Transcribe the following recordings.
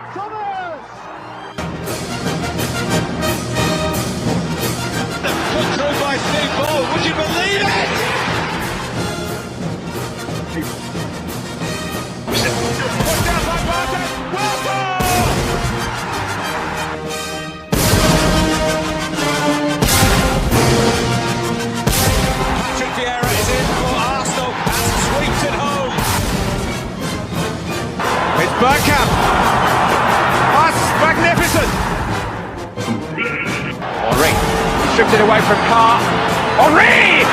Put through by Steve Ball, would you believe it? Put down by Barton, Patrick Vieira is in for Arsenal and sweeps it home. It's Bergkamp. That's magnificent. Henry stripped it away from Carr. Henry!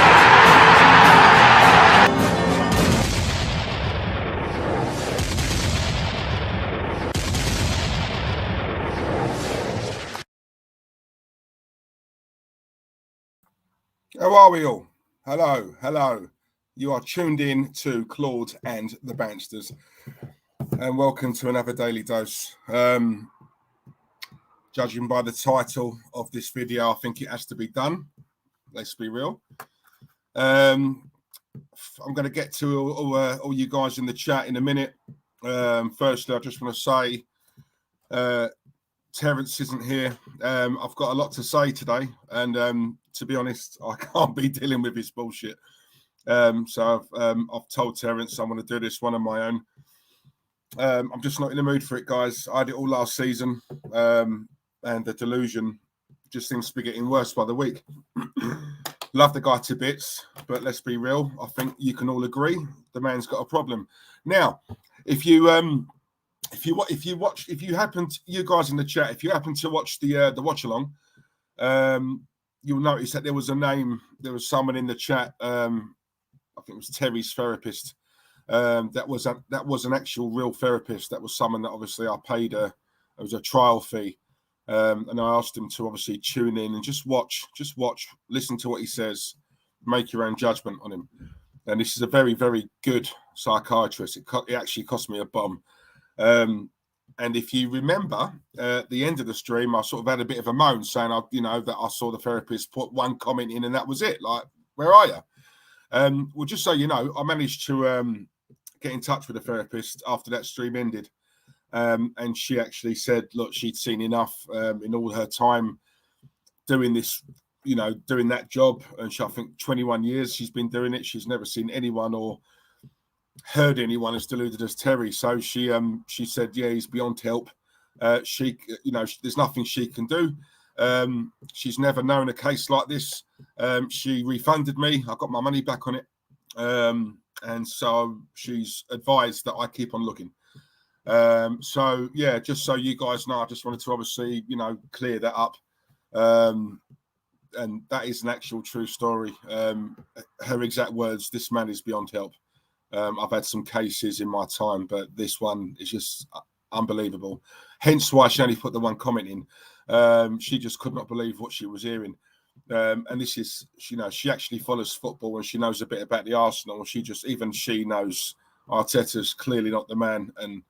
How are we all? Hello, hello. You are tuned in to Claude and the Bansters, and welcome to another Daily Dose. Judging by the title of this video, I think it has to be done. Let's be real. I'm going to get to all you guys in the chat in a minute. Firstly, I just want to say Terence isn't here. I've got a lot to say today, and to be honest, I can't be dealing with his bullshit. So I've told Terence I'm going to do this one on my own. I'm just not in the mood for it, guys. I had it all last season. And the delusion just seems to be getting worse by the week. Love the guy to bits, but let's be real. I think you can all agree the man's got a problem. Now, if you happen to watch the watch along, you'll notice that there was someone in the chat. I think it was Terry's therapist. That was an actual real therapist. That was someone that obviously I paid it was a trial fee. And I asked him to obviously tune in and just watch, listen to what he says, make your own judgment on him. And this is a very, very good psychiatrist. It actually cost me a bomb. And if you remember, at the end of the stream, I sort of had a bit of a moan saying, that I saw the therapist put one comment in and that was it. Like, where are you? Well, just so you know, I managed to get in touch with the therapist after that stream ended. And she actually said, look, she'd seen enough in all her time doing this, doing that job. And I think 21 years she's been doing it. She's never seen anyone or heard anyone as deluded as Terry. So she said, yeah, he's beyond help. There's nothing she can do. She's never known a case like this. She refunded me. I got my money back on it. And so she's advised that I keep on looking. So yeah, just so you guys know, I just wanted to obviously, clear that up. And that is an actual true story. Her exact words, this man is beyond help. I've had some cases in my time, but this one is just unbelievable. Hence why she only put the one comment in. She just could not believe what she was hearing. And this is, she actually follows football and she knows a bit about the Arsenal. She knows Arteta's clearly not the man. And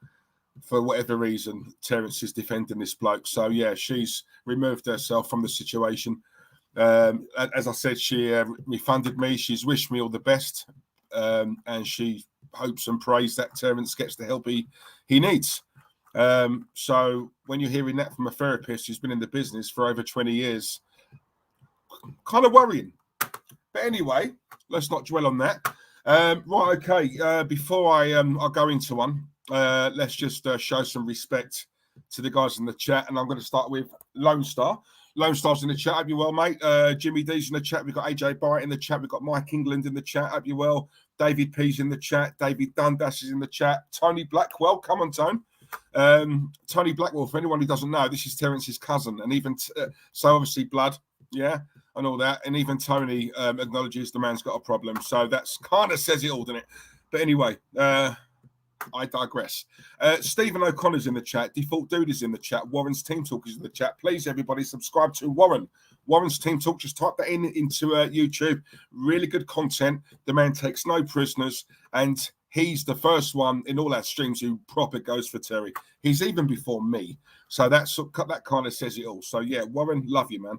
for whatever reason, Terence is defending this bloke. So, yeah, she's removed herself from the situation. As I said, she refunded me. She's wished me all the best. And she hopes and prays that Terence gets the help he needs. So when you're hearing that from a therapist who's been in the business for over 20 years, kind of worrying. But anyway, let's not dwell on that. Right, okay. Before I go into one, let's just show some respect to the guys in the chat. And I'm going to start with Lone Star. Lone Star's in the chat. Hope you're well, mate. Jimmy D's in the chat. We've got AJ Barrett in the chat. We've got Mike England in the chat. Hope you're well. David P's in the chat. David Dundas is in the chat. Tony Blackwell. Come on, Tone. Tony Blackwell, for anyone who doesn't know, this is Terence's cousin. And even, so obviously blood, yeah, and all that. And even Tony acknowledges the man's got a problem. So that's kind of says it all, doesn't it? But anyway, I digress. Stephen O'Connor's in the chat. Default Dude is in the chat. Warren's Team Talk is in the chat. Please, everybody, subscribe to Warren. Warren's Team Talk. Just type that into YouTube. Really good content. The man takes no prisoners. And he's the first one in all our streams who proper goes for Terry. He's even before me. So that kind of says it all. So, yeah, Warren, love you, man.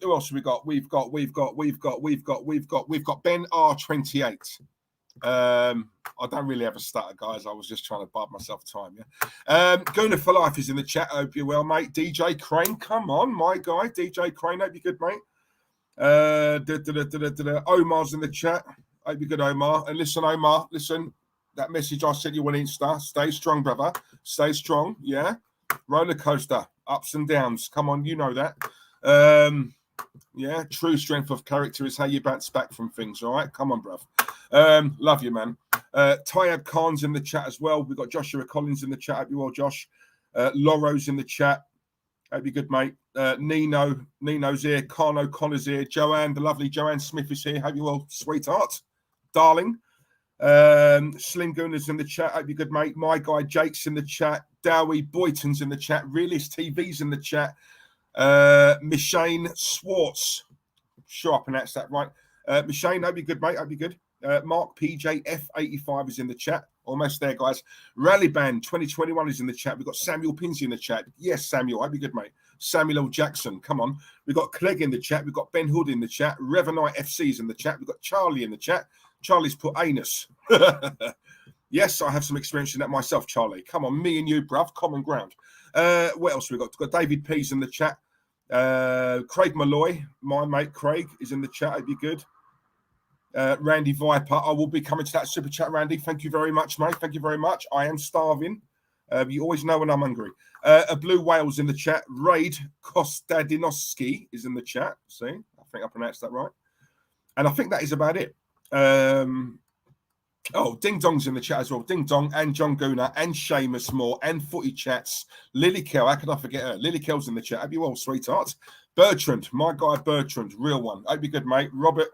Who else have we got? We've got Ben R28. I don't really have a stutter, guys. I was just trying to bide myself time, yeah. Guna for Life is in the chat. Hope you're well, mate. DJ Crane, come on, my guy. DJ Crane, hope you're good, mate. Omar's in the chat. Hope you're good, Omar. And listen, Omar, listen, that message I sent you on Insta. Stay strong, brother. Stay strong, yeah. Roller coaster, ups and downs. Come on, you know that. Yeah, true strength of character is how you bounce back from things, all right? Come on, bruv. Love you, man. Tyab Khan's in the chat as well. We've got Joshua Collins in the chat. Hope you well, Josh. Loro's in the chat. Hope you're good, mate. Nino's here. Carno Connor's here. Joanne, the lovely Joanne Smith is here. Hope you well, sweetheart. Darling. Slim Gooner's in the chat. Hope you're good, mate. My guy Jake's in the chat. Dowie Boyton's in the chat. Realist TV's in the chat. Mishane Swartz. Sure, I pronounced that right. Mishane, hope you're good, mate. Hope you're good. Mark PJF85 is in the chat. Almost there, guys. Rally Band 2021 is in the chat. We've got Samuel Pinsey in the chat. Yes, Samuel. Hope you're good, mate. Samuel L. Jackson. Come on. We've got Clegg in the chat. We've got Ben Hood in the chat. Revenite FC's in the chat. We've got Charlie in the chat. Charlie's put anus. Yes, I have some experience in that myself, Charlie. Come on, me and you, bruv. Common ground. What else we got? We've got David P's in the chat. Craig Malloy, my mate Craig, is in the chat. Hope you're good. Randy Viper, I will be coming to that super chat, Randy. Thank you very much, mate. Thank you very much. I am starving. You always know when I'm hungry. A Blue Whale's in the chat. Raid Kostadinovsky is in the chat. See, I think I pronounced that right. And I think that is about it. Oh, Ding Dong's in the chat as well. Ding Dong and John Gooner and Seamus Moore and Footy Chats. Lily Kell, how can I forget her? Lily Kell's in the chat. Hope you well, sweetheart. Bertrand, my guy Bertrand, real one. Hope you're good, mate. Robert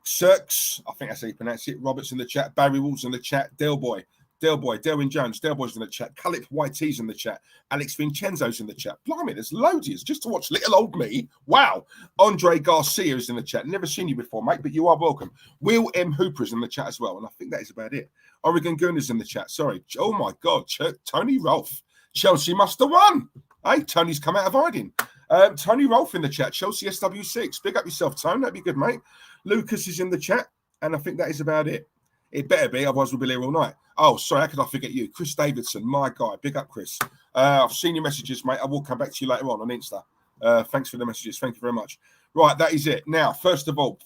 Sirks, I think that's how you pronounce it. Robert's in the chat. Barry Wolves in the chat. Delboy, Delwyn Jones. Delboy's in the chat. Calip YT's in the chat. Alex Vincenzo's in the chat. Blimey, there's loads just to watch little old me. Wow. Andre Garcia is in the chat. Never seen you before, mate, but you are welcome. Will M. Hooper is in the chat as well, and I think that is about it. Oregon Gooner's in the chat. Sorry. Oh, my God. Tony Rolfe. Chelsea must have won. Hey, Tony's come out of hiding. Tony Rolfe in the chat. Chelsea SW6. Big up yourself, Tony. That'd be good, mate. Lucas is in the chat, and I think that is about it. It better be, otherwise we'll be here all night. Oh, sorry, how could I forget you? Chris Davidson, my guy. Big up, Chris. I've seen your messages, mate. I will come back to you later on Insta. Thanks for the messages. Thank you very much. Right, that is it. Now, first of all,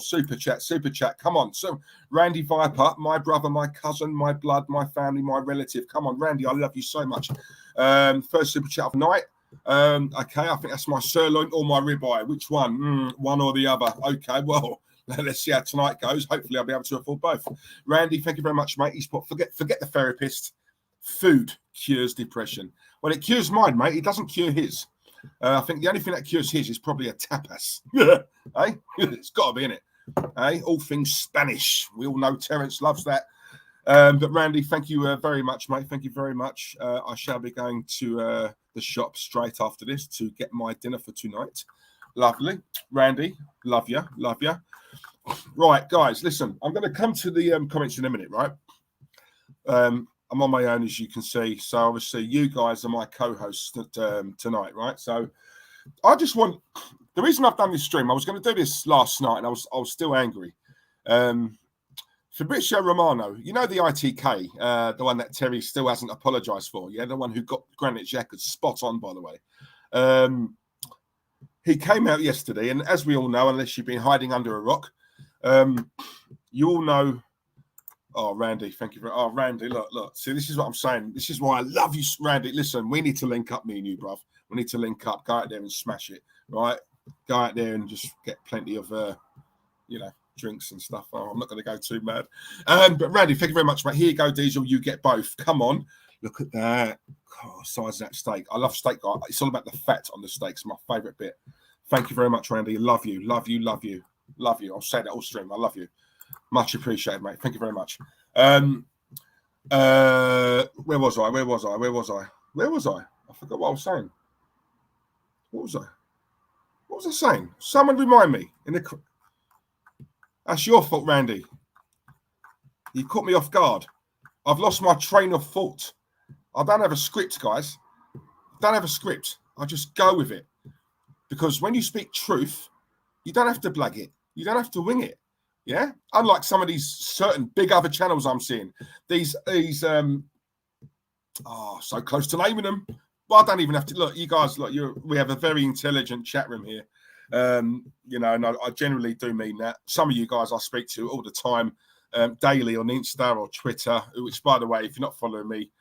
super chat. Come on. So, Randy Viper, my brother, my cousin, my blood, my family, my relative. Come on, Randy, I love you so much. First super chat of the night. Okay, I think that's my sirloin or my ribeye. Which one? One or the other. Okay, well, let's see how tonight goes. Hopefully, I'll be able to afford both. Randy, thank you very much, mate. He's put, forget the therapist. Food cures depression. Well, it cures mine, mate. It doesn't cure his. I think the only thing that cures his is probably a tapas. Hey, it's got to be in it. Hey, all things Spanish. We all know Terence loves that. But Randy, thank you very much, mate. Thank you very much. I shall be going to the shop straight after this to get my dinner for tonight. Lovely. Randy, love you. Right, guys, listen, I'm going to come to the comments in a minute, right? I'm on my own, as you can see. So, obviously, you guys are my co-hosts tonight, right? So, I just want... The reason I've done this stream, I was going to do this last night, and I was still angry. Fabrizio Romano, you know the ITK, the one that Terry still hasn't apologised for, yeah? The one who got Granit Xhaka spot on, by the way. He came out yesterday, and as we all know, unless you've been hiding under a rock, you all know... Oh, Randy, thank you. Oh, Randy, look. See, this is what I'm saying. This is why I love you, Randy. Listen, we need to link up, me and you, bruv. We need to link up, go out there and smash it, right? Go out there and just get plenty of, drinks and stuff. Oh, I'm not going to go too mad. But Randy, thank you very much, mate. Here you go, Diesel. You get both. Come on. Look at that. Oh, size of that steak. I love steak. It's all about the fat on the steak. It's my favourite bit. Thank you very much, Randy. Love you. I'll say that all stream. I love you. Much appreciated, mate. Thank you very much. Where was I? I forgot what I was saying. What was I saying? Someone remind me. That's your fault, Randy. You caught me off guard. I've lost my train of thought. I don't have a script, guys. I just go with it. Because when you speak truth, you don't have to blag it. You don't have to wing it. Yeah, unlike some of these certain big other channels I'm seeing. These so close to naming them. Well, I don't even have to look. You guys, look, we have a very intelligent chat room here. You know, and I generally do mean that. Some of you guys I speak to all the time, daily on Insta or Twitter. Which, by the way, if you're not following me,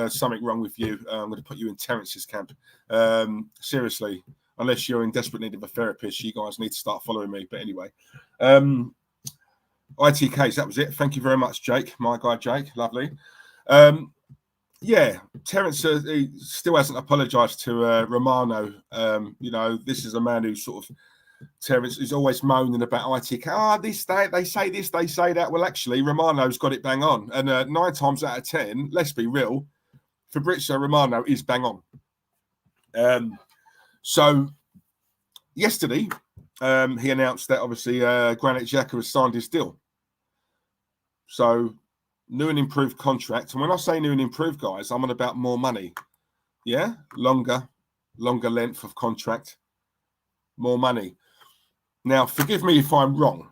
something wrong with you. I'm going to put you in Terrence's camp. Seriously, unless you're in desperate need of a therapist, you guys need to start following me. But anyway, ITKs, that was it. Thank you very much, Jake. My guy, Jake. Lovely. Yeah, Terence he still hasn't apologised to Romano. You know, this is a man who sort of, Terence is always moaning about ITK. They say this, they say that. Well, actually, Romano's got it bang on. And 9 times out of 10, let's be real, Fabrizio Romano is bang on. So, yesterday, he announced that obviously Granit Xhaka has signed his deal. So, new and improved contract. And when I say new and improved, guys, I'm on about more money. Yeah? Longer length of contract, more money. Now, forgive me if I'm wrong.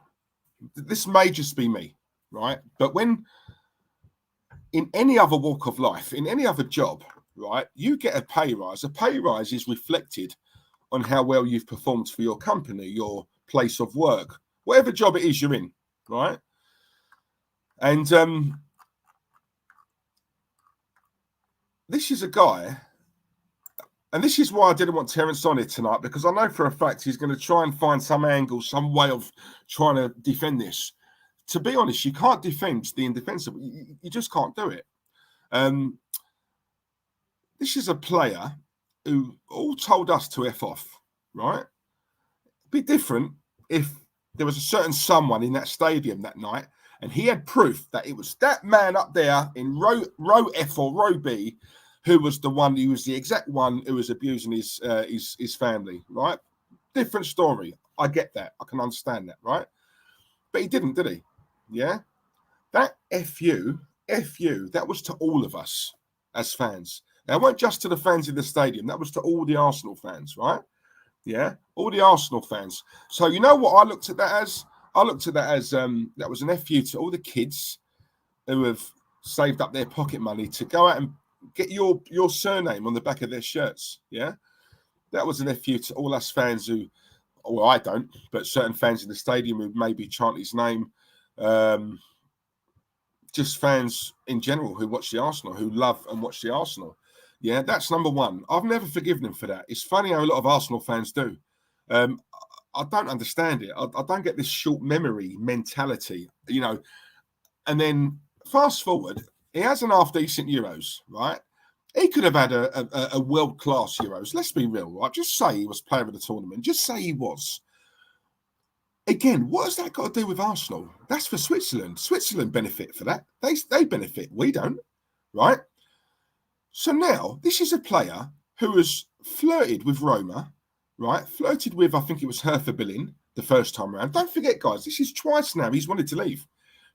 This may just be me, right? But when in any other walk of life, in any other job, right, you get a pay rise. A pay rise is reflected on how well you've performed for your company, your place of work, whatever job it is you're in, right? And this is a guy, and this is why I didn't want Terence on it tonight, because I know for a fact he's going to try and find some angle, some way of trying to defend this. To be honest, you can't defend the indefensible. You just can't do it. This is a player who all told us to F off, right? It'd be different if there was a certain someone in that stadium that night and he had proof that it was that man up there in row F or row B who was the one, who was the exact one who was abusing his family, right? Different story. I get that. I can understand that, right? But he didn't, did he? Yeah? That FU, that was to all of us as fans. Now, it wasn't just to the fans in the stadium. That was to all the Arsenal fans, right? Yeah? All the Arsenal fans. So, you know what I looked at that as? I looked at that as that was an FU to all the kids who have saved up their pocket money to go out and get your surname on the back of their shirts. Yeah, that was an FU to all us fans who, well, I don't, but certain fans in the stadium who maybe chant his name. Just fans in general who watch the Arsenal, who love and watch the Arsenal. Yeah, that's number one. I've never forgiven him for that. It's funny how a lot of Arsenal fans do. I don't understand it. I don't get this short memory mentality, you know. And then fast forward, he has an half-decent Euros, right? He could have had a world-class Euros. Let's be real, right? Just say he was player of the tournament. Just say he was. Again, what has that got to do with Arsenal? That's for Switzerland. Switzerland benefit for that. They benefit. We don't, right? So now, this is a player who has flirted with Roma, right? Flirted with, I think it was Hertha Berlin the first time around. Don't forget, guys, this is twice now he's wanted to leave.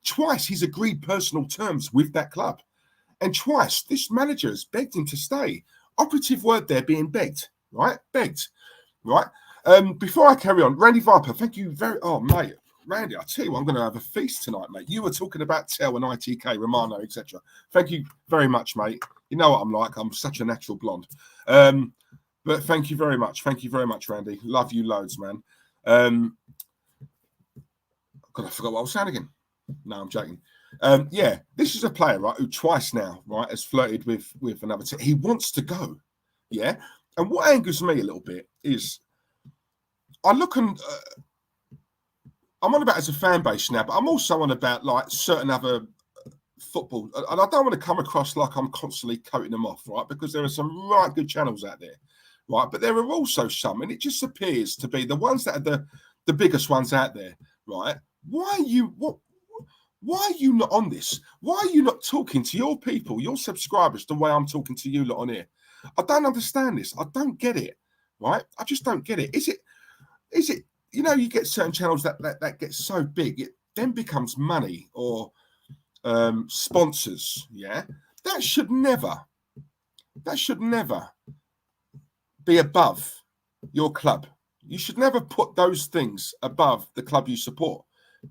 Twice he's agreed personal terms with that club. And twice this manager has begged him to stay. Operative word there being begged, right? Begged, right? Before I carry on, Randy Viper, thank you mate. Randy, I tell you what, I'm going to have a feast tonight, mate. You were talking about Tel and ITK, Romano, etc. Thank you very much, mate. You know what I'm like. I'm such a natural blonde. But thank you very much. Thank you very much, Randy. Love you loads, man. God, I forgot what I was saying again. No, I'm joking. Yeah, this is a player, right, who twice now, right, has flirted with another team. He wants to go, yeah. And what angers me a little bit is I look and I'm on about as a fan base now, but I'm also on about like certain other football, and I don't want to come across like I'm constantly coating them off, right? Because there are some right good channels out there, right? But there are also some, and it just appears to be the ones that are the biggest ones out there, right? Why are you not on this? Why are you not talking to your people, your subscribers, the way I'm talking to you lot on here? I don't understand this. I don't get it, right? I just don't get it. Is it? You know, you get certain channels that get so big, it then becomes money or sponsors. Yeah, that should never be above your club. You should never put those things above the club you support.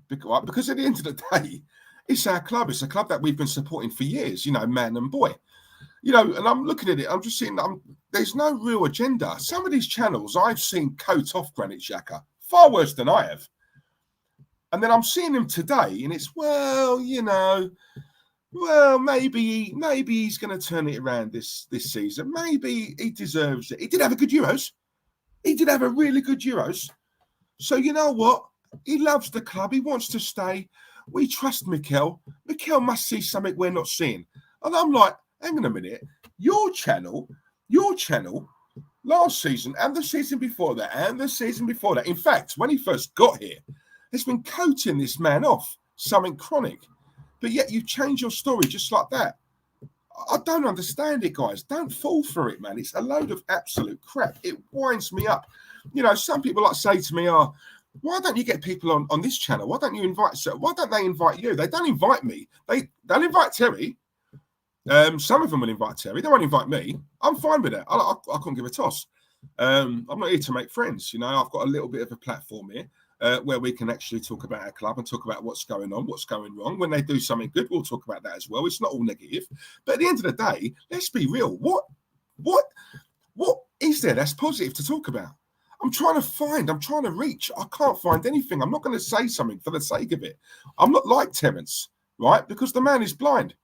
Because at the end of the day, it's our club. It's a club that we've been supporting for years, man and boy. And I'm looking at it, I'm just seeing there's no real agenda. Some of these channels I've seen coat off Granit Xhaka, far worse than I have. And then I'm seeing him today, and it's, maybe he's going to turn it around this season. Maybe he deserves it. He did have a good Euros. He did have a really good Euros. So you know what? He loves the club. He wants to stay. We trust Mikel. Mikel must see something we're not seeing. And I'm like, hang on a minute. Your channel, last season and the season before that, in fact, when he first got here, has been coating this man off, something chronic. But yet you change your story just like that. I don't understand it, guys. Don't fall for it, man. It's a load of absolute crap. It winds me up. Some people like say to me, why don't you get people on this channel? Why don't they invite you? They don't invite me. They'll invite Terry. Some of them will invite Terry. They won't invite me. I'm fine with that. I couldn't give a toss. I'm not here to make friends. I've got a little bit of a platform here where we can actually talk about our club and talk about what's going on, what's going wrong. When they do something good, we'll talk about that as well. It's not all negative. But at the end of the day, let's be real. What is there that's positive to talk about? I'm trying to reach. I can't find anything. I'm not going to say something for the sake of it. I'm not like Terence, right? Because the man is blind,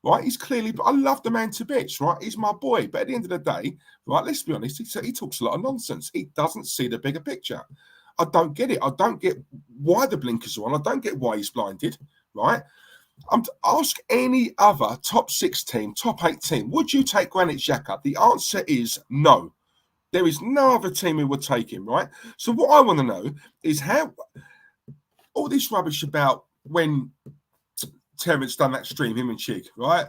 right? He's clearly, I love the man to bits, right? He's my boy. But at the end of the day, right, let's be honest, he talks a lot of nonsense. He doesn't see the bigger picture. I don't get it. I don't get why the blinkers are on. I don't get why he's blinded, right? Ask any other top 6 team, top 8 team, would you take Granit Xhaka? The answer is no. There is no other team who would take him, right? So what I want to know is how all this rubbish about when Terence done that stream, him and Chig, right?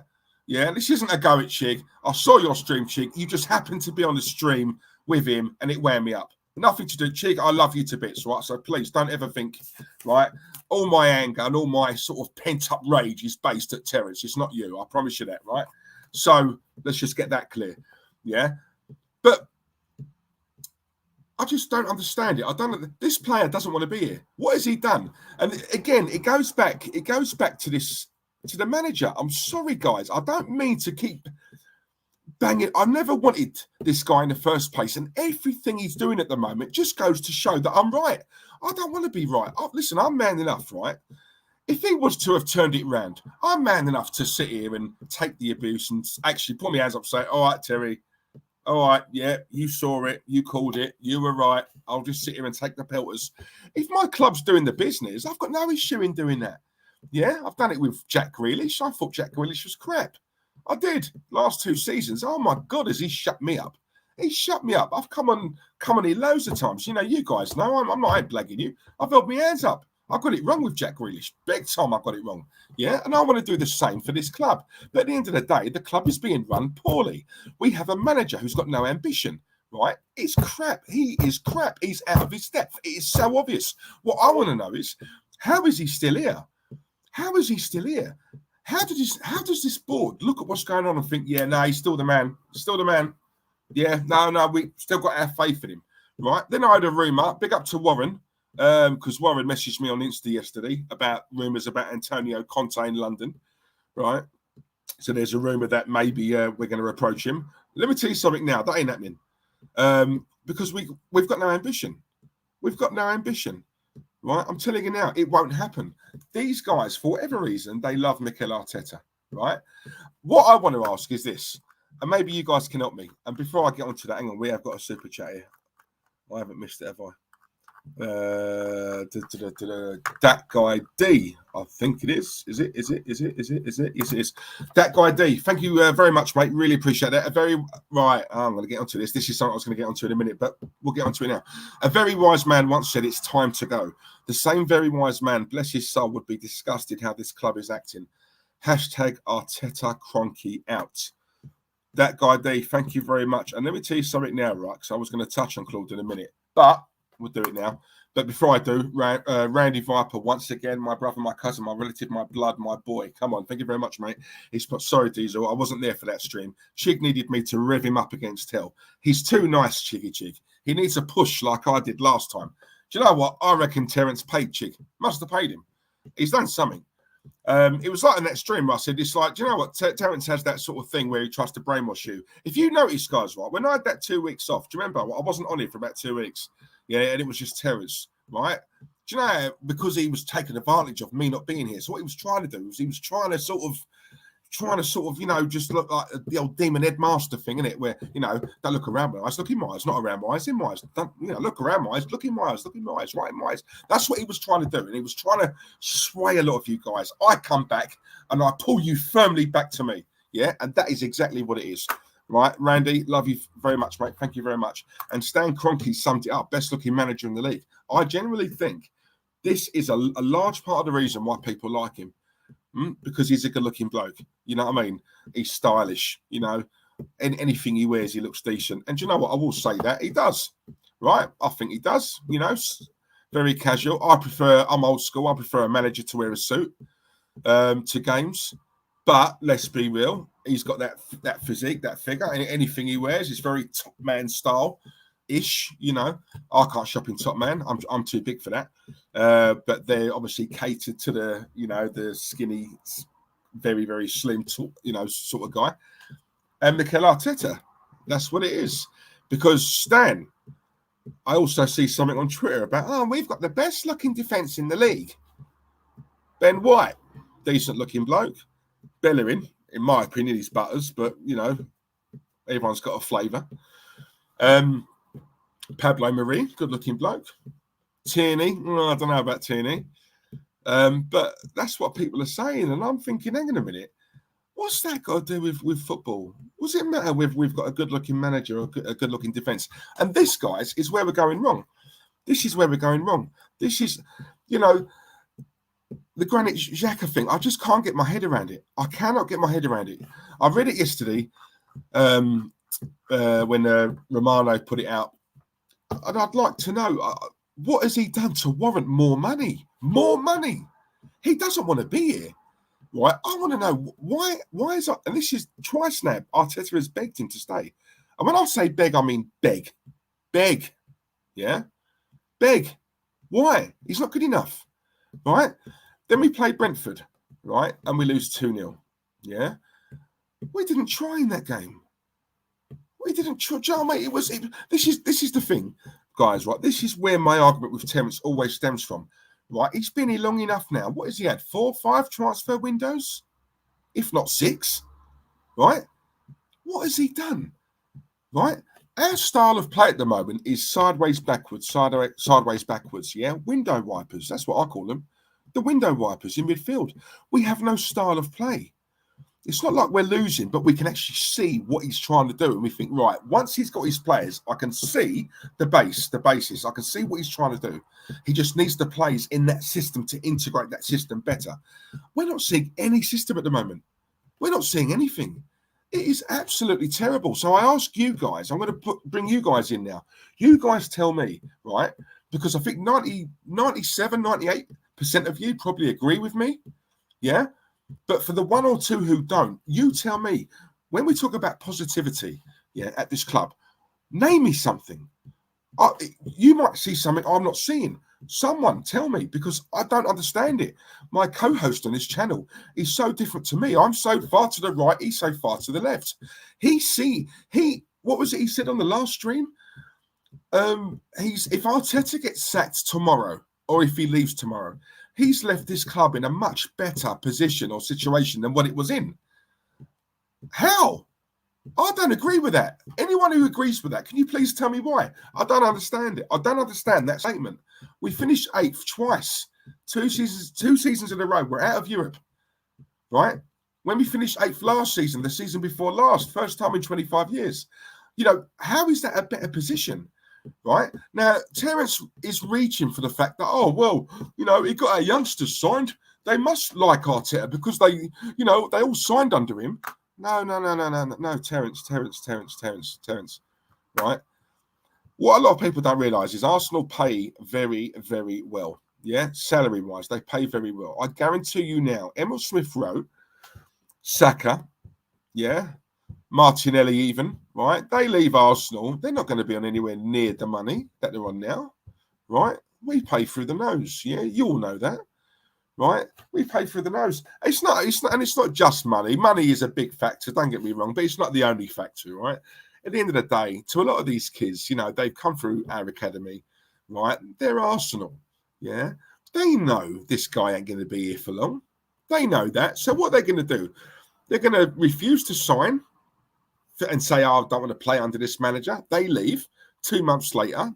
Yeah, this isn't a go at Chig. I saw your stream, Chig. You just happened to be on the stream with him and it wound me up. Nothing to do, Chig. I love you to bits, right? So please don't ever think, right? All my anger and all my sort of pent-up rage is based at Terence. It's not you. I promise you that, right? So let's just get that clear. Yeah. But I just don't understand it. This player doesn't want to be here. What has he done? And again, it goes back to the manager. I'm sorry, guys. I don't mean to keep banging. I never wanted this guy in the first place, and everything he's doing at the moment just goes to show that I'm right. I don't want to be right. Listen, I'm man enough, right? If he was to have turned it round, I'm man enough to sit here and take the abuse and actually put my hands up and say, all right, Terry, all right, yeah, you saw it, you called it, you were right. I'll just sit here and take the pelters. If my club's doing the business, I've got no issue in doing that. Yeah, I've done it with Jack Grealish. I thought Jack Grealish was crap. I did. Last 2 seasons. Oh, my God, has he shut me up? He shut me up. I've come on here loads of times. You guys know I'm not blagging you. I've held my hands up. I got it wrong with Jack Grealish. Big time I got it wrong. Yeah, and I want to do the same for this club. But at the end of the day, the club is being run poorly. We have a manager who's got no ambition, right? It's crap. He is crap. He's out of his depth. It is so obvious. What I want to know is, how is he still here? How is he still here? How does this board look at what's going on and think, yeah, no, he's still the man. Still the man. Yeah, no, we still got our faith in him, right? Then I had a rumour, big up to Warren, because Warren messaged me on Insta yesterday about rumours about Antonio Conte in London, right? So there's a rumour that maybe we're going to approach him. Let me tell you something now. That ain't happening because we've got no ambition. We've got no ambition, right? I'm telling you now, it won't happen. These guys, for whatever reason, they love Mikel Arteta, right? What I want to ask is this, and maybe you guys can help me. And before I get onto that, hang on, we have got a super chat here. I haven't missed it, have I? That guy D, I think it is. Is it? Yes, it is. That guy D. Thank you very much, mate. Really appreciate that. Right. I'm going to get onto this. This is something I was going to get onto in a minute, but we'll get onto it now. A very wise man once said, "It's time to go." The same very wise man, bless his soul, would be disgusted how this club is acting. Hashtag Arteta Cronky out. That guy D. Thank you very much. And let me tell you something now, right? Because I was going to touch on Claude in a minute, but we'll do it now. But before I do, Randy Viper, once again, my brother, my cousin, my relative, my blood, my boy. Come on. Thank you very much, mate. He's put, sorry, Diesel. I wasn't there for that stream. Chig needed me to rev him up against hell. He's too nice, Chiggy Chig. He needs a push like I did last time. Do you know what? I reckon Terence paid Chig. Must have paid him. He's done something. It was like in that stream where I said, it's like, do you know what? Terence has that sort of thing where he tries to brainwash you. If you notice, guys, right, when I had that 2 weeks off, do you remember? I wasn't on it for about 2 weeks. Yeah, and it was just Terence, right? Do you know, because he was taking advantage of me not being here. So what he was trying to do was he was trying to sort of, you know, just look like the old demon headmaster thing, innit? Where, you know, don't look around my eyes, look in my eyes, not around my eyes, in my eyes. Don't, you know, look around my eyes, look in my eyes, look in my eyes, right in my eyes. That's what he was trying to do. And he was trying to sway a lot of you guys. I come back and I pull you firmly back to me. Yeah. And that is exactly what it is. Right. Randy, love you very much, mate. Thank you very much. And Stan Cronky summed it up. Best looking manager in the league. I generally think this is a large part of the reason why people like him. Because he's a good-looking bloke, you know what I mean? He's stylish, you know. Anything he wears, he looks decent. And do you know what? I will say that he does, right? I think he does, you know. Very casual. I'm old school. I prefer a manager to wear a suit to games. But let's be real, he's got that physique, that figure. Anything he wears is very top man style. Ish, you know, I can't shop in Top Man. I'm too big for that. But they're obviously catered to the, you know, the skinny, very, very slim, you know, sort of guy. And Mikel Arteta, that's what it is. Because Stan, I also see something on Twitter about, we've got the best looking defence in the league. Ben White, decent looking bloke. Bellerin, in my opinion, he's butters, but you know, everyone's got a flavour. Pablo Mari, good-looking bloke. Tierney, I don't know about Tierney. But that's what people are saying. And I'm thinking, hang on a minute, what's that got to do with football? What's it matter if we've got a good-looking manager or a good-looking defence? And this, guys, is where we're going wrong. This is where we're going wrong. This is, you know, the Granit Xhaka thing. I just can't get my head around it. I cannot get my head around it. I read it yesterday when Romano put it out. And I'd like to know, what has he done to warrant more money? More money. He doesn't want to be here, right? I want to know why is that? And this is twice now, Arteta has begged him to stay. And when I say beg, I mean beg. Beg. Yeah? Beg. Why? He's not good enough, right? Then we play Brentford, right? And we lose 2-0, yeah? We didn't try in that game. We didn't try, mate. This is the thing, guys, right? This is where my argument with Terence always stems from, right? He's been here long enough now. What has he had? 4 or 5 transfer windows? If not 6, right? What has he done, right? Our style of play at the moment is sideways, backwards, sideways, backwards, yeah? Window wipers, that's what I call them. The window wipers in midfield. We have no style of play. It's not like we're losing, but we can actually see what he's trying to do. And we think, right, once he's got his players, I can see the basis. I can see what he's trying to do. He just needs the players in that system to integrate that system better. We're not seeing any system at the moment. We're not seeing anything. It is absolutely terrible. So I ask you guys, I'm going to bring you guys in now. You guys tell me, right? Because I think 97, 98% of you probably agree with me. Yeah. But for the 1 or 2 who don't, you tell me, when we talk about positivity, yeah, at this club, name me something. You might see something I'm not seeing. Someone tell me, because I don't understand it. My co-host on this channel is so different to me. I'm so far to the right, he's so far to the left. What was it he said on the last stream? If Arteta gets sacked tomorrow, or if he leaves tomorrow, he's left this club in a much better position or situation than what it was in. How? I don't agree with that. Anyone who agrees with that, can you please tell me why? I don't understand it. I don't understand that statement. We finished 8th twice. 2 seasons in a row. We're out of Europe, right? When we finished 8th last season, the season before last, first time in 25 years. You know, how is that a better position? Right now, Terence is reaching for the fact that, you know, he got our youngsters signed. They must like Arteta because they all signed under him. No, Terence. Right. What a lot of people don't realise is Arsenal pay very, very well. Yeah, salary-wise, they pay very well. I guarantee you now, Emil Smith-Rowe, Saka, yeah, Martinelli even, right? They leave Arsenal. They're not going to be on anywhere near the money that they're on now, right? we pay through the nose. Yeah, you all know that, right? We pay through the nose. It's not, and it's not just money. Money is a big factor, don't get me wrong, but it's not the only factor, right? At the end of the day, to a lot of these kids, they've come through our academy, right? They're Arsenal, yeah? They know this guy ain't going to be here for long. They know that. So what they're going to do, they're going to refuse to sign and say, oh, I don't want to play under this manager. They leave. 2 months later,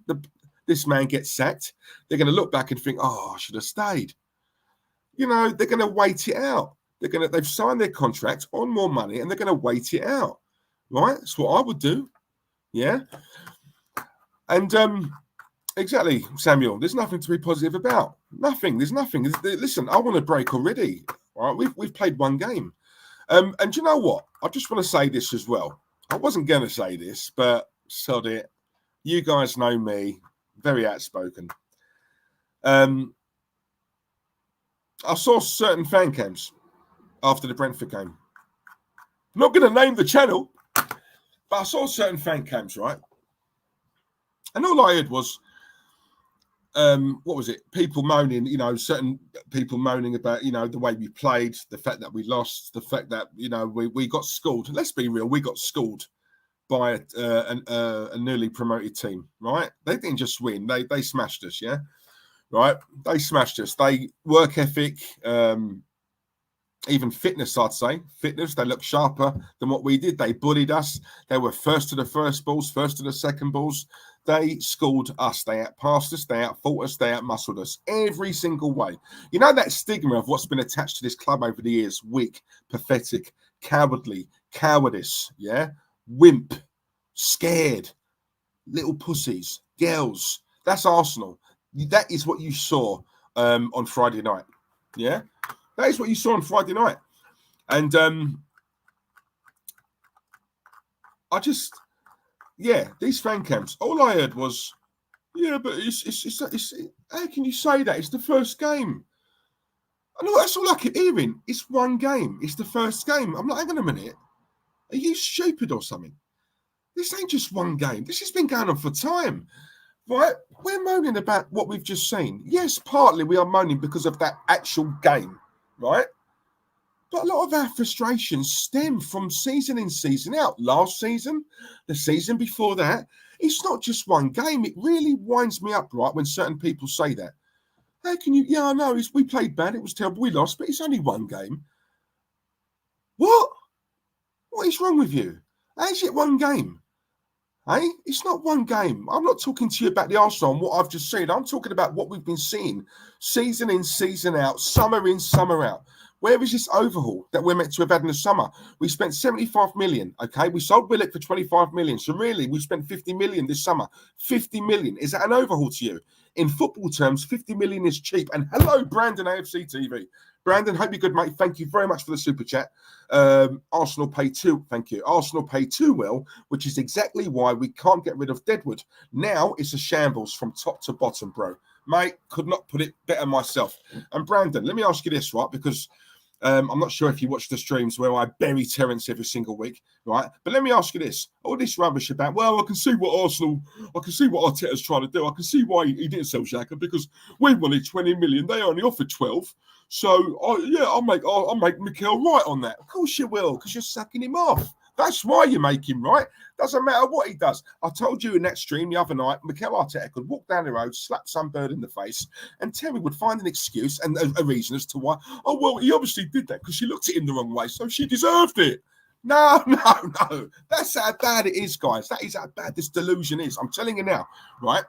this man gets sacked. They're going to look back and think, oh, I should have stayed. They're going to wait it out. They've signed their contract on more money and they're going to wait it out. Right? That's what I would do. Yeah. And exactly, Samuel, there's nothing to be positive about. Nothing. There's nothing. Listen, I want to break already. All right? We've played one game. And you know what? I just want to say this as well. I wasn't going to say this, but sod it. You guys know me. Very outspoken. I saw certain fan cams after the Brentford game. I'm not going to name the channel, but I saw certain fan cams, right? And all I heard was, what was it? People moaning, certain people moaning about, the way we played, the fact that we lost, the fact that, we got schooled. Let's be real, we got schooled by a newly promoted team, right? They didn't just win, they smashed us, yeah? Right? They smashed us. They work ethic, even fitness, I'd say. Fitness, they look sharper than what we did. They bullied us. They were first to the first balls, first to the second balls. They schooled us. They outpassed us. They outfought us. They outmuscled us every single way. That stigma of what's been attached to this club over the years: weak, pathetic, cowardly, cowardice, yeah? Wimp, scared, little pussies, girls. That's Arsenal. That is what you saw on Friday night, yeah? That is what you saw on Friday night. And these fan camps, all I heard was, yeah, but it's how can you say that? It's the first game. I know that's all I keep hearing. It's one game. It's the first game. I'm like, hang on a minute. Are you stupid or something? This ain't just one game. This has been going on for time. Right? We're moaning about what we've just seen. Yes, partly we are moaning because of that actual game, right? But a lot of our frustrations stem from season in, season out. Last season, the season before that, it's not just one game. It really winds me up, right, when certain people say that. How can you? Yeah, I know. We played bad. It was terrible. We lost, but it's only one game. What? What is wrong with you? How's it one game? Hey, it's not one game. I'm not talking to you about the Arsenal and what I've just seen. I'm talking about what we've been seeing season in, season out, summer in, summer out. Where is this overhaul that we're meant to have had in the summer? We spent 75 million, okay? We sold Willock for 25 million. So really, we spent 50 million this summer. 50 million. Is that an overhaul to you? In football terms, 50 million is cheap. And hello, Brandon, AFC TV. Brandon, hope you're good, mate. Thank you very much for the super chat. Arsenal pay too. Thank you. Arsenal pay too well, which is exactly why we can't get rid of Deadwood. Now it's a shambles from top to bottom, bro. Mate, could not put it better myself. And Brandon, let me ask you this, right? Because I'm not sure if you watch the streams where I bury Terence every single week, right? But let me ask you this. All this rubbish about, well, I can see what Arteta's trying to do. I can see why he didn't sell Xhaka because we wanted 20 million. They only offered 12. So, I'll make Mikel right on that. Of course you will, because you're sucking him off. That's why you make him right. Doesn't matter what he does. I told you in that stream the other night, Mikel Arteta could walk down the road, slap some bird in the face, and Terry would find an excuse and a reason as to why. Oh, well, he obviously did that because she looked at him the wrong way, so she deserved it. No. That's how bad it is, guys. That is how bad this delusion is. I'm telling you now, right?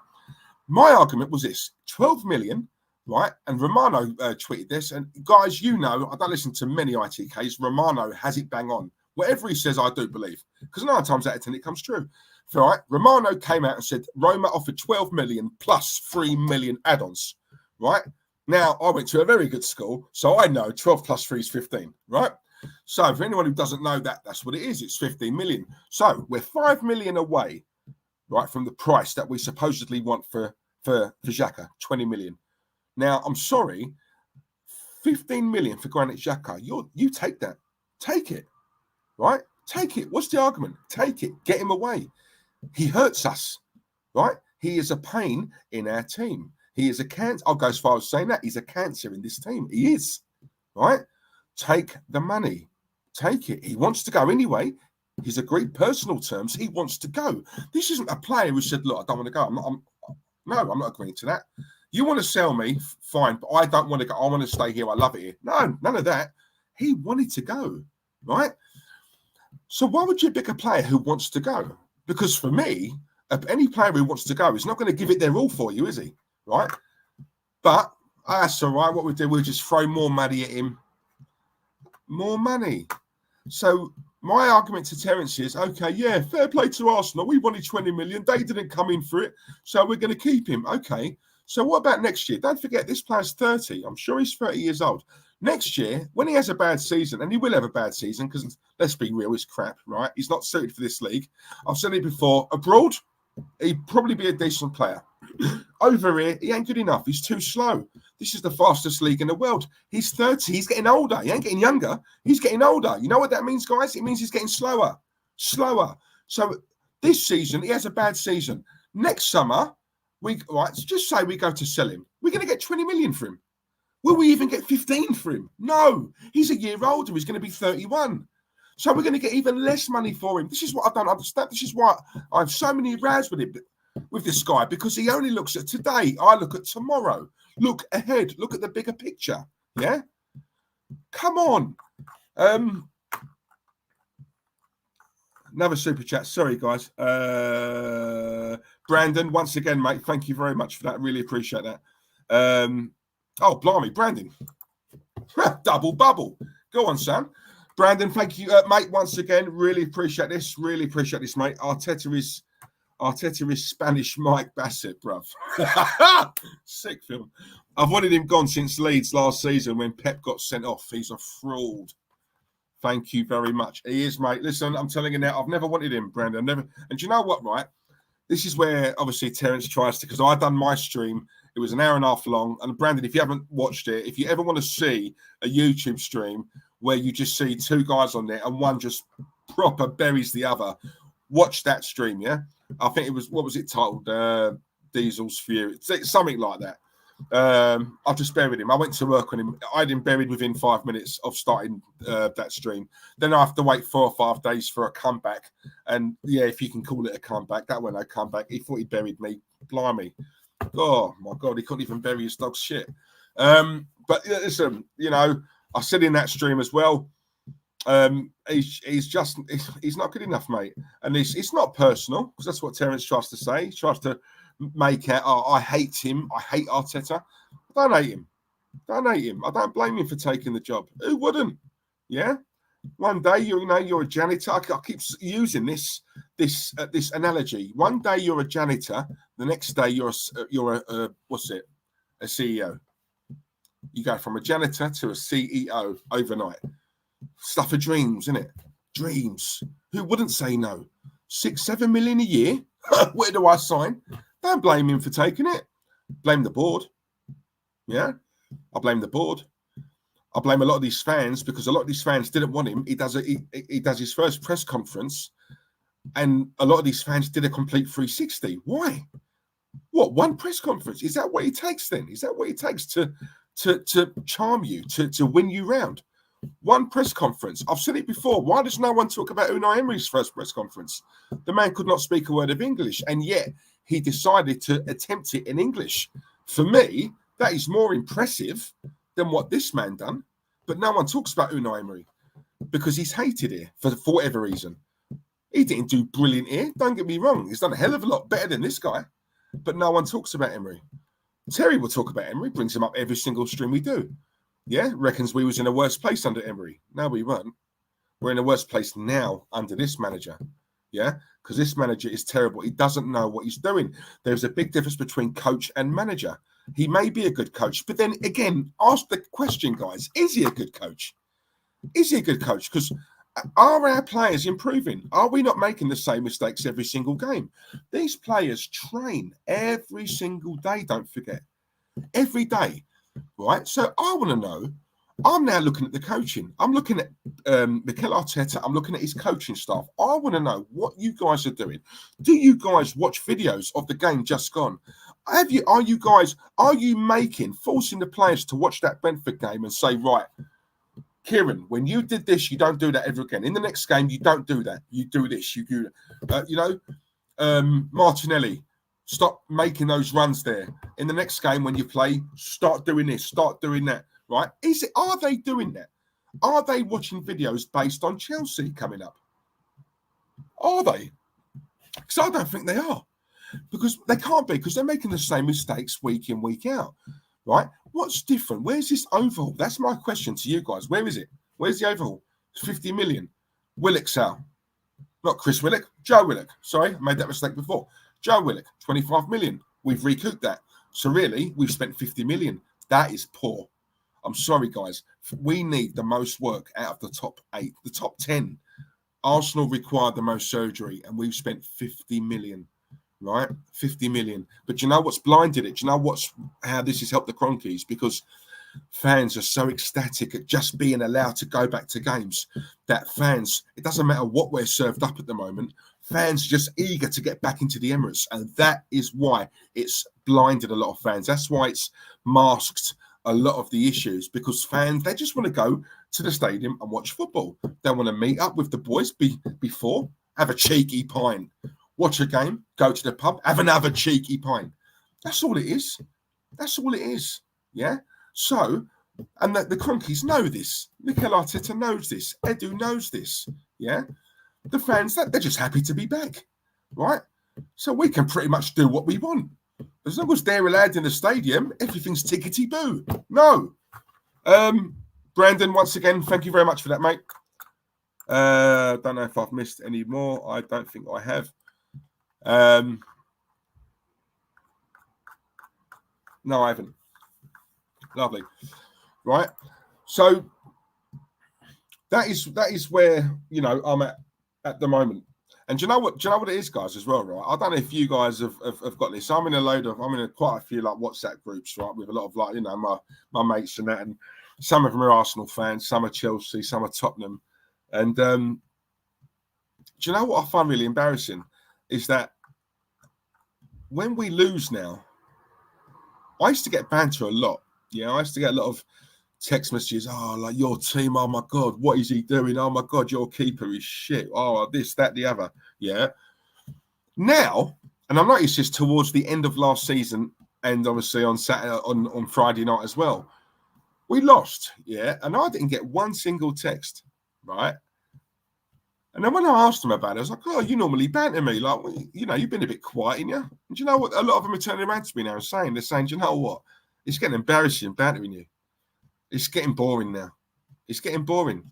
My argument was this: 12 million. Right, and Romano tweeted this, and guys, I don't listen to many ITKs. Romano has it bang on. Whatever he says, I do believe, because 9 times out of 10 it comes true. All right, Romano came out and said Roma offered 12 million plus 3 million add-ons. Right now, I went to a very good school, so I know 12 plus 3 is 15. Right, so for anyone who doesn't know that, that's what it is. It's 15 million. So we're 5 million away, right, from the price that we supposedly want for Xhaka, 20 million. Now, I'm sorry, 15 million for Granit Xhaka. You take that. Take it, right? Take it. What's the argument? Take it. Get him away. He hurts us, right? He is a pain in our team. He is a cancer. I'll go as far as saying that. He's a cancer in this team. He is, right? Take the money. Take it. He wants to go anyway. He's agreed personal terms. He wants to go. This isn't a player who said, look, I don't want to go. I'm not agreeing to that. You want to sell me, fine, but I don't want to go. I want to stay here. I love it here. No, none of that. He wanted to go, right? So why would you pick a player who wants to go? Because for me, any player who wants to go is not going to give it their all for you, is he? Right? But that's all right. What we do, we'll just throw more money at him. More money. So my argument to Terence is, okay, yeah, fair play to Arsenal. We wanted 20 million. They didn't come in for it. So we're going to keep him. Okay. So what about next year? Don't forget, this player's 30. I'm sure he's 30 years old. Next year, when he has a bad season, and he will have a bad season, because let's be real, he's crap, right? He's not suited for this league. I've said it before. Abroad, he'd probably be a decent player. Over here, he ain't good enough. He's too slow. This is the fastest league in the world. He's 30. He's getting older. He ain't getting younger. He's getting older. You know what that means, guys? It means he's getting slower. Slower. So this season, he has a bad season. Next summer, just say we go to sell him. We're going to get 20 million for him. Will we even get 15 for him? No. He's a year older. He's going to be 31. So we're going to get even less money for him. This is what I don't understand. This is why I have so many rows with this guy, because he only looks at today. I look at tomorrow. Look ahead. Look at the bigger picture. Yeah? Come on. Another super chat. Sorry, guys. Brandon, once again, mate, thank you very much for that. Really appreciate that. Oh, blimey, Brandon. Double bubble. Go on, Sam. Brandon, thank you, mate, once again. Really appreciate this. Really appreciate this, mate. Arteta is Spanish Mike Bassett, bruv. Sick film. I've wanted him gone since Leeds last season when Pep got sent off. He's a fraud. Thank you very much. He is, mate. Listen, I'm telling you now, I've never wanted him, Brandon. Never. And do you know what, right? This is where, obviously, Terence tries to, because I done my stream. It was an hour and a half long. And Brandon, if you haven't watched it, if you ever want to see a YouTube stream where you just see two guys on there and one just proper buries the other, watch that stream, yeah? I think it was, what was it titled? Diesel's Fury. Something like that. I just buried him. I went to work on him. I had him buried within 5 minutes of starting that stream. Then I have to wait 4 or 5 days for a comeback. And yeah, if you can call it a comeback, that went no comeback. He thought he buried me. Blimey. Oh my God, he couldn't even bury his dog's shit. But listen, you know, I said in that stream as well, he's not good enough, mate. And it's not personal, because that's what Terence tries to say. He tries to make out, oh, I hate him. I hate Arteta. I don't hate him. I don't blame him for taking the job. Who wouldn't? Yeah. One day you're a janitor. I keep using this analogy. One day you're a janitor. The next day you're a CEO. You go from a janitor to a CEO overnight. Stuff of dreams, isn't it? Dreams. Who wouldn't say no? 6-7 million a year. Where do I sign? Don't blame him for taking it. Blame the board. Yeah, I blame the board. I blame a lot of these fans, because a lot of these fans didn't want him. He does his first press conference, and a lot of these fans did a complete 360. Why? What, one press conference? Is that what it takes then? Is that what it takes to charm you, to win you round? One press conference. I've said it before. Why does no one talk about Unai Emery's first press conference? The man could not speak a word of English, and yet he decided to attempt it in English. For me, that is more impressive than what this man done. But no one talks about Unai Emery because he's hated here for whatever reason. He didn't do brilliant here. Don't get me wrong. He's done a hell of a lot better than this guy. But no one talks about Emery. Terry will talk about Emery, brings him up every single stream we do. Yeah, reckons we was in a worse place under Emery. No, we weren't. We're in a worse place now under this manager. Yeah, because this manager is terrible. He doesn't know what he's doing. There's a big difference between coach and manager. He may be a good coach, but then again, ask the question, guys, is he a good coach? Is he a good coach? Because are our players improving? Are we not making the same mistakes every single game? These players train every single day, don't forget. Every day, right? So I want to know, I'm now looking at the coaching. I'm looking at Mikel Arteta. I'm looking at his coaching staff. I want to know what you guys are doing. Do you guys watch videos of the game just gone? Are you forcing the players to watch that Brentford game and say, right, Kieran, when you did this, you don't do that ever again. In the next game, you don't do that. You do this. You do that. Martinelli, stop making those runs there. In the next game, when you play, start doing this, start doing that. Right? Are they doing that? Are they watching videos based on Chelsea coming up? Are they? Because I don't think they are. Because they can't be, because they're making the same mistakes week in, week out. Right? What's different? Where's this overhaul? That's my question to you guys. Where is it? Where's the overhaul? 50 million. Willock sale. Not Chris Willock, Joe Willock. Sorry, I made that mistake before. Joe Willock, 25 million. We've recouped that. So really, we've spent 50 million. That is poor. I'm sorry, guys. We need the most work out of the top 8, the top 10. Arsenal required the most surgery, and we've spent 50 million. Right? 50 million. But you know what's blinded it? Do you know how this has helped the Cronkies? Because fans are so ecstatic at just being allowed to go back to games that fans, it doesn't matter what we're served up at the moment, fans are just eager to get back into the Emirates. And that is why it's blinded a lot of fans. That's why it's masked a lot of the issues, because fans, they just want to go to the stadium and watch football. They want to meet up with the boys before, have a cheeky pint. Watch a game, go to the pub, have another cheeky pint. That's all it is. That's all it is. Yeah? So, and the Cronkies know this. Mikel Arteta knows this. Edu knows this. Yeah? The fans, they're just happy to be back. Right? So we can pretty much do what we want. As long as they're allowed in the stadium, everything's tickety-boo. No. Brandon, once again, thank you very much for that, mate. Don't know if I've missed any more. I don't think I have. No, I haven't. Lovely. Right. So that is where, I'm at the moment. And do you know what it is, guys, as well, right? I don't know if you guys have got this. I'm in quite a few like WhatsApp groups, right, with a lot of my mates and that, and some of them are Arsenal fans, some are Chelsea, some are Tottenham. And do you know what I find really embarrassing is that when we lose now, I used to get banter a lot. Yeah, I used to get a lot of text messages. Oh, like your team. Oh my God, what is he doing? Oh my God, your keeper is shit. Oh, this, that, the other. Yeah. Now, and I noticed this towards the end of last season, and obviously on Saturday, on Friday night as well, we lost. Yeah, and I didn't get one single text. Right. And then when I asked them about it, I was like, oh, you normally banter me. Like, you've been a bit quiet, ain't you? And do you know what? A lot of them are turning around to me now and saying, do you know what? It's getting embarrassing bantering you. It's getting boring now. It's getting boring.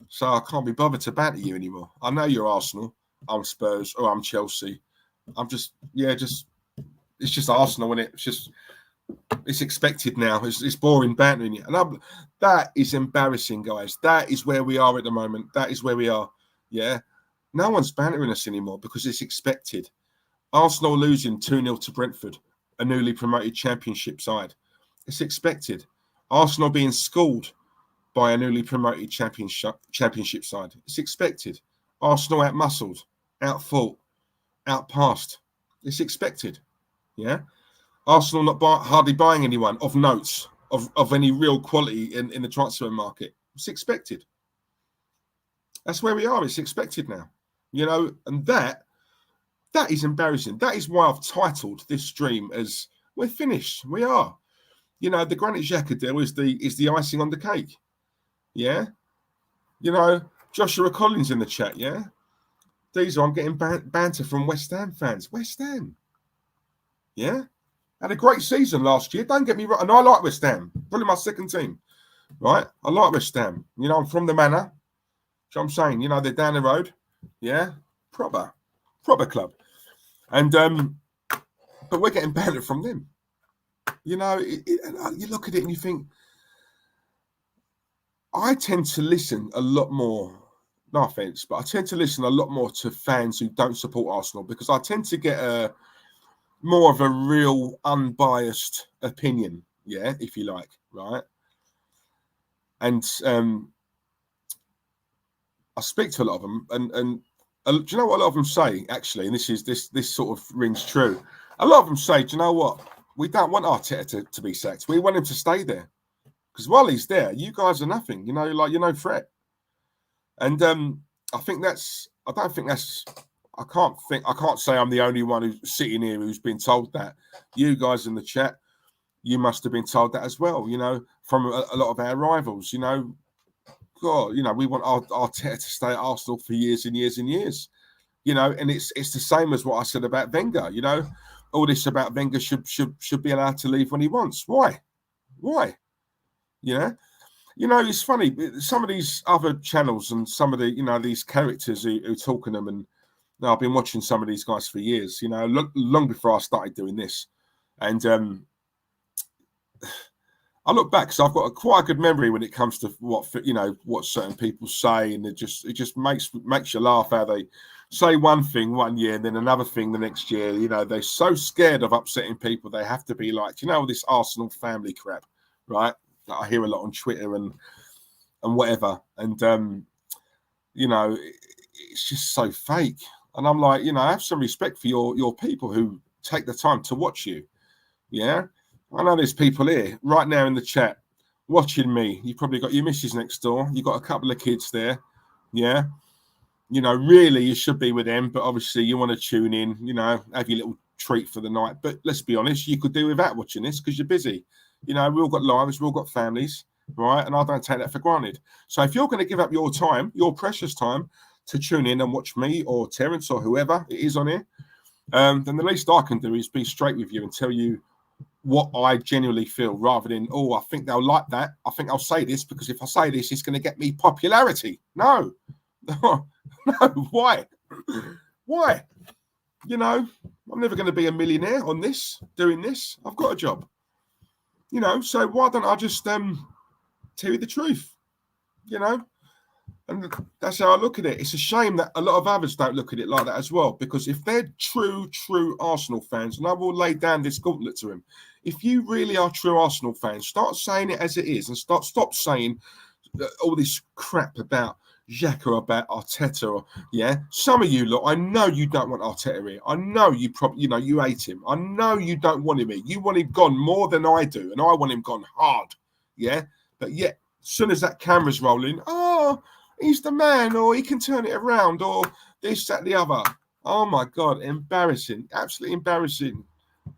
So I can't be bothered to banter you anymore. I know you're Arsenal. I'm Spurs, or I'm Chelsea. I'm just, it's just Arsenal, isn't it? It's expected now. It's boring bantering you. And that is embarrassing, guys. That is where we are at the moment. That is where we are. Yeah, no one's bantering us anymore because it's expected. Arsenal losing 2-0 to Brentford, a newly promoted championship side. It's expected. Arsenal being schooled by a newly promoted championship side. It's expected. Arsenal out-muscled, out-fought, out-passed. It's expected. Yeah. Arsenal not hardly buying anyone of notes, of any real quality in the transfer market. It's expected. That's where we are. It's expected now, and that is embarrassing. That is why I've titled this stream as "We're finished." We are. The Granit Xhaka deal is the icing on the cake. Yeah. Joshua Collins in the chat. Yeah. I'm getting banter from West Ham fans. West Ham. Yeah. Had a great season last year. Don't get me wrong. And I like West Ham. Probably my second team. Right. I like West Ham. I'm from the Manor. So I'm saying, they're down the road. Yeah. Proper club. And, but we're getting banter from them. You look at it and you think, I tend to listen a lot more, no offense, but I tend to listen a lot more to fans who don't support Arsenal because I tend to get more of a real unbiased opinion. Yeah. If you like. Right. And, I speak to a lot of them, and do you know what a lot of them say, actually? And this sort of rings true. A lot of them say, do you know what? we don't want Arteta to be sacked. We want him to stay there. Because while he's there, you guys are nothing. You know, like you're no threat. And I can't say I'm the only one who's sitting here who's been told that. You guys in the chat, you must have been told that as well, you know, from a lot of our rivals, you know. God, you know, we want Arteta to stay at Arsenal for years and years and years, you know, and it's the same as what I said about Wenger, you know, all this about Wenger should be allowed to leave when he wants. Why? Yeah. You know, it's funny, some of these other channels and some of the, you know, these characters who talk in them, and you know, I've been watching some of these guys for years, you know, long before I started doing this. And I look back because I've got quite a good memory when it comes to what certain people say, and it just makes you laugh how they say one thing one year and then another thing the next year. You know, they're so scared of upsetting people, they have to be like, you know, this Arsenal family crap, right? That I hear a lot on Twitter and whatever, and you know, it's just so fake. And I'm like, you know, have some respect for your people who take the time to watch you. Yeah. I know there's people here right now in the chat watching me. You've probably got your missus next door. You've got a couple of kids there. Yeah. You know, really, you should be with them. But obviously, you want to tune in, you know, have your little treat for the night. But let's be honest, you could do without watching this because you're busy. You know, we've all got lives. We've all got families. Right. And I don't take that for granted. So if you're going to give up your time, your precious time to tune in and watch me or Terence or whoever it is on here, then the least I can do is be straight with you and tell you what I genuinely feel, rather than, oh, I think they'll like that. I think I'll say this because if I say this, it's going to get me popularity. No. Why? You know, I'm never going to be a millionaire on this, doing this. I've got a job. You know, so why don't I just tell you the truth? You know? And that's how I look at it. It's a shame that a lot of others don't look at it like that as well, because if they're true Arsenal fans, and I will lay down this gauntlet to him, if you really are true Arsenal fans, start saying it as it is and stop saying all this crap about Xhaka, about Arteta. Or, yeah, some of you, look, I know you don't want Arteta here. I know you you hate him. I know you don't want him here. You want him gone more than I do, and I want him gone hard. Yeah, but yet, as soon as that camera's rolling, he's the man, or he can turn it around, or this, that, the other. Oh my God, embarrassing. Absolutely embarrassing.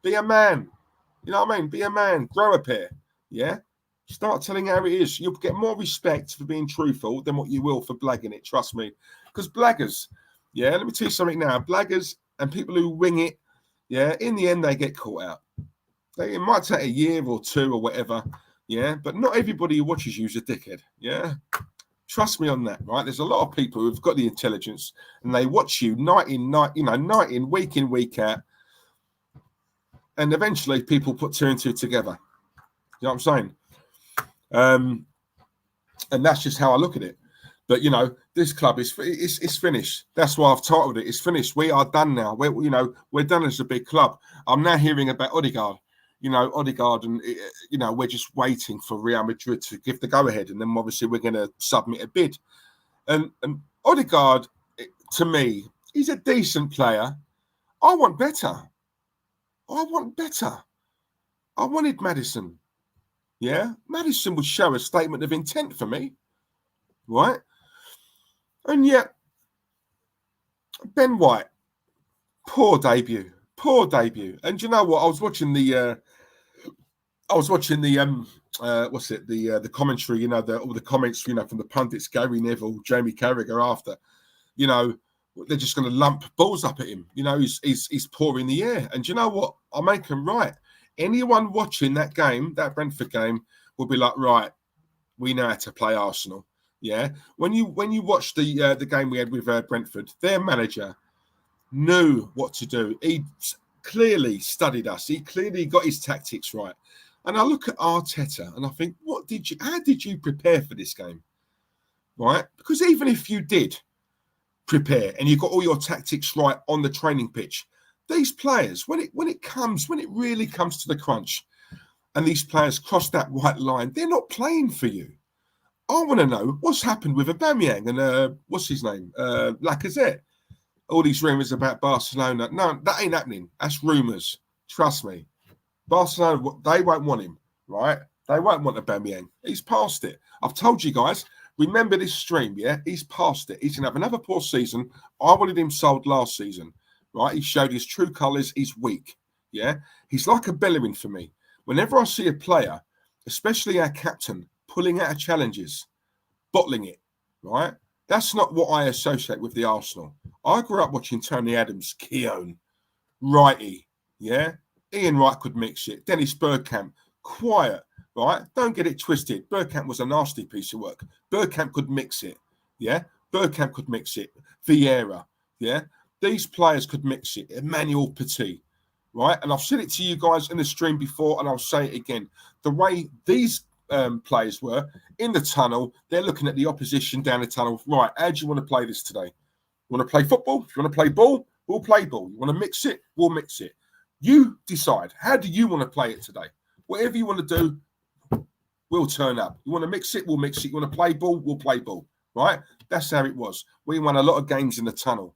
Be a man. You know what I mean? Be a man. Grow a pair. Yeah? Start telling how it is. You'll get more respect for being truthful than what you will for blagging it. Trust me. Because blaggers, yeah, let me tell you something now. Blaggers and people who wing it, yeah, in the end, they get caught out. It might take a year or two or whatever, yeah, but not everybody who watches you is a dickhead, yeah? Trust me on that, right? There's a lot of people who've got the intelligence and they watch you night in, week in, week out. And eventually people put two and two together. You know what I'm saying? And that's just how I look at it. But, you know, this club is finished. That's why I've titled it. It's finished. We are done now. We're done as a big club. I'm now hearing about Odegaard. You know, Odegaard, and, you know, we're just waiting for Real Madrid to give the go-ahead. And then, obviously, we're going to submit a bid. And Odegaard, to me, he's a decent player. I want better. I wanted Maddison. Yeah? Maddison would show a statement of intent for me. Right? And yet, Ben White, poor debut. And you know what? I was watching the the commentary, you know, all the comments, you know, from the pundits, Gary Neville, Jamie Carragher after, you know, they're just going to lump balls up at him. You know, he's poor in the air. And you know what? I make him right. Anyone watching that game, that Brentford game, will be like, right, we know how to play Arsenal. Yeah. When you watch the game we had with Brentford, their manager knew what to do. He clearly studied us. He clearly got his tactics right. And I look at Arteta and I think, how did you prepare for this game? Right? Because even if you did prepare and you got all your tactics right on the training pitch, these players, when it really comes to the crunch and these players cross that white line, they're not playing for you. I want to know what's happened with Aubameyang and what's his name? Lacazette. All these rumours about Barcelona. No, that ain't happening. That's rumours. Trust me. Barcelona, they won't want him, right? They won't want Aubameyang. He's past it. I've told you guys, remember this stream, yeah? He's past it. He's going to have another poor season. I wanted him sold last season, right? He showed his true colours. He's weak, yeah? He's like a Bellerin for me. Whenever I see a player, especially our captain, pulling out of challenges, bottling it, right? That's not what I associate with the Arsenal. I grew up watching Tony Adams, Keown, Righty, yeah? Ian Wright could mix it. Dennis Bergkamp, quiet, right? Don't get it twisted. Bergkamp was a nasty piece of work. Bergkamp could mix it, yeah? Bergkamp could mix it. Vieira, yeah? These players could mix it. Emmanuel Petit, right? And I've said it to you guys in the stream before, and I'll say it again. The way these players were in the tunnel, they're looking at the opposition down the tunnel. Right, how do you want to play this today? You want to play football? If you want to play ball, we'll play ball. You want to mix it? We'll mix it. You decide. How do you want to play it today? Whatever you want to do, we'll turn up. You want to mix it? We'll mix it. You want to play ball? We'll play ball. Right? That's how it was. We won a lot of games in the tunnel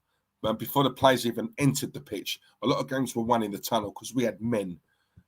before the players even entered the pitch. A lot of games were won in the tunnel because we had men,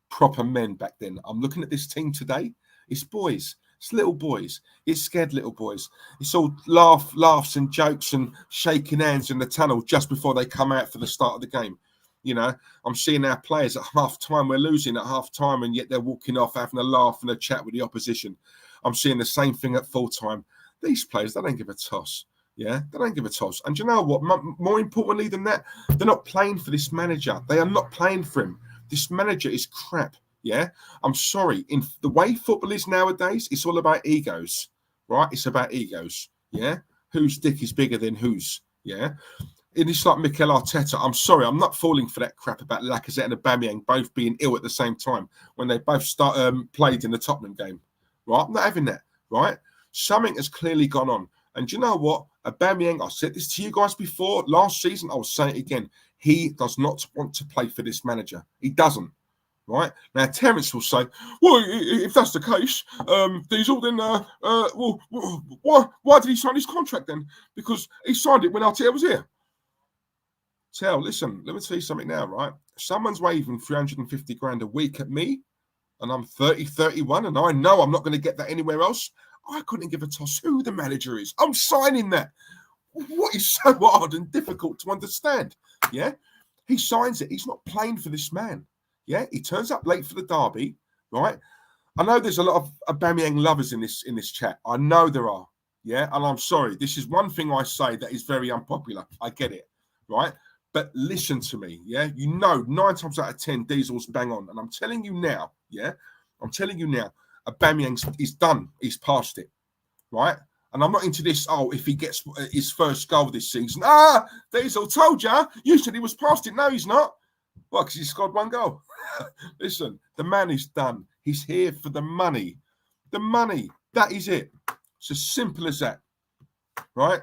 proper men back then. I'm looking at this team today. It's boys. It's little boys. It's scared little boys. It's all laughs and jokes and shaking hands in the tunnel just before they come out for the start of the game. You know, I'm seeing our players at half time. We're losing at half time, and yet they're walking off having a laugh and a chat with the opposition. I'm seeing the same thing at full time. These players, they don't give a toss. Yeah, they don't give a toss. And do you know what? More importantly than that, they're not playing for this manager. They are not playing for him. This manager is crap. Yeah, I'm sorry. In the way football is nowadays, it's all about egos, right? It's about egos. Yeah, whose dick is bigger than whose? Yeah. It's like Mikel Arteta. I'm sorry, I'm not falling for that crap about Lacazette and Aubameyang both being ill at the same time when they both played in the Tottenham game. Right? I'm not having that. Right? Something has clearly gone on. And do you know what? Aubameyang, I said this to you guys before last season. I'll say it again. He does not want to play for this manager. He doesn't. Right? Now, Terence will say, well, if that's the case, Diesel, then, well, why did he sign his contract then? Because he signed it when Arteta was here. Listen, let me tell you something now, right? Someone's waving 350 grand a week at me, and I'm 30, 31, and I know I'm not going to get that anywhere else. I couldn't give a toss who the manager is. I'm signing that. What is so hard and difficult to understand? Yeah? He signs it. He's not playing for this man. Yeah? He turns up late for the derby, right? I know there's a lot of Aubameyang lovers in this chat. I know there are. Yeah? And I'm sorry. This is one thing I say that is very unpopular. I get it. Right? But listen to me, yeah? You know, 9 times out of 10, Diesel's bang on. And I'm telling you now, yeah? I'm telling you now, Aubameyang is done. He's past it, right? And I'm not into this, if he gets his first goal this season. Diesel told you. You said he was past it. No, he's not. Well, because he scored 1 goal. Listen, the man is done. He's here for the money. The money. That is it. It's as simple as that, right?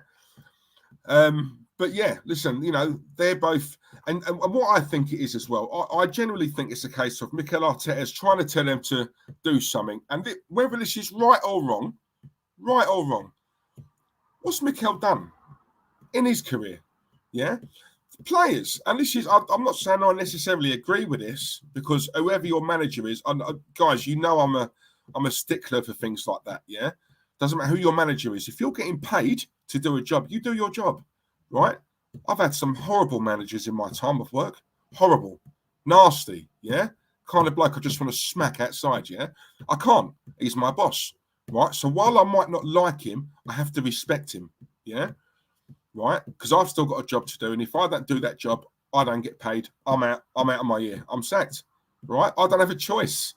But yeah, listen, you know, they're both, and what I think it is as well, I generally think it's a case of Mikel Arteta is trying to tell them to do something, and whether this is right or wrong, what's Mikel done in his career? Yeah, players, and this is, I'm not saying I necessarily agree with this, because whoever your manager is, guys, you know I'm a stickler for things like that. Yeah, doesn't matter who your manager is. If you're getting paid to do a job, you do your job. Right? I've had some horrible managers in my time of work. Horrible. Nasty. Yeah? Kind of bloke I just want to smack outside. Yeah? I can't. He's my boss. Right? So while I might not like him, I have to respect him. Yeah? Right? Because I've still got a job to do. And if I don't do that job, I don't get paid. I'm out of my ear. I'm sacked. Right? I don't have a choice.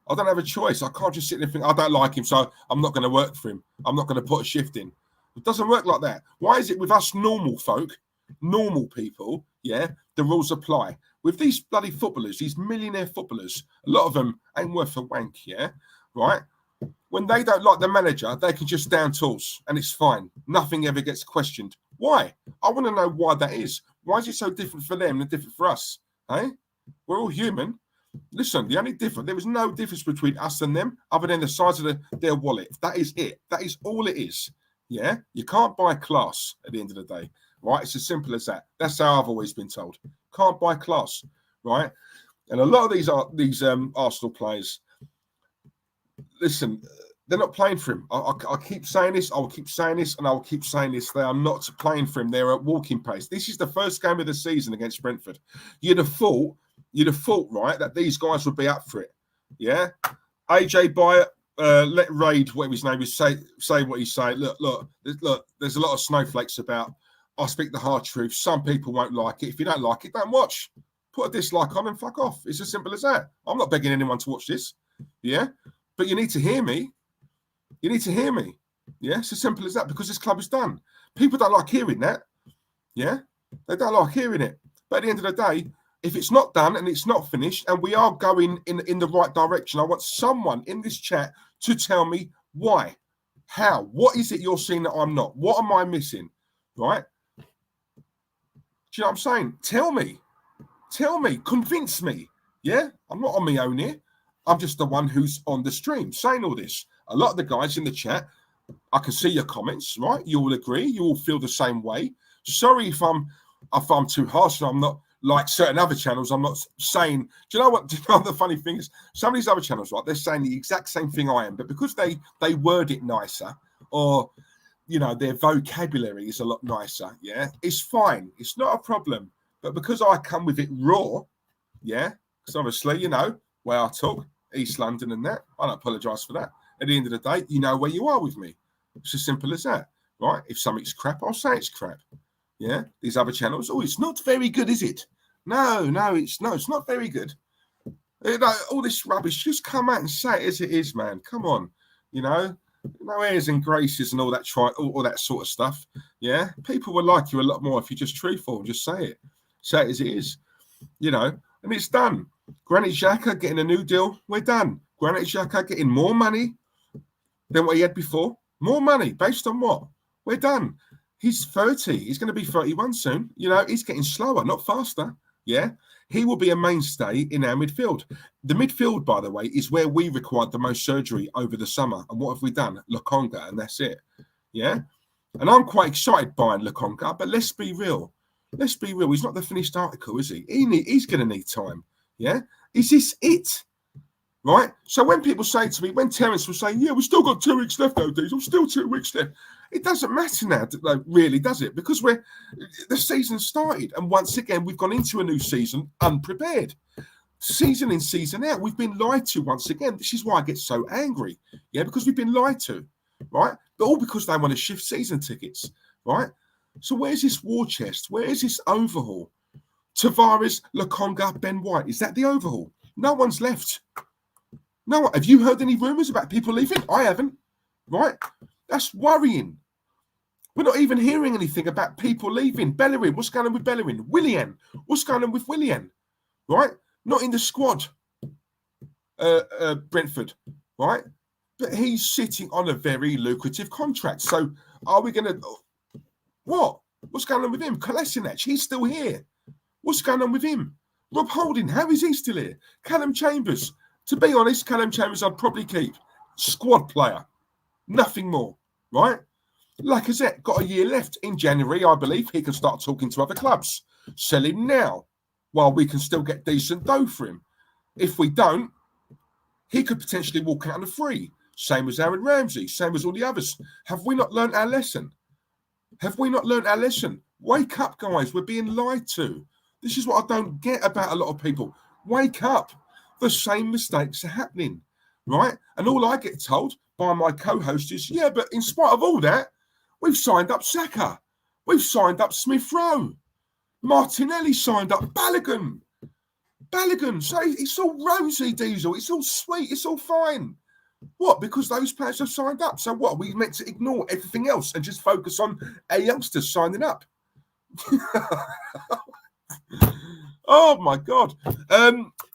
I can't just sit there and think, I don't like him, so I'm not going to work for him. I'm not going to put a shift in. It doesn't work like that. Why is it with us normal folk, normal people, yeah, the rules apply? With these bloody footballers, these millionaire footballers, a lot of them ain't worth a wank, yeah, right? When they don't like the manager, they can just down tools and it's fine. Nothing ever gets questioned. Why? I want to know why that is. Why is it so different for them and different for us? Eh? We're all human. Listen, there is no difference between us and them other than the size of their wallet. That is it. That is all it is. Yeah, you can't buy class at the end of the day, right? It's as simple as that. That's how I've always been told. Can't buy class, right? And a lot of these Arsenal players, listen, they're not playing for him. I keep saying this. I will keep saying this, and I will keep saying this. They are not playing for him. They're at walking pace. This is the first game of the season against Brentford. You'd have thought, right, that these guys would be up for it. Yeah, AJ Byatt, let Raid, whatever his name is, say what he's saying. Look. There's a lot of snowflakes about. I speak the hard truth. Some people won't like it. If you don't like it, don't watch. Put a dislike on and fuck off. It's as simple as that. I'm not begging anyone to watch this. Yeah, but you need to hear me. You need to hear me. Yeah, it's as simple as that, because this club is done. People don't like hearing that. Yeah, they don't like hearing it. But at the end of the day, if it's not done and it's not finished and we are going in the right direction, I want someone in this chat to tell me why, how, what is it you're seeing that I'm not? What am I missing? Right? Do you know what I'm saying? Tell me, convince me. Yeah, I'm not on my own here. I'm just the one who's on the stream saying all this. A lot of the guys in the chat, I can see your comments, right? You all agree. You all feel the same way. Sorry if I'm too harsh and I'm not like certain other channels. I'm not saying, do you know what? Do you know the funny thing is? Some of these other channels, right? They're saying the exact same thing I am, but because they word it nicer, or you know, their vocabulary is a lot nicer. Yeah, it's fine. It's not a problem. But because I come with it raw, yeah, because obviously, you know, where I talk, East London and that, I don't apologise for that. At the end of the day, you know where you are with me. It's as simple as that, right? If something's crap, I'll say it's crap. Yeah, these other channels, oh, it's not very good, is it? No, it's not very good. You know, all this rubbish, just come out and say it as it is, man. Come on, you know, no airs and graces and all that sort of stuff. Yeah, people will like you a lot more if you're just truthful and just say it as it is, you know, and it's done. Granit Xhaka getting a new deal, we're done. Granit Xhaka getting more money than what he had before. More money, based on what? We're done. He's 30. He's going to be 31 soon. You know, he's getting slower, not faster. Yeah? He will be a mainstay in our midfield. The midfield, by the way, is where we required the most surgery over the summer. And what have we done? Laca, and that's it. Yeah? And I'm quite excited buying Laca, but let's be real. Let's be real. He's not the finished article, is he? He's going to need time. Yeah? Is this it? Right? So when people say to me, when Terence was saying, yeah, we've still got 2 weeks left, though, Diesel, still 2 weeks left. It doesn't matter now, really, does it? Because the season started. And once again, we've gone into a new season unprepared. Season in, season out. We've been lied to once again. This is why I get so angry. Yeah, because we've been lied to. Right? But all because they want to shift season tickets. Right? So where's this war chest? Where is this overhaul? Tavares, Lokonga, Ben White. Is that the overhaul? No one's left. No one. Have you heard any rumours about people leaving? I haven't. Right? That's worrying. We're not even hearing anything about people leaving. Bellerin, what's going on with Bellerin? Willian, what's going on with Willian? Right? Not in the squad. Brentford. Right? But he's sitting on a very lucrative contract. So are we going to... What? What's going on with him? Kolasinac, he's still here. What's going on with him? Rob Holding, how is he still here? Callum Chambers. To be honest, Callum Chambers I'd probably keep. Squad player. Nothing more. Right? Lacazette got a year left. In January, I believe, he can start talking to other clubs. Sell him now while we can still get decent dough for him. If we don't, he could potentially walk out on a free. Same as Aaron Ramsey. Same as all the others. Have we not learned our lesson? Have we not learned our lesson? Wake up, guys. We're being lied to. This is what I don't get about a lot of people. Wake up. The same mistakes are happening, right? And all I get told by my co-host is, yeah, but in spite of all that, we've signed up Xhaka. We've signed up Smith-Rowe. Martinelli signed up Balogun. So it's all rosy, Diesel. It's all sweet. It's all fine. What? Because those players have signed up. So what? Are we meant to ignore everything else and just focus on our youngsters signing up? Oh, my God.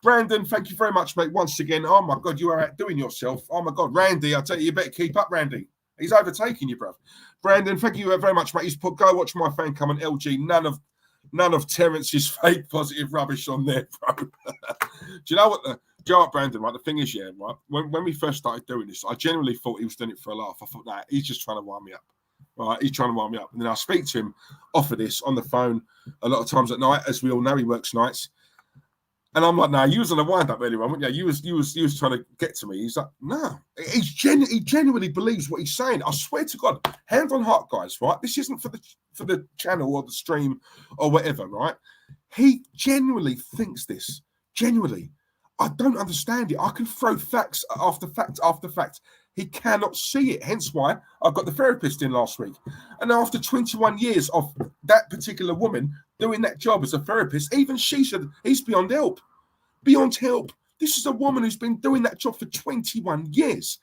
Brandon, thank you very much, mate, once again. Oh, my God, you are outdoing yourself. Oh, my God. Randy, I tell you, you better keep up, Randy. He's overtaking you, bruv. Brandon, thank you very much, mate. He's put, go watch my fan come on LG. None of Terence's fake positive rubbish on there, bro. Do you know what, Brandon, right? The thing is, yeah, right? When we first started doing this, I genuinely thought he was doing it for a laugh. I thought, nah, he's just trying to wind me up. Right, he's trying to wind me up. And then I speak to him off of this on the phone a lot of times at night. As we all know, he works nights. And I'm like, no, you was on a wind up earlier on, weren't you? You was trying to get to me. He's like, no, he genuinely believes what he's saying. I swear to God, hand on heart, guys, right? This isn't for the channel or the stream or whatever, right? He genuinely thinks this. Genuinely. I don't understand it. I can throw facts after fact after fact. He cannot see it. Hence why I got the therapist in last week. And after 21 years of that particular woman doing that job as a therapist, even she said he's beyond help. Beyond help. This is a woman who's been doing that job for 21 years.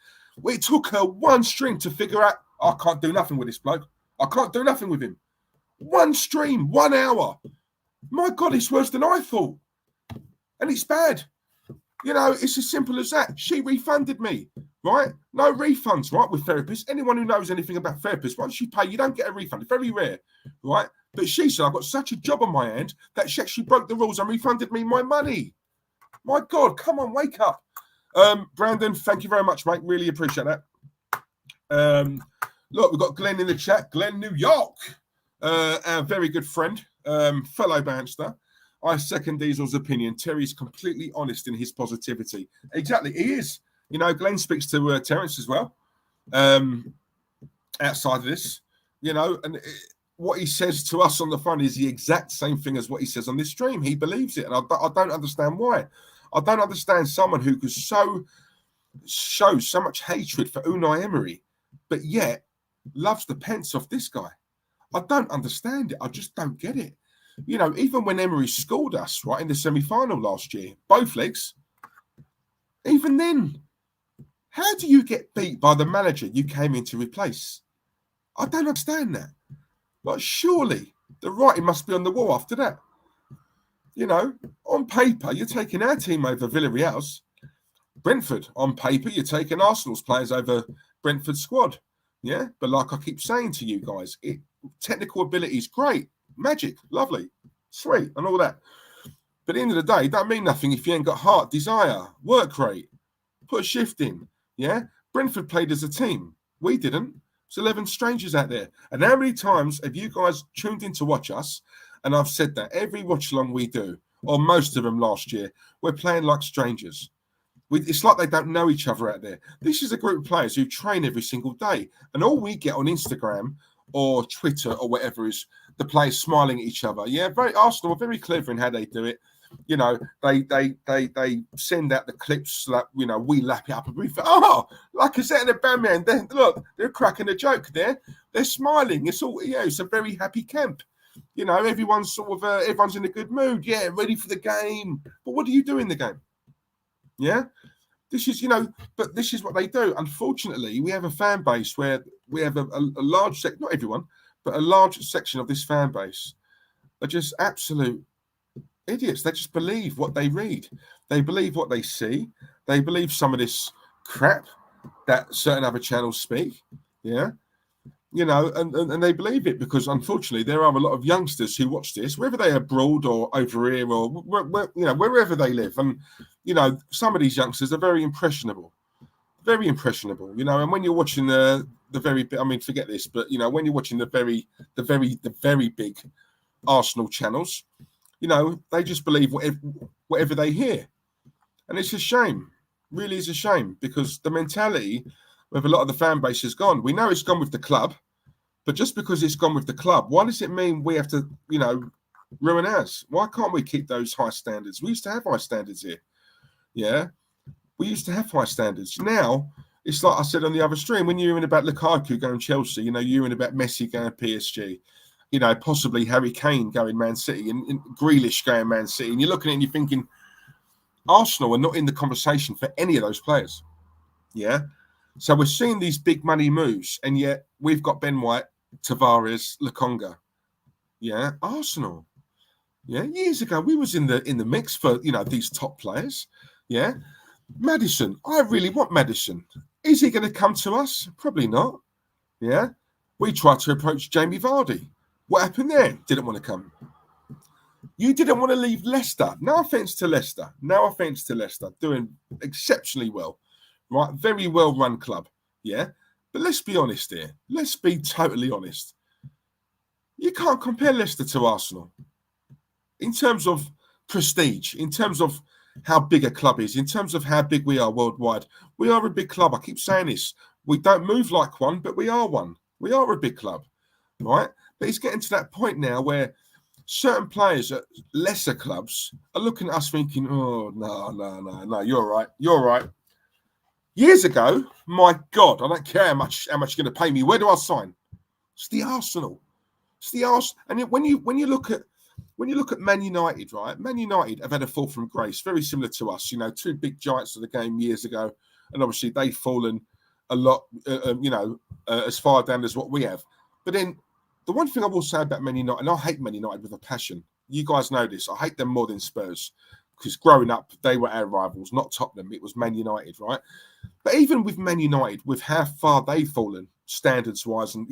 It took her one stream to figure out, I can't do nothing with this bloke. I can't do nothing with him. One stream, 1 hour. My God, it's worse than I thought. And it's bad. You know, it's as simple as that. She refunded me, right? No refunds, right, with therapists. Anyone who knows anything about therapists, once you pay, you don't get a refund. It's very rare, right? But she said, I've got such a job on my hand that she actually broke the rules and refunded me my money. My God, come on, wake up. Brandon, thank you very much, mate. Really appreciate that. Look, we've got Glenn in the chat. Glenn, New York, our very good friend, fellow Banster. I second Diesel's opinion. Terry's completely honest in his positivity. Exactly, he is. You know, Glenn speaks to Terence as well. Outside of this, you know, and what he says to us on the phone is the exact same thing as what he says on this stream. He believes it, and I don't understand why. I don't understand someone who could show so much hatred for Unai Emery, but yet loves the pence off this guy. I don't understand it. I just don't get it. You know, even when Emery scored us, right, in the semi-final last year, both legs, even then, how do you get beat by the manager you came in to replace? I don't understand that. Like, surely the writing must be on the wall after that. You know, on paper, you're taking our team over Villarreal's. Brentford, on paper, you're taking Arsenal's players over Brentford's squad. Yeah, but like I keep saying to you guys, technical ability is great. Magic, lovely, sweet, and all that. But at the end of the day, it don't mean nothing if you ain't got heart, desire, work rate, put a shift in. Yeah, Brentford played as a team. We didn't. It's 11 strangers out there. And how many times have you guys tuned in to watch us? And I've said that every watch along we do, or most of them last year, we're playing like strangers. It's like they don't know each other out there. This is a group of players who train every single day. And all we get on Instagram or Twitter or whatever is the players smiling at each other. Yeah, Arsenal are very clever in how they do it. You know, they send out the clips like, you know, we lap it up and we think, oh, like I said in the bandman, look, they're cracking a joke there. They're smiling. It's all, yeah, it's a very happy camp. You know, everyone's sort of, everyone's in a good mood. Yeah, ready for the game. But what do you do in the game? Yeah, this is, you know, but this is what they do. Unfortunately, we have a fan base where we have a large section, not everyone, but a large section of this fan base are just absolute idiots. They just believe what they read. They believe what they see. They believe some of this crap that certain other channels speak. Yeah. You know, and they believe it because, unfortunately, there are a lot of youngsters who watch this, whether they're abroad or over here or, you know, wherever they live. And, you know, some of these youngsters are very impressionable, you know, and when you're watching the very, I mean, forget this, but, you know, when you're watching the very big Arsenal channels, you know, they just believe whatever they hear. And it's a shame, really is a shame, because the mentality with a lot of the fan base has gone. We know it's gone with the club, but just because it's gone with the club, why does it mean we have to, you know, ruin ours? Why can't we keep those high standards? We used to have high standards here. Yeah, we used to have high standards. Now, it's like I said on the other stream, when you're hearing about Lukaku going Chelsea, you know, you're hearing about Messi going PSG, you know, possibly Harry Kane going Man City and Grealish going Man City. And you're looking at it and you're thinking, Arsenal are not in the conversation for any of those players. Yeah. So we're seeing these big money moves, and yet we've got Ben White, Tavares, Lokonga. Yeah, Arsenal. Yeah, years ago we was in the mix for, you know, these top players. Yeah, Maddison. I really want Maddison. Is he going to come to us? Probably not. Yeah, we tried to approach Jamie Vardy. What happened there? Didn't want to come. You didn't want to leave Leicester. No offense to Leicester. No offense to Leicester. Doing exceptionally well. Right, very well run club, yeah. But let's be honest here. Let's be totally honest. You can't compare Leicester to Arsenal in terms of prestige, in terms of how big a club is, in terms of how big we are worldwide. We are a big club. I keep saying this. We don't move like one, but we are one. We are a big club, right? But it's getting to that point now where certain players at lesser clubs are looking at us thinking, oh, no, you're right. You're right. Years ago, my God, I don't care how much you're going to pay me. Where do I sign? It's the Arsenal. It's the Arsenal. And when you look at Man United, right? Man United have had a fall from grace, very similar to us. You know, two big giants of the game years ago, and obviously they've fallen a lot. As far down as what we have. But then the one thing I will say about Man United, and I hate Man United with a passion. You guys know this. I hate them more than Spurs because growing up they were our rivals, not Tottenham. It was Man United, right? But even with Man United, with how far they've fallen standards-wise, and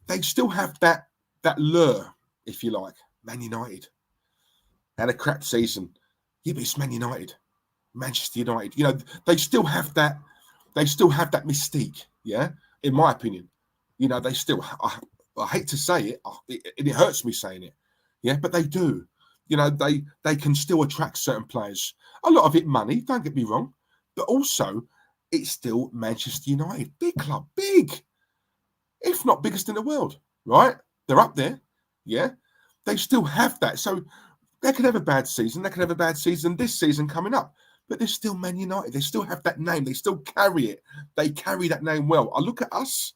they still have that lure, if you like. Man United had a crap season. Yeah, but it's Man United, Manchester United. They still have that. They still have that mystique. Yeah, in my opinion, they still. I hate to say it, and it hurts me saying it. Yeah, but they do. They can still attract certain players. A lot of it money. Don't get me wrong, but also it's still Manchester United, big club, big. If not biggest in the world, right? They're up there, yeah? They still have that. So they could have a bad season. They could have a bad season this season coming up. But they're still Man United. They still have that name. They still carry it. They carry that name well. I look at us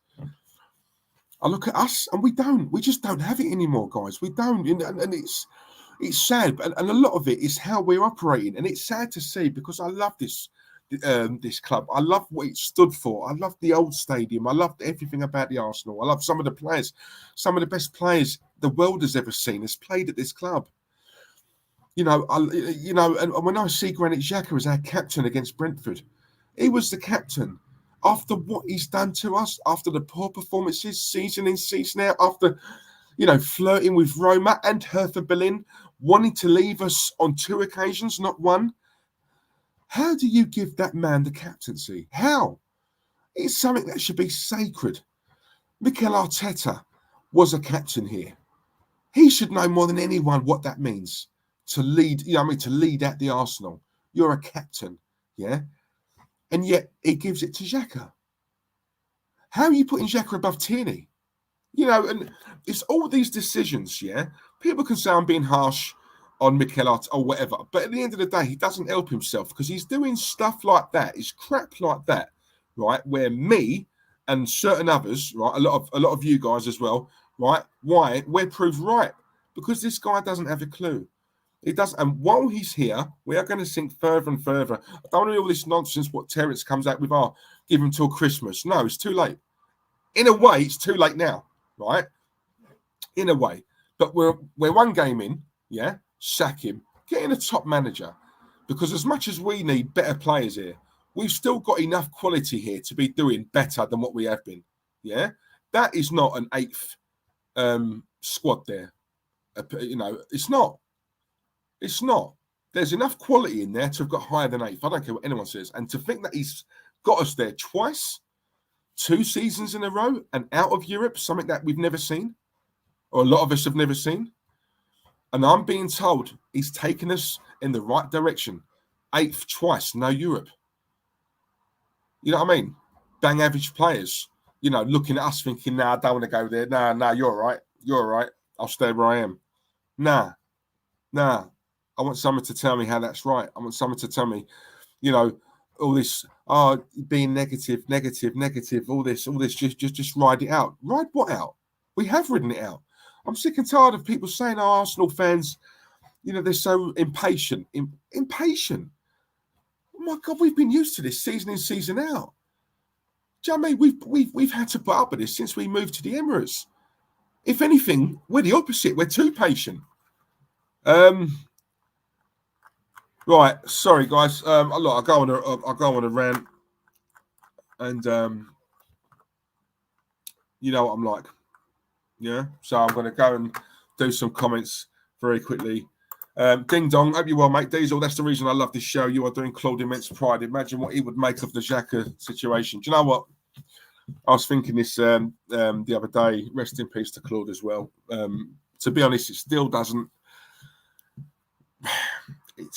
and we don't. We just don't have it anymore, guys. We don't. And it's sad. And a lot of it is how we're operating. And it's sad to see because I love this club. I love what it stood for. I love the old stadium. I loved everything about the Arsenal. I love some of the players. Some of the best players the world has ever seen has played at this club. And when I see Granit Xhaka as our captain against Brentford, he was the captain after what he's done to us, after the poor performances, season in, season out, after, flirting with Roma and Hertha Berlin, wanting to leave us on 2 occasions, not one. How do you give that man the captaincy? How? It's something that should be sacred. Mikel Arteta was a captain here. He should know more than anyone what that means to lead, to lead at the Arsenal. You're a captain, yeah? And yet he gives it to Xhaka. How are you putting Xhaka above Tierney? And it's all these decisions, yeah? People can say I'm being harsh on Mikel Arteta or whatever. But at the end of the day, he doesn't help himself because he's doing stuff like that. It's crap like that, right? Where me and certain others, right, a lot of you guys as well, right? Why? We're proved right because this guy doesn't have a clue. He does, and while he's here, we are going to sink further and further. I don't want to hear all this nonsense. What Terence comes out with, give him till Christmas. No, it's too late. In a way, it's too late now, right? In a way, but we're 1 game in, yeah. Sack him, get in a top manager, because as much as we need better players here, we've still got enough quality here to be doing better than what we have been. Yeah, that is not an 8th squad there. It's not. It's not. There's enough quality in there to have got higher than 8th. I don't care what anyone says. And to think that he's got us there twice, 2 seasons in a row, and out of Europe, something that we've never seen, or a lot of us have never seen. And I'm being told he's taken us in the right direction. 8th twice, no Europe. You know what I mean? Bang average players, looking at us thinking, nah, I don't want to go there. Nah, you're all right. You're all right. I'll stay where I am. Nah. I want someone to tell me how that's right. I want someone to tell me, all this, being negative, all this, just ride it out. Ride what out? We have ridden it out. I'm sick and tired of people saying, Arsenal fans, they're so impatient. Impatient? Oh my God, we've been used to this season in, season out. Do you know what I mean? We've had to put up with this since we moved to the Emirates. If anything, we're the opposite. We're too patient. Right, sorry guys. Look, I'll go on a rant, and you know what I'm like. Yeah, so I'm going to go and do some comments very quickly. Ding dong, hope you're well, mate. Diesel, that's the reason I love this show. You are doing Claude immense pride. Imagine what he would make of the Xhaka situation. Do you know what? I was thinking this the other day. Rest in peace to Claude as well. To be honest, it still doesn't.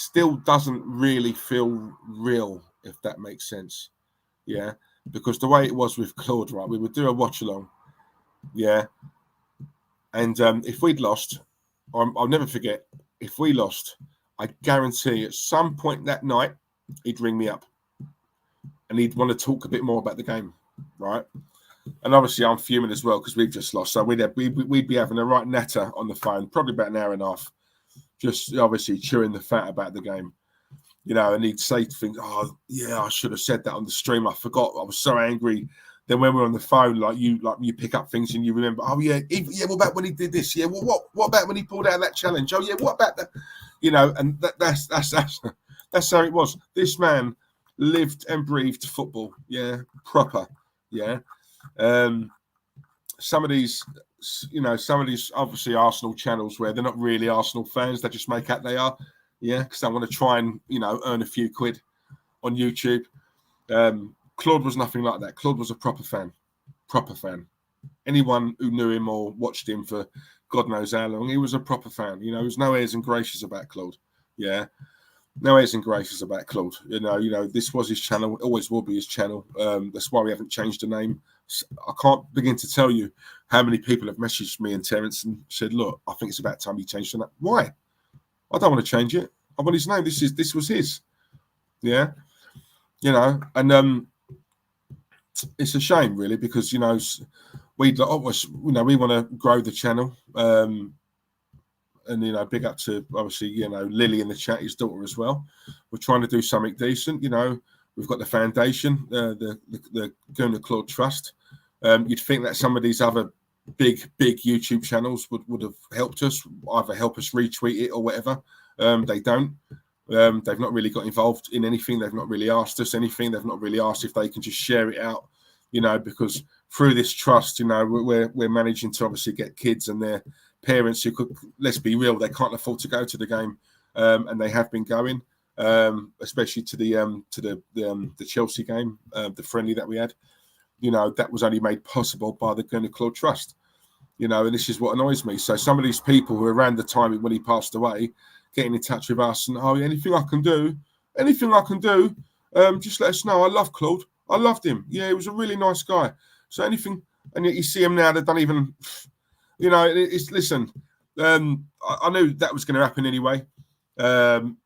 still doesn't really feel real, if that makes sense. Yeah, because the way it was with Claude, right? We would do a watch along, yeah, and if we'd lost, I'll never forget. If we lost, I guarantee at some point that night he'd ring me up, and he'd want to talk a bit more about the game, right? And obviously I'm fuming as well because we've just lost, so we'd be having a right natter on the phone, probably about an hour and a half, just obviously chewing the fat about the game. You know, and he'd say things, oh, yeah, I should have said that on the stream. I forgot. I was so angry. Then when we're on the phone, like you pick up things and you remember, oh, yeah, what about when he did this? Yeah, well, what about when he pulled out that challenge? Oh, yeah, what about that? You know, and that's how it was. This man lived and breathed football, yeah, proper, yeah. Some of these obviously Arsenal channels where they're not really Arsenal fans, they just make out they are. Yeah, because I want to try and, earn a few quid on YouTube. Claude was nothing like that. Claude was a proper fan. Anyone who knew him or watched him for God knows how long, he was a proper fan. There was no airs and graces about Claude. Yeah, no airs and graces about Claude. This was his channel. It always will be his channel. That's why we haven't changed the name. I can't begin to tell you how many people have messaged me and Terence and said, look, I think it's about time you changed the name. Why? I don't want to change it. I want his name. This was his. Yeah. And it's a shame really because, we want to grow the channel. And, big up to obviously, Lily in the chat, his daughter as well. We're trying to do something decent. We've got the foundation, the Gunnar Claude Trust. You'd think that some of these other big YouTube channels would have helped us, either help us retweet it or whatever. They don't. They've not really got involved in anything. They've not really asked us anything. They've not really asked if they can just share it out, because through this trust, we're managing to obviously get kids and their parents who could, let's be real, they can't afford to go to the game, and they have been going, especially to the Chelsea game, the friendly that we had. That was only made possible by the Gunnar Claude Trust. And this is what annoys me. So some of these people who around the time when he passed away, getting in touch with us and, oh, anything I can do, just let us know. I love Claude. I loved him. Yeah, he was a really nice guy. So anything, and yet you see him now, they don't even, listen, I knew that was going to happen anyway. Around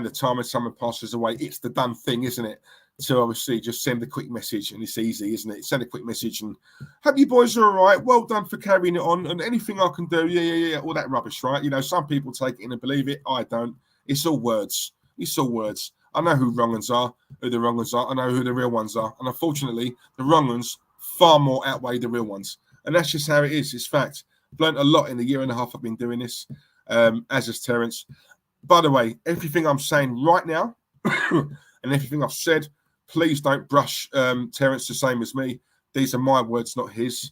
the time when someone passes away, it's the done thing, isn't it? So obviously just send a quick message, and it's easy, isn't it? Send a quick message and hope you boys are all right. Well done for carrying it on, and anything I can do, yeah, all that rubbish, right? Some people take it in and believe it. I don't. It's all words. I know who wrong ones are, who the wrong ones are. I know who the real ones are, and unfortunately, the wrong ones far more outweigh the real ones, and that's just how it is. It's fact. I've learned a lot in the year and a half I've been doing this, as has Terence. By the way, everything I'm saying right now and everything I've said, please don't brush Terence the same as me. These are my words, not his.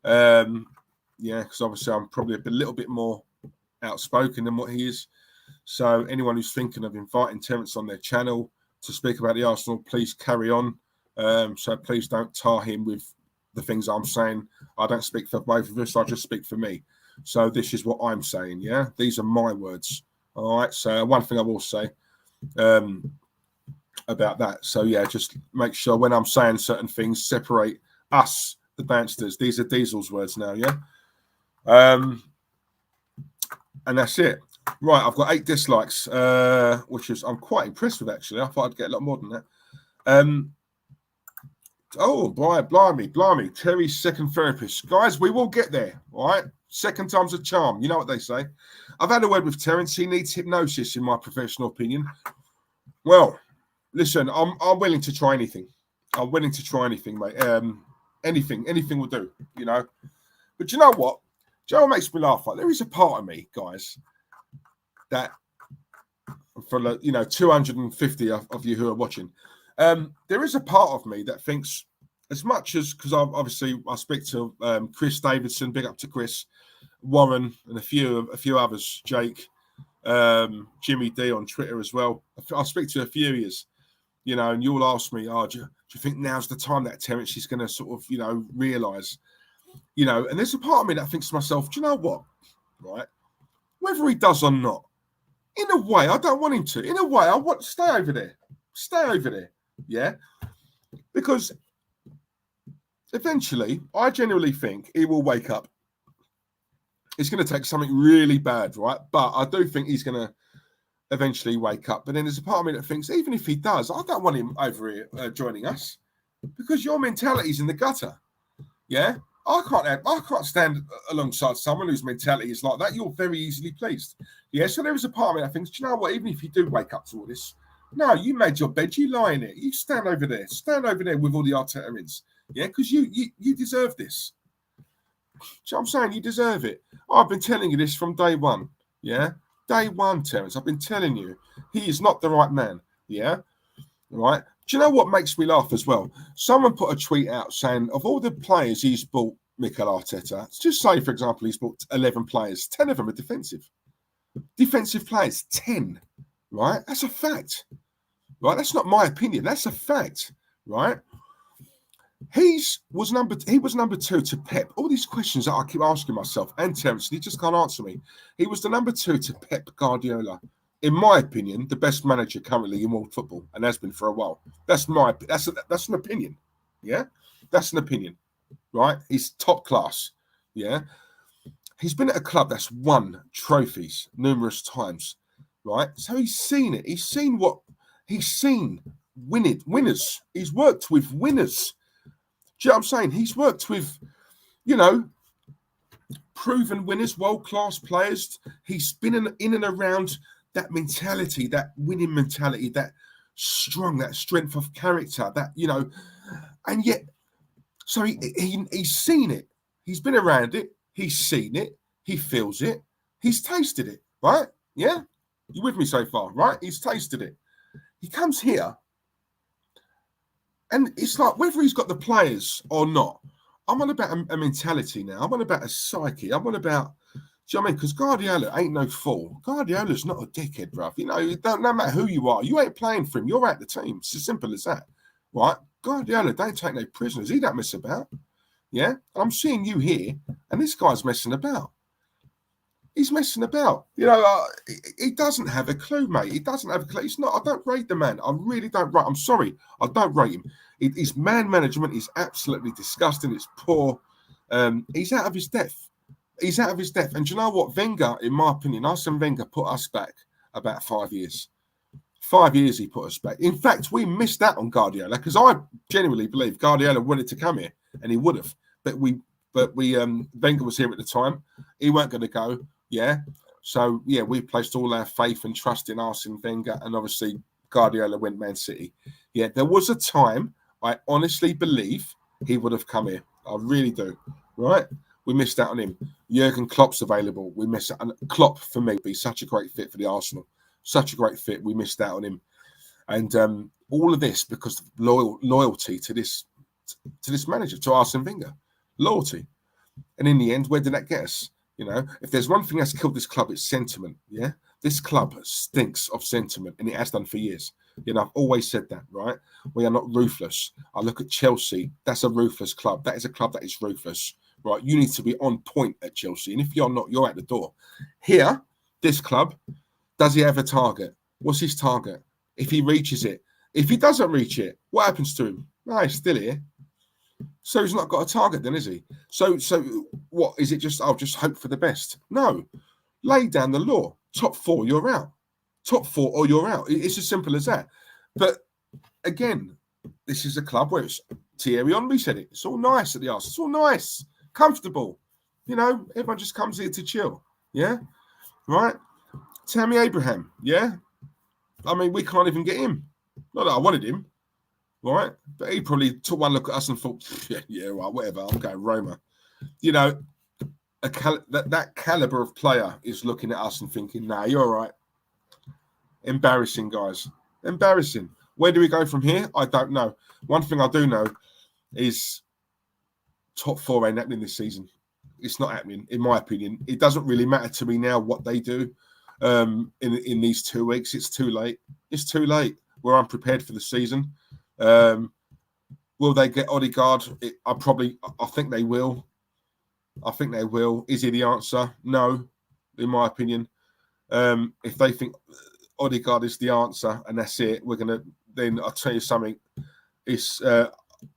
Because obviously I'm probably a little bit more outspoken than what he is. So anyone who's thinking of inviting Terence on their channel to speak about the Arsenal, please carry on. So please don't tar him with the things I'm saying. I don't speak for both of us. I just speak for me. So this is what I'm saying, yeah? These are my words. All right? So one thing I will say, about that. So yeah, just make sure when I'm saying certain things, separate us, the Bansters. These are Diesel's words now, yeah. And that's it. Right, I've got 8 dislikes, which is I'm quite impressed with actually. I thought I'd get a lot more than that. Oh, blimey. Terry's second therapist. Guys, we will get there, all right? Second time's a charm. You know what they say. I've had a word with Terence. He needs hypnosis, in my professional opinion. Well, listen, I'm willing to try anything. I'm willing to try anything, mate. Anything will do, But you know what? Joe makes me laugh. Like, there is a part of me, guys, that for 250 of you who are watching, there is a part of me that thinks, as much as, because I speak to Chris Davidson, big up to Chris, Warren, and a few others, Jake, Jimmy D on Twitter as well. I speak to a few years, and you'll ask me, do you think now's the time that Terence is going to sort of, realise, and there's a part of me that thinks to myself, do you know what, right? Whether he does or not, In a way, I don't want him to. In a way, I want to stay over there. Stay over there. Yeah? Because eventually, I genuinely think he will wake up. It's going to take something really bad, right? But I do think he's going to eventually wake up. But then there's a part of me that thinks, even if he does, I don't want him over here joining us because your mentality's in the gutter. Yeah? I can't stand alongside someone whose mentality is like that. You're very easily pleased. Yeah, so there is a part of me that thinks, do you know what? Even if you do wake up to all this, no, you made your bed, you lie in it. You stand over there with all the Arteta-ins. Yeah, because you deserve this. Do you know what I'm saying? You deserve it. I've been telling you this from day one. Yeah, day one, Terence. I've been telling you he is not the right man. Yeah, right. Do you know what makes me laugh as well? Someone put a tweet out saying of all the players he's bought, Mikel Arteta, just say, for example, he's bought 11 players. 10 of them are defensive. Defensive players, 10. Right? That's a fact. Right? That's not my opinion. That's a fact. Right? He was number 2 to Pep. All these questions that I keep asking myself and Terence, he just can't answer me. He was the number 2 to Pep Guardiola. In my opinion, the best manager currently in world football, and has been for a while. That's an opinion. Yeah, that's an opinion. Right? He's top class. Yeah, he's been at a club that's won trophies numerous times. Right? So he's seen it. He's seen winners. He's worked with winners. Do you know what I'm saying? He's worked with, proven winners, world-class players. He's been in and around that mentality, that winning mentality, that strength of character, and yet, so he's seen it. He's been around it. He's seen it. He feels it. He's tasted it, right? Yeah? You with me so far, right? He's tasted it. He comes here, and it's like whether he's got the players or not. I'm on about a mentality now. I'm on about a psyche. I'm on about, do you know what I mean? Because Guardiola ain't no fool. Guardiola's not a dickhead, bruv. No matter who you are, you ain't playing for him. You're out the team. It's as simple as that, right? Guardiola don't take no prisoners. He don't mess about. Yeah? I'm seeing you here, and this guy's messing about. He's messing about. He doesn't have a clue, mate. He doesn't have a clue. I don't rate the man. I really don't rate. I'm sorry. I don't rate him. His man management is absolutely disgusting. It's poor. He's out of his depth. He's out of his depth. And do you know what? Wenger, in my opinion, Arsene Wenger put us back about 5 years. 5 years he put us back. In fact, we missed out on Guardiola because I genuinely believe Guardiola wanted to come here and he would have. But Wenger was here at the time. He weren't going to go. Yeah. So, yeah, we placed all our faith and trust in Arsene Wenger, and obviously Guardiola went Man City. Yeah, there was a time I honestly believe he would have come here. I really do. Right? We missed out on him. Jurgen Klopp's available. We missed out on Klopp, for me, be such a great fit for the Arsenal. Such a great fit. We missed out on him. And all of this because of loyalty to this manager, to Arsene Wenger. Loyalty. And in the end, where did that get us? If there's one thing that's killed this club, it's sentiment. Yeah, this club stinks of sentiment, and it has done for years. I've always said that, right? We are not ruthless. I look at Chelsea. That's a ruthless club. That is a club that is ruthless, right? You need to be on point at Chelsea, and if you're not, you're at the door. Here, this club, does he have a target? What's his target? If he reaches it, if he doesn't reach it, what happens to him? No, he's still here. So he's not got a target then, is he? So what is it? Just just hope for the best? No, lay down the law. Top 4, you're out. Top 4 or you're out. It's as simple as that. But again, this is a club where it's Thierry Henry said it. It's all nice at the Arsenal. It's all nice, comfortable. Everyone just comes here to chill. Yeah, right. Tammy Abraham. Yeah, I mean we can't even get him. Not that I wanted him. Right, but he probably took one look at us and thought, yeah, right, whatever. I'm going Roma. That caliber of player is looking at us and thinking, "Nah, you're all right." Embarrassing, guys. Embarrassing. Where do we go from here? I don't know. One thing I do know is top 4 ain't happening this season. It's not happening, in my opinion. It doesn't really matter to me now what they do in these 2 weeks. It's too late. It's too late. We're unprepared for the season. Will they get Odegaard? I think they will. I think they will. Is he the answer? No, in my opinion. If they think Odegaard is the answer and that's it, then I'll tell you something. It's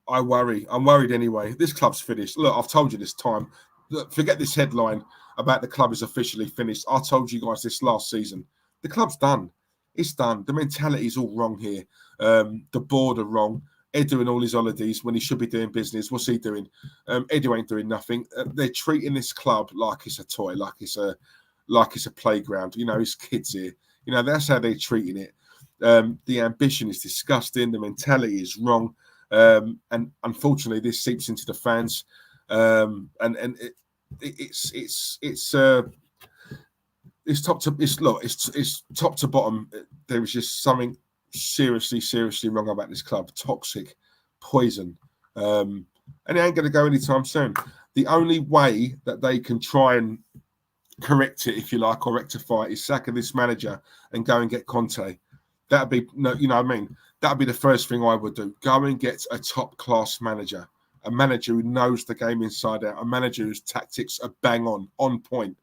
I worry. I'm worried anyway. This club's finished. Look, I've told you this time. Look, forget this headline about the club is officially finished. I told you guys this last season. The club's done. It's done. The mentality's all wrong here. The board are wrong. Ed doing all his holidays when he should be doing business. What's he doing? Edu ain't doing nothing. They're treating this club like it's a toy, like it's a playground. You know, it's kids here. You know, that's how they're treating it. The ambition is disgusting. The mentality is wrong. And unfortunately, this seeps into the fans. It's top to bottom. There is just something seriously wrong about this club. Toxic, poison, and it ain't going to go anytime soon. The only way that they can try and correct it, if you like, or rectify it, is sacking this manager and go and get Conte. That'd be, you know what I mean? That'd be the first thing I would do. Go and get a top-class manager, a manager who knows the game inside out, a manager whose tactics are bang on point,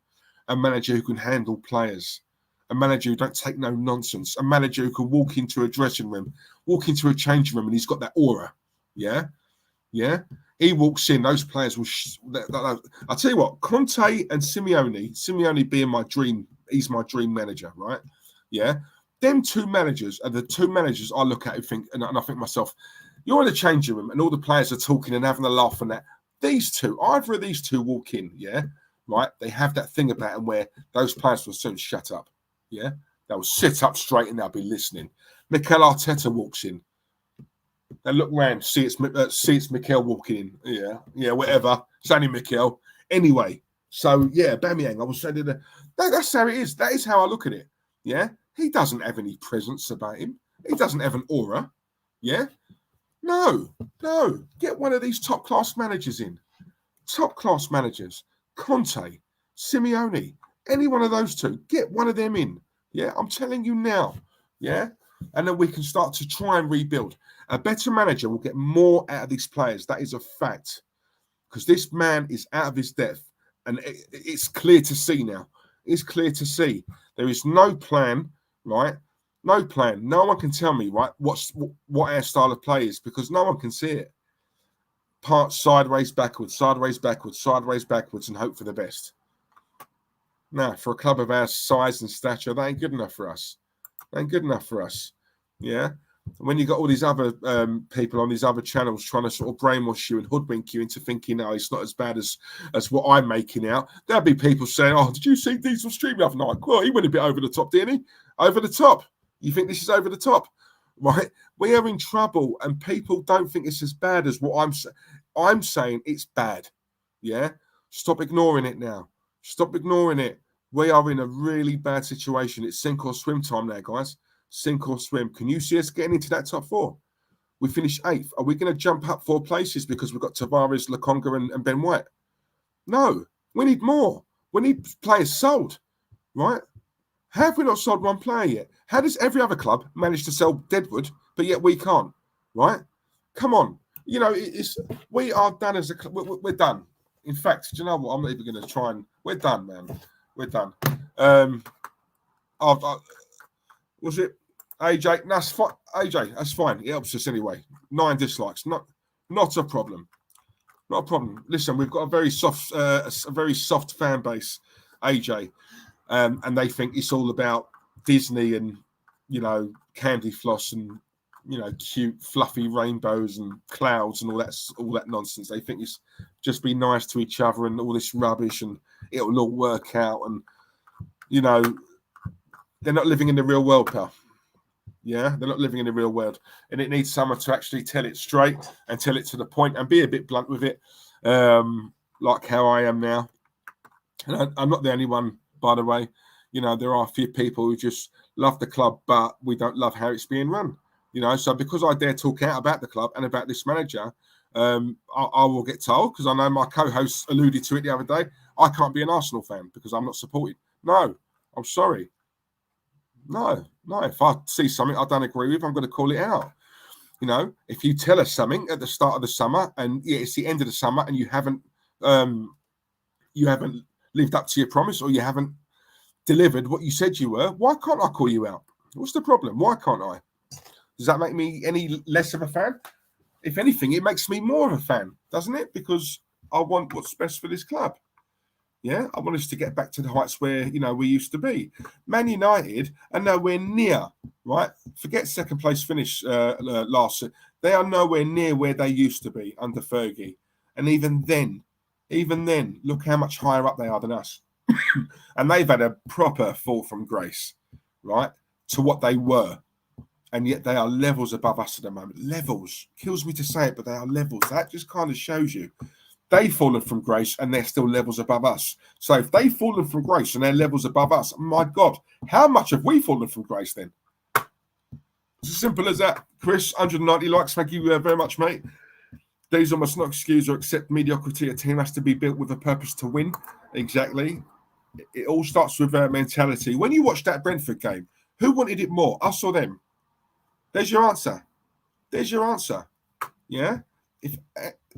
a manager who can handle players, a manager who don't take no nonsense, a manager who can walk into a dressing room, walk into a changing room, and he's got that aura. Yeah. He walks in, those players will. I'll tell you what, Conte and Simeone being my dream, he's my dream manager, right? Yeah. Them two managers are the two managers I look at and think, and I think to myself, you're in the changing room and all the players are talking and having a laugh and that. These two, either of these two walk in, yeah, right? They have that thing about them where those players will soon shut up, yeah? They'll sit up straight and they'll be listening. Mikel Arteta walks in. They look round, see it's Mikel walking in. Yeah, whatever. It's only Mikel. Anyway, so yeah, Bamiyang, I was saying that's how it is. That is how I look at it, yeah? He doesn't have any presence about him. He doesn't have an aura. Yeah? No. Get one of these top-class managers in. Top-class managers. Conte, Simeone, any one of those two. Get one of them in. Yeah? I'm telling you now. Yeah? And then we can start to try and rebuild. A better manager will get more out of these players. That is a fact. Because this man is out of his depth. And it's clear to see now. It's clear to see. There is no plan. Right? No plan. No one can tell me, right, what our style of play is because no one can see it. Part sideways, backwards, and hope for the best. Now, for a club of our size and stature, that ain't good enough for us. Yeah? When you got all these other people on these other channels trying to sort of brainwash you and hoodwink you into thinking, no, it's not as bad as what I'm making out, there'll be people saying, oh, did you see Diesel stream the other night? Well, he went a bit over the top, didn't he? Over the top. You think this is over the top? Right? We are in trouble and people don't think it's as bad as what I'm saying. I'm saying it's bad. Yeah? Stop ignoring it now. Stop ignoring it. We are in a really bad situation. It's sink or swim time now, guys. Sink or swim. Can you see us getting into that top four? We finished 8th. Are we going to jump up 4 places because we've got Tavares, Laconga and Ben White? No. We need more. We need players sold. Right? How have we not sold one player yet? How does every other club manage to sell Deadwood, but yet we can't? Right? Come on. You know, we are done as a club. We're done. In fact, do you know what? I'm not even going to try and... We're done, man. We're done. Was it AJ? That's fine. AJ, that's fine. It helps us anyway. 9 dislikes. Not a problem. Not a problem. Listen, we've got a very soft fan base, AJ. And they think it's all about Disney and, you know, candy floss and, you know, cute, fluffy rainbows and clouds and all that nonsense. They think it's just be nice to each other and all this rubbish and it'll all work out. And, you know, they're not living in the real world, pal. Yeah, they're not living in the real world. And it needs someone to actually tell it straight and tell it to the point and be a bit blunt with it, like how I am now. And I'm not the only one. By the way, you know, there are a few people who just love the club, but we don't love how it's being run. You know, so because I dare talk out about the club and about this manager, I will get told, because I know my co-host alluded to it the other day, I can't be an Arsenal fan because I'm not supported. No, I'm sorry. No. If I see something I don't agree with, I'm going to call it out. You know, if you tell us something at the start of the summer and it's the end of the summer and you haven't lived up to your promise or you haven't delivered what you said you were, why can't I call you out? What's the problem? Why can't I? Does that make me any less of a fan? If anything, it makes me more of a fan, doesn't it? Because I want what's best for this club. Yeah, I want us to get back to the heights where, we used to be. Man United are nowhere near, right? Forget second place finish last. They are nowhere near where they used to be under Fergie. And even then, look how much higher up they are than us. And they've had a proper fall from grace, right, to what they were. And yet they are levels above us at the moment. Levels. Kills me to say it, but they are levels. That just kind of shows you. They've fallen from grace and they're still levels above us. So if they've fallen from grace and they're levels above us, my God, how much have we fallen from grace then? It's as simple as that. Chris, 190 likes. Thank you very much, mate. These must not excuse or accept mediocrity. A team has to be built with a purpose to win. Exactly. It all starts with mentality. When you watch that Brentford game, who wanted it more, us or them? There's your answer. Yeah? If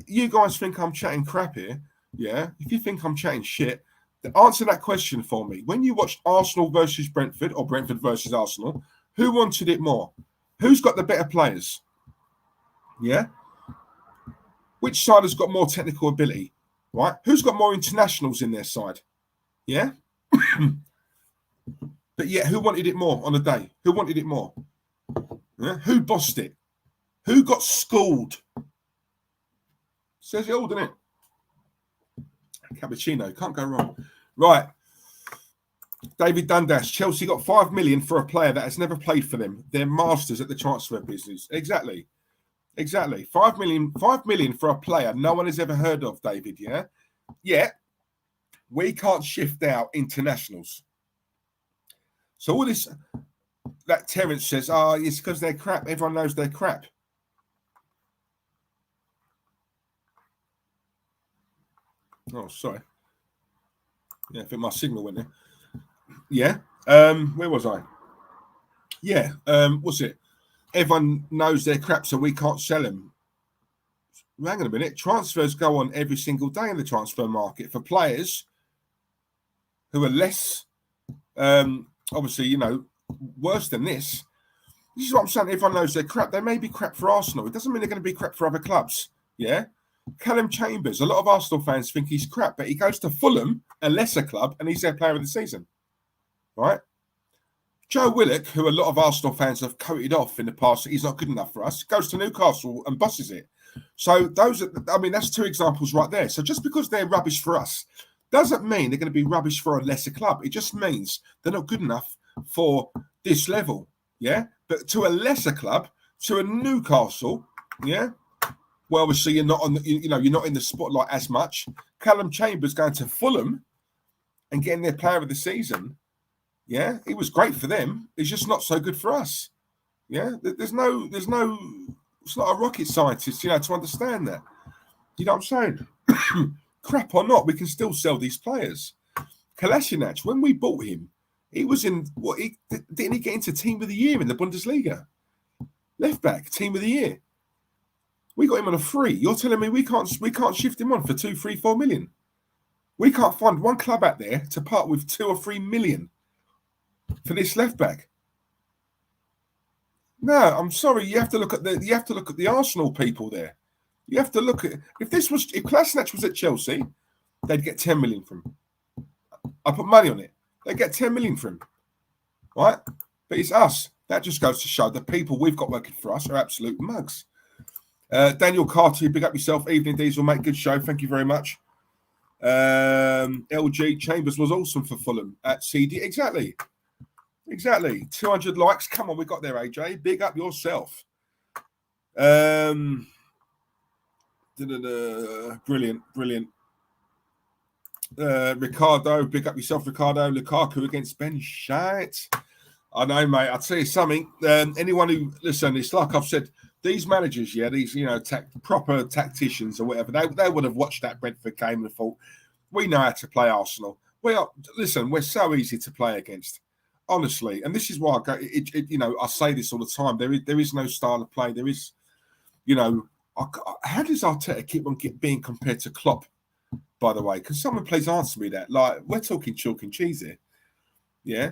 you guys think I'm chatting crap here, yeah? If you think I'm chatting shit, then answer that question for me. When you watched Arsenal versus Brentford or Brentford versus Arsenal, who wanted it more? Who's got the better players? Yeah? Which side has got more technical ability? Right? Who's got more internationals in their side? Yeah? But yet, who wanted it more on the day? Who wanted it more? Yeah? Who bossed it? Who got schooled? Says it all, doesn't it? Cappuccino, can't go wrong. Right. David Dundas, Chelsea got 5 million for a player that has never played for them. They're masters at the transfer business. Exactly. 5 million for a player no one has ever heard of, David, yeah? Yet, we can't shift out internationals. So all this, that Terence says, it's because they're crap. Everyone knows they're crap. Oh, sorry. Yeah, I think my signal went there. Yeah. Where was I? Yeah. What's it? Everyone knows they're crap, so we can't sell them. Hang on a minute. Transfers go on every single day in the transfer market for players who are less, obviously, worse than this. This is what I'm saying. Everyone knows they're crap. They may be crap for Arsenal. It doesn't mean they're going to be crap for other clubs. Yeah. Callum Chambers, a lot of Arsenal fans think he's crap, but he goes to Fulham, a lesser club, and he's their player of the season. Right? Joe Willock, who a lot of Arsenal fans have coated off in the past, he's not good enough for us, goes to Newcastle and bosses it. So that's two examples right there. So just because they're rubbish for us doesn't mean they're going to be rubbish for a lesser club. It just means they're not good enough for this level. Yeah. But to a lesser club, to a Newcastle, yeah. Well, obviously you're not you're not in the spotlight as much. Callum Chambers going to Fulham and getting their player of the season. Yeah, it was great for them. It's just not so good for us. Yeah, it's not a rocket scientist, to understand that. You know what I'm saying? Crap or not, we can still sell these players. Kolasinac, when we bought him, he was in didn't he get into team of the year in the Bundesliga? Left back, team of the year. We got him on a free. You're telling me we can't shift him on for 2, 3, 4 million? We can't find one club out there to part with 2 or 3 million for this left back. No, I'm sorry. You have to look at the Arsenal people there. You have to look at if Kolasinac was at Chelsea, they'd get 10 million from him. I put money on it. They'd get 10 million from him. Right? But it's us. That just goes to show the people we've got working for us are absolute mugs. Daniel Carter, big up yourself. Evening Diesel, mate. Good show. Thank you very much. LG Chambers was awesome for Fulham at CD. Exactly. 200 likes. Come on, we got there, AJ. Big up yourself. Brilliant. Ricardo, big up yourself, Ricardo. Lukaku against Ben Shite. I know, mate. I'll tell you something. Anyone who listen, it's like I've said. These managers, these proper tacticians or whatever, they would have watched that Brentford game and thought, we know how to play Arsenal. We're so easy to play against, honestly. And this is why I say this all the time. There is no style of play. There is, how does Arteta keep on being compared to Klopp? By the way, can someone please answer me that? Like, we're talking chalk and cheese here. Yeah.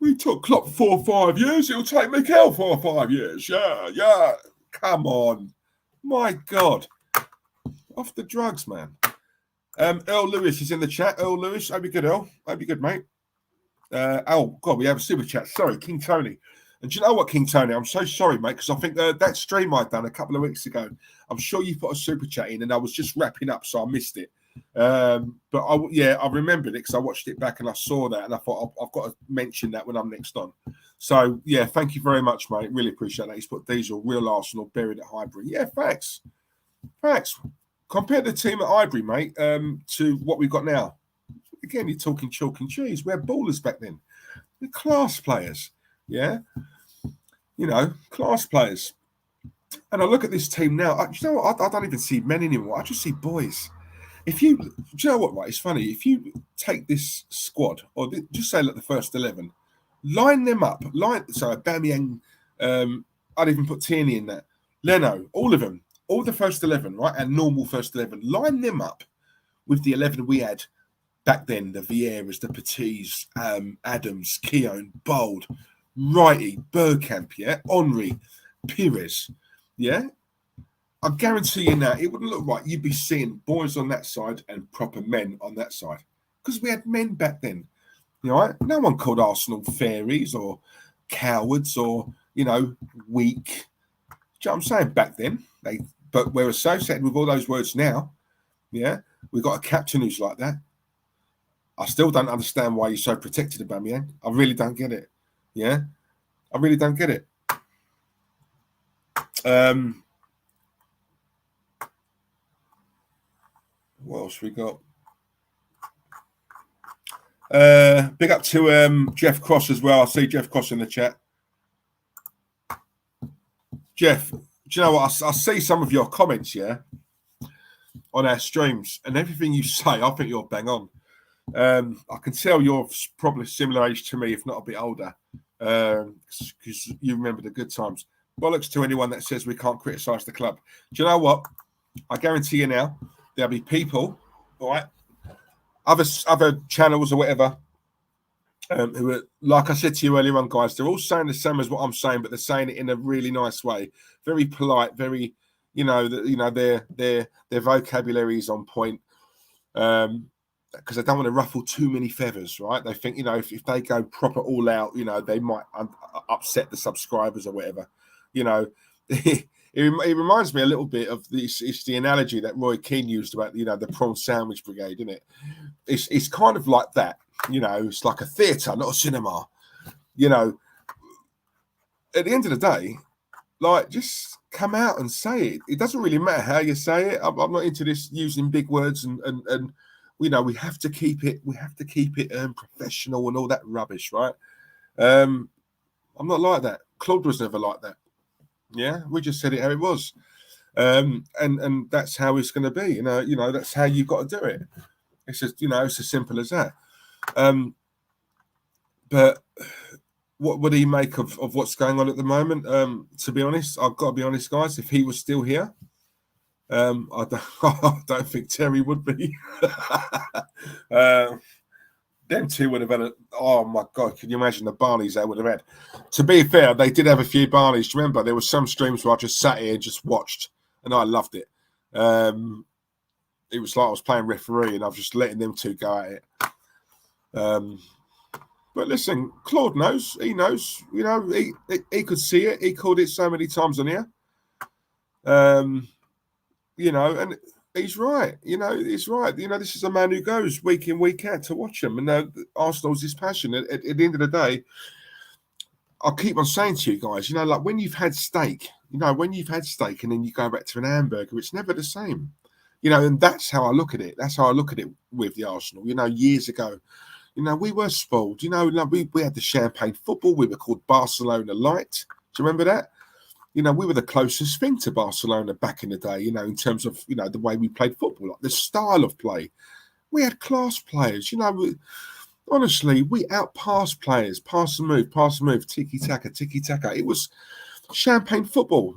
We took Klopp 4 or 5 years. It'll take Mikel 4 or 5 years. Yeah. Come on. My God. Off the drugs, man. Earl Lewis is in the chat. Earl Lewis, hope you're good, Earl. Hope you're good, mate. Oh, God, we have a super chat. Sorry, King Tony. And do you know what, King Tony? I'm so sorry, mate, because I think that stream I'd done a couple of weeks ago, I'm sure you put a super chat in and I was just wrapping up, so I missed it. But I remembered it because I watched it back and I saw that and I thought I've got to mention that when I'm next on. So, yeah, thank you very much, mate. Really appreciate that. He's put Diesel, real Arsenal, buried at Highbury. Yeah, facts. Compare the team at Highbury, mate, to what we've got now. Again, you're talking chalk and cheese. We had ballers back then. They're class players. Yeah. Class players. And I look at this team now. I don't even see men anymore. I just see boys. Do you know what, right? It's funny. If you take this squad, or just say, the first 11, line them up. Aubameyang, I'd even put Tierney in there. Leno, all of them. All the first 11, right? And normal first 11. Line them up with the 11 we had back then. The Vieiras, the Petits, Adams, Keown, Bold, Wrighty, Bergkamp, yeah? Henry, Pires, yeah? I guarantee you now, it wouldn't look right. You'd be seeing boys on that side and proper men on that side. Because we had men back then. You know, right? No one called Arsenal fairies or cowards or, weak. Do you know what I'm saying? Back then, but we're associated with all those words now. Yeah, we've got a captain who's like that. I still don't understand why you're so protected about me. I really don't get it. Yeah, I really don't get it. What else we got? Big up to Jeff Cross as well. I see Jeff Cross in the chat. Jeff, do you know what? I see some of your comments, yeah, on our streams, and everything you say, I think you're bang on. I can tell you're probably similar age to me, if not a bit older, because you remember the good times. Bollocks to anyone that says we can't criticise the club. Do you know what? I guarantee you now, there'll be people, all right, other channels or whatever, who are, like I said to you earlier on, guys, they're all saying the same as what I'm saying, but they're saying it in a really nice way, very polite, very, their vocabulary is on point, because they don't want to ruffle too many feathers, right? They think, if they go proper all out, they might upset the subscribers or whatever, It reminds me a little bit of this. It's the analogy that Roy Keane used about, the prawn sandwich brigade, isn't it? It's kind of like that. It's like a theatre, not a cinema. At the end of the day, just come out and say it. It doesn't really matter how you say it. I'm not into this using big words and we have to keep it. We have to keep it professional and all that rubbish, right? I'm not like that. Claude was never like that. Yeah, we just said it how it was, and that's how it's going to be. That's how you've got to do it. It's just, it's as simple as that. But what do you make of what's going on at the moment? To be honest, I've got to be honest, guys. If he was still here, I don't think Terry would be. Them two would have had oh my God, can you imagine the Barneys they would have had? To be fair, they did have a few Barneys. Do you remember? There were some streams where I just sat here and just watched, and I loved it. It was like I was playing referee and I was just letting them two go at it. But listen, Claude knows. He knows. He could see it. He called it so many times on here. And he's right. He's right. This is a man who goes week in, week out to watch him. And Arsenal's his passion. At the end of the day, I keep on saying to you guys, when you've had steak, and then you go back to an hamburger, it's never the same. And that's how I look at it. That's how I look at it with the Arsenal. Years ago, we were spoiled. We had the champagne football. We were called Barcelona Light. Do you remember that? We were the closest thing to Barcelona back in the day, in terms of, the way we played football, like the style of play. We had class players, honestly, we outpassed players, pass and move, tiki-taka. It was champagne football,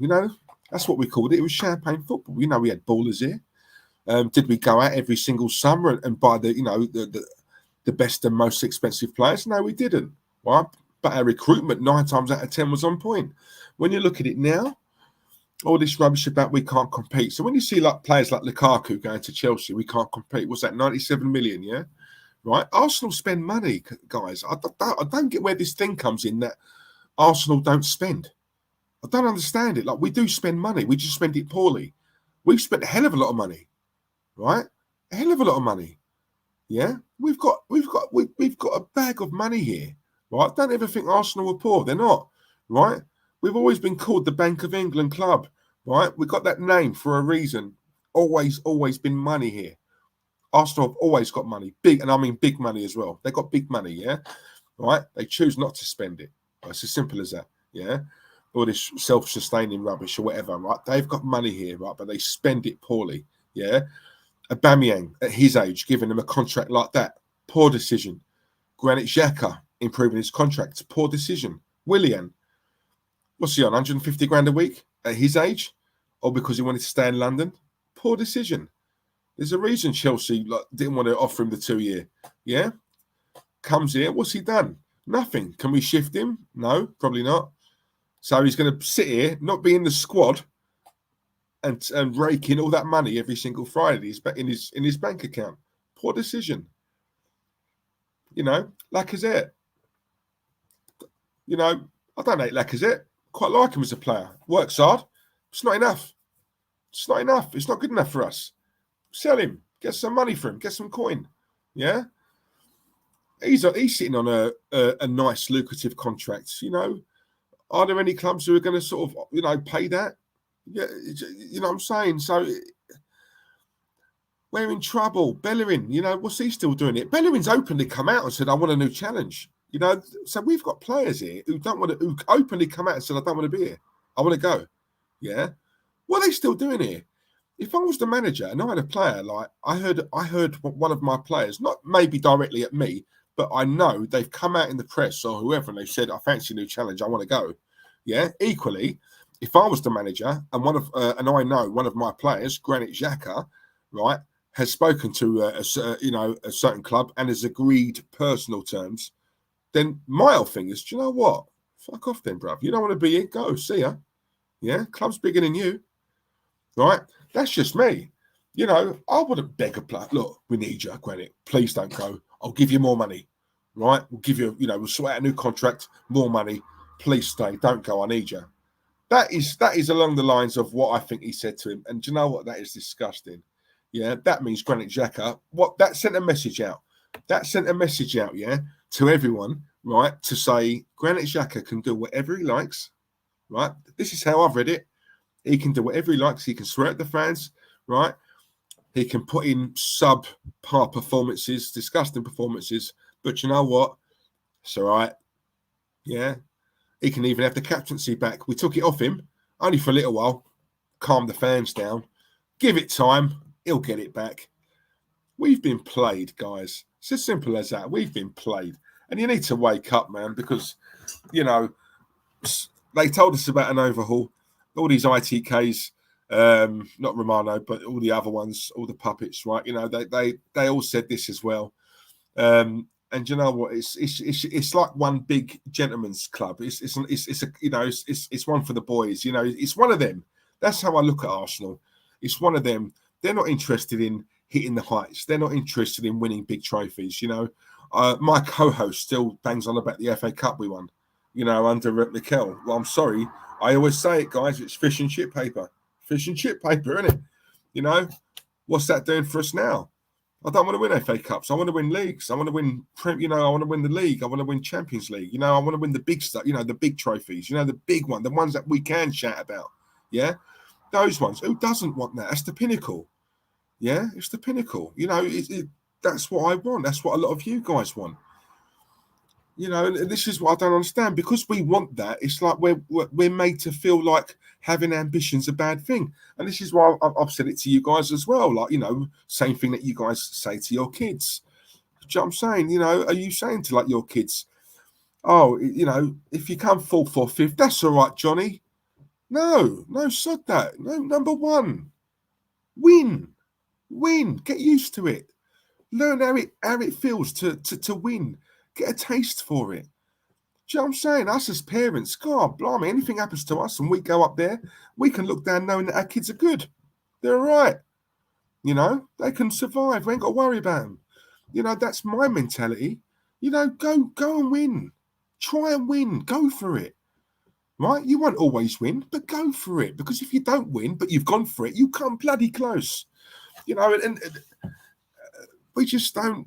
That's what we called it. It was champagne football. We had ballers here. Did we go out every single summer and buy the the best and most expensive players? No, we didn't. Right? But our recruitment 9 times out of 10 was on point. When you look at it now, all this rubbish about we can't compete. So when you see like players like Lukaku going to Chelsea, we can't compete. What's that, 97 million, yeah? Right? Arsenal spend money, guys. I don't get where this thing comes in that Arsenal don't spend. I don't understand it. Like, we do spend money. We just spend it poorly. We've spent a hell of a lot of money, right? A hell of a lot of money. Yeah? We've got a bag of money here, right? Don't ever think Arsenal are poor. They're not, right? We've always been called the Bank of England club, right? We got that name for a reason. Always been money here. Arsenal have always got money, big, and I mean big money as well. They got big money, yeah, right? They choose not to spend it. It's as simple as that, yeah. All this self-sustaining rubbish or whatever, right? They've got money here, right? But they spend it poorly, yeah. Aubameyang at his age, giving him a contract like that, poor decision. Granit Xhaka improving his contract, poor decision. Willian, what's he on? 150 grand a week at his age, or because he wanted to stay in London? Poor decision. There's a reason Chelsea didn't want to offer him the 2-year. Yeah? Comes here. What's he done? Nothing. Can we shift him? No, probably not. So he's going to sit here, not be in the squad, and rake in all that money every single Friday. He's back in his bank account. Poor decision. You know, Lacazette. You know, I don't hate Lacazette. Quite like him as a player. Works hard. It's not enough. It's not enough. It's not good enough for us. Sell him. Get some money for him. Get some coin. Yeah? He's sitting on a nice, lucrative contract. You know, are there any clubs who are going to sort of, you know, pay that? Yeah, you know what I'm saying? So we're in trouble. Bellerin, you know, what's he still doing it? Bellerin's openly come out and said, I want a new challenge. You know, so we've got players here who who openly come out and said, I don't want to be here. I want to go. Yeah. What are they still doing here? If I was the manager and I had a player, like I heard one of my players, not maybe directly at me, but I know they've come out in the press or whoever and they've said, I fancy a new challenge. I want to go. Yeah. Equally, if I was the manager and and I know one of my players, Granit Xhaka, right, has spoken to a certain club and has agreed personal terms, then my whole thing is, do you know what? Fuck off then, bruv. You don't want to be here? Go. See ya. Yeah. Club's bigger than you. Right? That's just me. You know, I wouldn't beg a player. Look, we need you, Granit. Please don't go. I'll give you more money. Right? We'll give you, we'll sort out a new contract, more money. Please stay. Don't go. I need you. That is along the lines of what I think he said to him. And do you know what? That is disgusting. Yeah, that means Granit Xhaka. That sent a message out. That sent a message out, yeah, to everyone, right, to say Granit Xhaka can do whatever he likes, right? This is how I've read it. He can do whatever he likes. He can swear at the fans, right? He can put in subpar performances, disgusting performances. But you know what? It's all right. Yeah. He can even have the captaincy back. We took it off him, only for a little while. Calm the fans down. Give it time. He'll get it back. We've been played, guys. It's as simple as that. We've been played. And you need to wake up, man, because, they told us about an overhaul. All these ITKs, not Romano, but all the other ones, all the puppets, right? They all said this as well. And you know what? It's like one big gentleman's club. It's one for the boys. It's one of them. That's how I look at Arsenal. It's one of them. They're not interested in hitting the heights. They're not interested in winning big trophies. My co-host still bangs on about the FA Cup we won. Under Mikel. Well, I'm sorry. I always say it, guys. It's fish and chip paper. Fish and chip paper, isn't it? What's that doing for us now? I don't want to win FA Cups. I want to win leagues. I want to win, I want to win the league. I want to win Champions League. I want to win the big stuff, the big trophies, the big one, the ones that we can shout about. Yeah. Those ones. Who doesn't want that? That's the pinnacle. Yeah. It's the pinnacle. That's what I want. That's what a lot of you guys want. And this is what I don't understand. Because we want that, it's like we're made to feel like having ambition's a bad thing. And this is why I've said it to you guys as well. Like, same thing that you guys say to your kids. Do you know what I'm saying? Are you saying to your kids, oh, if you come fourth or fifth, that's all right, Johnny. No, sod that. No, number one, win, get used to it. Learn how it feels to win. Get a taste for it. Do you know what I'm saying? Us as parents, God, blimey, anything happens to us and we go up there, we can look down knowing that our kids are good. They're all right. You know, they can survive. We ain't got to worry about them. You know, that's my mentality. You know, go and win. Try and win. Go for it. Right? You won't always win, but go for it. Because if you don't win, but you've gone for it, you come bloody close. You know, and we just don't.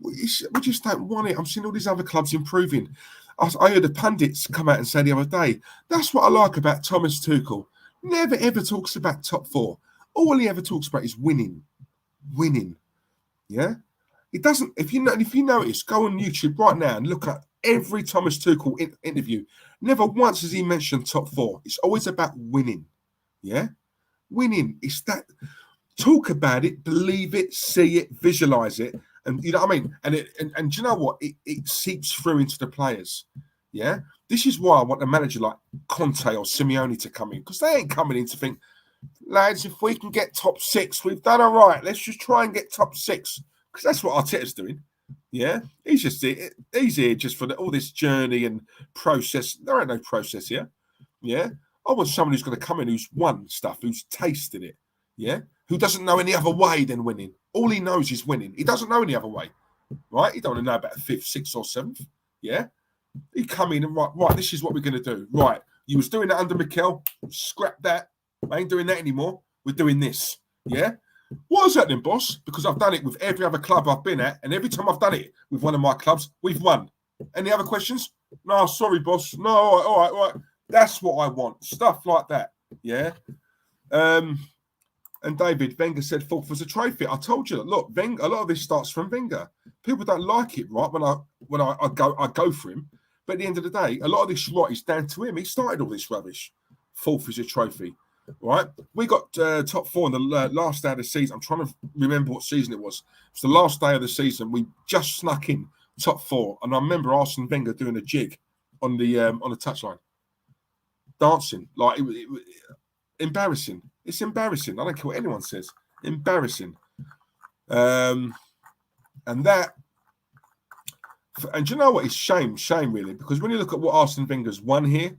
We just don't want it. I'm seeing all these other clubs improving. I heard the pundits come out and say the other day, that's what I like about Thomas Tuchel. Never ever talks about top four. All he ever talks about is winning. Winning. Yeah? It doesn't, if you notice, go on YouTube right now and look at every Thomas Tuchel interview. Never once has he mentioned top four. It's always about winning. Yeah? Winning. It's that. Talk about it, believe it, see it, visualize it. And you know what I mean? And do you know what? It seeps through into the players. Yeah. This is why I want a manager like Conte or Simeone to come in, because they ain't coming in to think, lads, if we can get top six, we've done all right. Let's just try and get top six. Because that's what Arteta's doing. Yeah. He's here just for all this journey and process. There ain't no process here. Yeah. I want someone who's going to come in who's won stuff, who's tasted it. Yeah. Who doesn't know any other way than winning. All he knows is winning. He doesn't know any other way, right? He don't want to know about fifth, sixth, or seventh. Yeah, he come in and right. This is what we're going to do. Right, you was doing that under Mikel. Scrap that. I ain't doing that anymore. We're doing this. Yeah. Why is that then, boss? Because I've done it with every other club I've been at, and every time I've done it with one of my clubs, we've won. Any other questions? No, sorry, boss. No, all right. That's what I want. Stuff like that. Yeah. And David, Wenger said fourth was a trophy. I told you, look, Wenger, a lot of this starts from Wenger. People don't like it, right? When I go for him, but at the end of the day, a lot of this right is down to him. He started all this rubbish. Fourth is a trophy, right? We got top four in the last day of the season. I'm trying to remember what season it was. It's the last day of the season. We just snuck in top four, and I remember Arsene Wenger doing a jig on the touchline, dancing like it embarrassing. It's embarrassing. I don't care what anyone says. Embarrassing. And do you know what? It's shame really, because when you look at what Arsene Wenger's won here,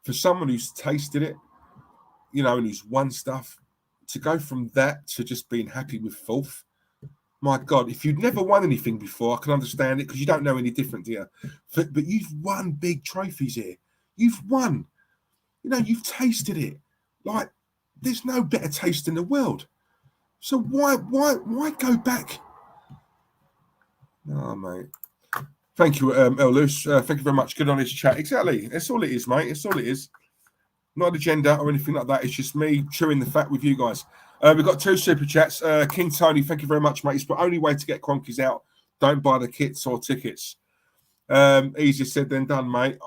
for someone who's tasted it, you know, and who's won stuff, to go from that to just being happy with fourth, my God, if you'd never won anything before, I can understand it because you don't know any different, do you? But you've won big trophies here. You've won. You know, you've tasted it. Like, there's no better taste in the world. So why go back? Oh, mate. Thank you, El Luz. Thank you very much. Good on his chat. Exactly. That's all it is, mate. It's all it is. Not an agenda or anything like that. It's just me chewing the fat with you guys. We've got 2 super chats. King Tony, thank you very much, mate. It's the only way to get Cronkies out. Don't buy the kits or tickets. Easier said than done, mate.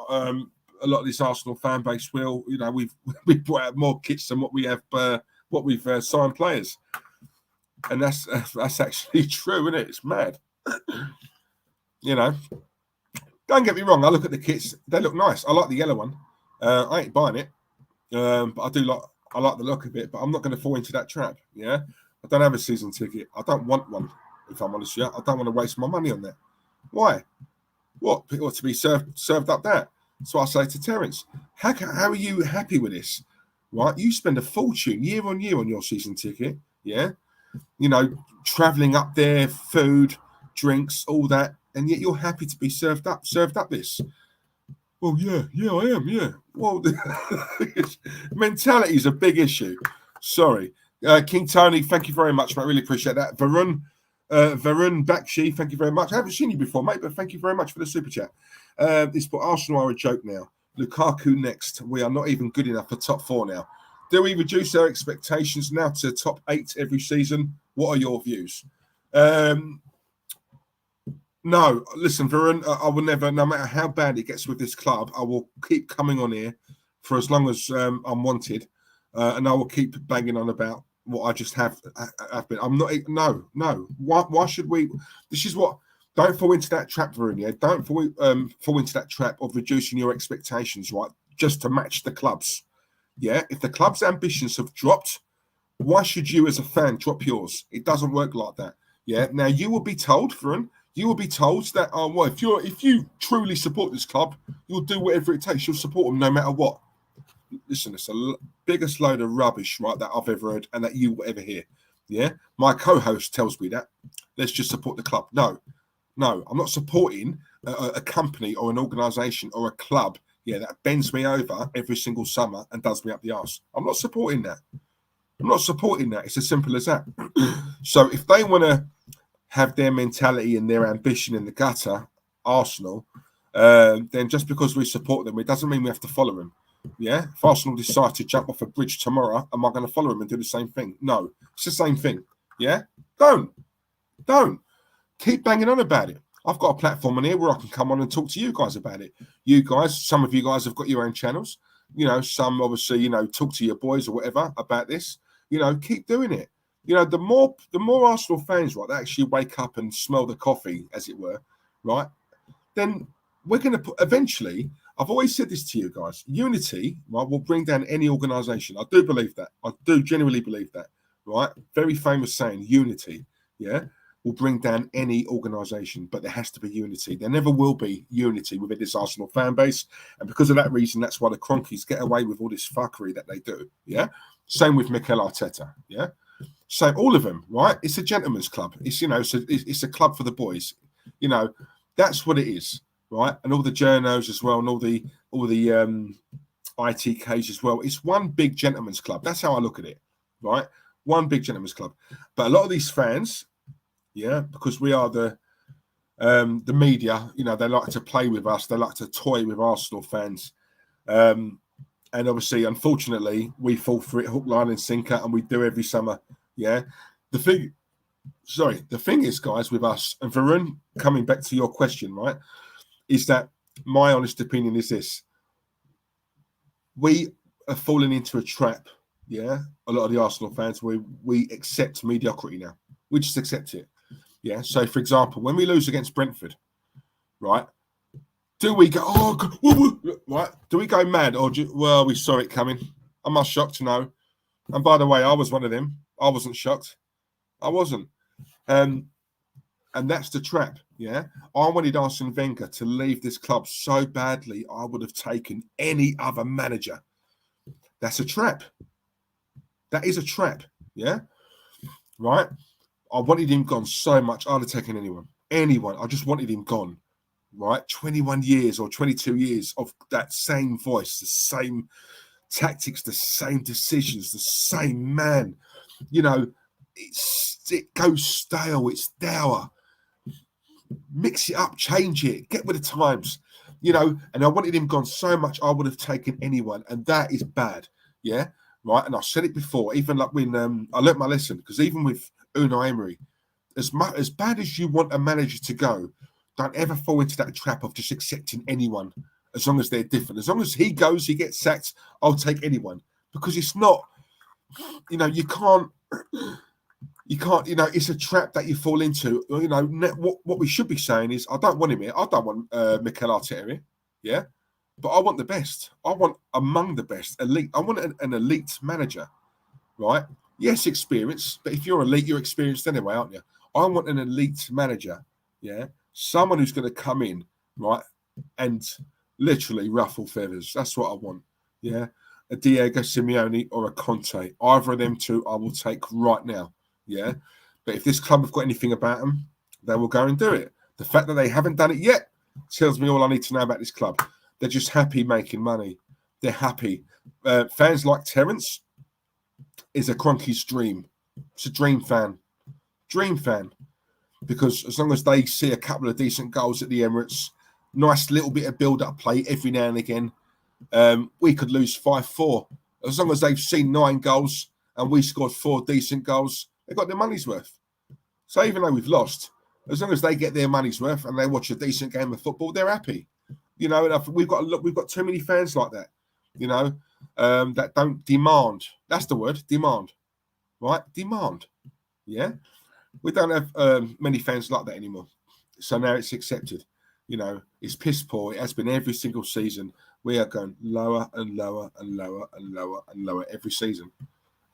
A lot of this Arsenal fan base will, you know, we've brought out more kits than what we've signed players, and that's actually true, isn't it? It's mad. You know, don't get me wrong. I look at the kits; they look nice. I like the yellow one. I ain't buying it, but I like the look of it. But I'm not going to fall into that trap. Yeah, I don't have a season ticket. I don't want one. If I'm honest with you, I don't want to waste my money on that. Why? What? People to be served up that. So I say to Terence, how are you happy with this? Right? You spend a fortune year on year on your season ticket, yeah? You know, traveling up there, food, drinks, all that, and yet you're happy to be served up this. Well, yeah, I am, yeah. Well, mentality is a big issue. Sorry. King Tony, thank you very much, mate. I really appreciate that. Varun Bakshi, thank you very much. I haven't seen you before, mate, but thank you very much for the super chat. But Arsenal are a joke now. Lukaku next. We are not even good enough for top 4 now. Do we reduce our expectations now to top 8 every season? What are your views? No. Listen, Varun, I will never, no matter how bad it gets with this club, I will keep coming on here for as long as I'm wanted, and I will keep banging on about what I just have been. I'm not. No. Why should we? This is what. Don't fall into that trap, Varun. Yeah? Don't fall into that trap of reducing your expectations, right? Just to match the clubs. Yeah. If the club's ambitions have dropped, why should you, as a fan, drop yours? It doesn't work like that. Yeah. Now you will be told, Varun, you will be told that well, if you truly support this club, you'll do whatever it takes. You'll support them no matter what. Listen, it's the biggest load of rubbish, right, that I've ever heard and that you will ever hear. Yeah. My co-host tells me that. Let's just support the club. No, I'm not supporting a company or an organisation or a club, that bends me over every single summer and does me up the arse. I'm not supporting that. It's as simple as that. So if they want to have their mentality and their ambition in the gutter, Arsenal, then just because we support them, it doesn't mean we have to follow them. Yeah. If Arsenal decide to jump off a bridge tomorrow, am I going to follow them and do the same thing? No, it's the same thing. Yeah. Don't keep banging on about it. I've got a platform on here where I can come on and talk to you guys about it. You guys, some of you guys have got your own channels. Some obviously, talk to your boys or whatever about this. Keep doing it. The more Arsenal fans, right, that actually wake up and smell the coffee, as it were, right, then we're going to put, eventually, I've always said this to you guys, unity, right, will bring down any organisation. I do believe that. I do genuinely believe that, right? Very famous saying, unity, will bring down any organisation, but there has to be unity. There never will be unity within this Arsenal fan base. And because of that reason, that's why the Cronkies get away with all this fuckery that they do, Same with Mikel Arteta, Same, all of them, right? It's a gentleman's club. It's, it's a club for the boys. That's what it is, right? And all the journos as well, and all the ITKs as well. It's one big gentleman's club. That's how I look at it, right? One big gentleman's club. But a lot of these fans, because we are the media, they like to play with us. They like to toy with Arsenal fans. And obviously, unfortunately, we fall for it hook, line and sinker, and we do every summer. Yeah. The thing is, guys, with us, and Varun, coming back to your question, right, is that my honest opinion is this. We are falling into a trap, a lot of the Arsenal fans, we accept mediocrity now. We just accept it. Yeah. So, for example, when we lose against Brentford, right, do we go, right? Do we go mad or we saw it coming? Am I shocked? No. And by the way, I was one of them. I wasn't shocked. I wasn't. And that's the trap. Yeah. I wanted Arsene Wenger to leave this club so badly, I would have taken any other manager. That's a trap. That is a trap. Yeah. Right. I wanted him gone so much. I'd have taken anyone. I just wanted him gone. Right. 21 years or 22 years of that same voice, the same tactics, the same decisions, the same man. It goes stale. It's dour. Mix it up, change it, get with the times. And I wanted him gone so much, I would have taken anyone. And that is bad. Yeah. Right. And I've said it before, even like when I learnt my lesson, because even with Unai Emery, as bad as you want a manager to go, don't ever fall into that trap of just accepting anyone as long as they're different. As long as he goes, he gets sacked, I'll take anyone. Because it's not, you can't, it's a trap that you fall into. What we should be saying is, I don't want him here. I don't want Mikel Arteta here. Yeah. But I want the best. I want among the best, elite. I want an elite manager, right? Yes, experience, but if you're elite, you're experienced anyway, aren't you? I want an elite manager, someone who's going to come in, right, and literally ruffle feathers. That's what I want, a Diego Simeone or a Conte. Either of them two I will take right now, But if this club have got anything about them, they will go and do it. The fact that they haven't done it yet tells me all I need to know about this club. They're just happy making money. They're happy. Fans like Terence is a Cronky's dream. It's a dream fan. Because as long as they see a couple of decent goals at the Emirates, nice little bit of build-up play every now and again, we could lose 5-4. As long as they've seen 9 goals and we scored 4 decent goals, they got their money's worth. So even though we've lost, as long as they get their money's worth and they watch a decent game of football, they're happy. And we've got too many fans like that, that don't demand. That's the word, demand. Right? Demand. Yeah? We don't have many fans like that anymore. So now it's accepted. It's piss poor. It has been every single season. We are going lower and lower and lower and lower and lower every season.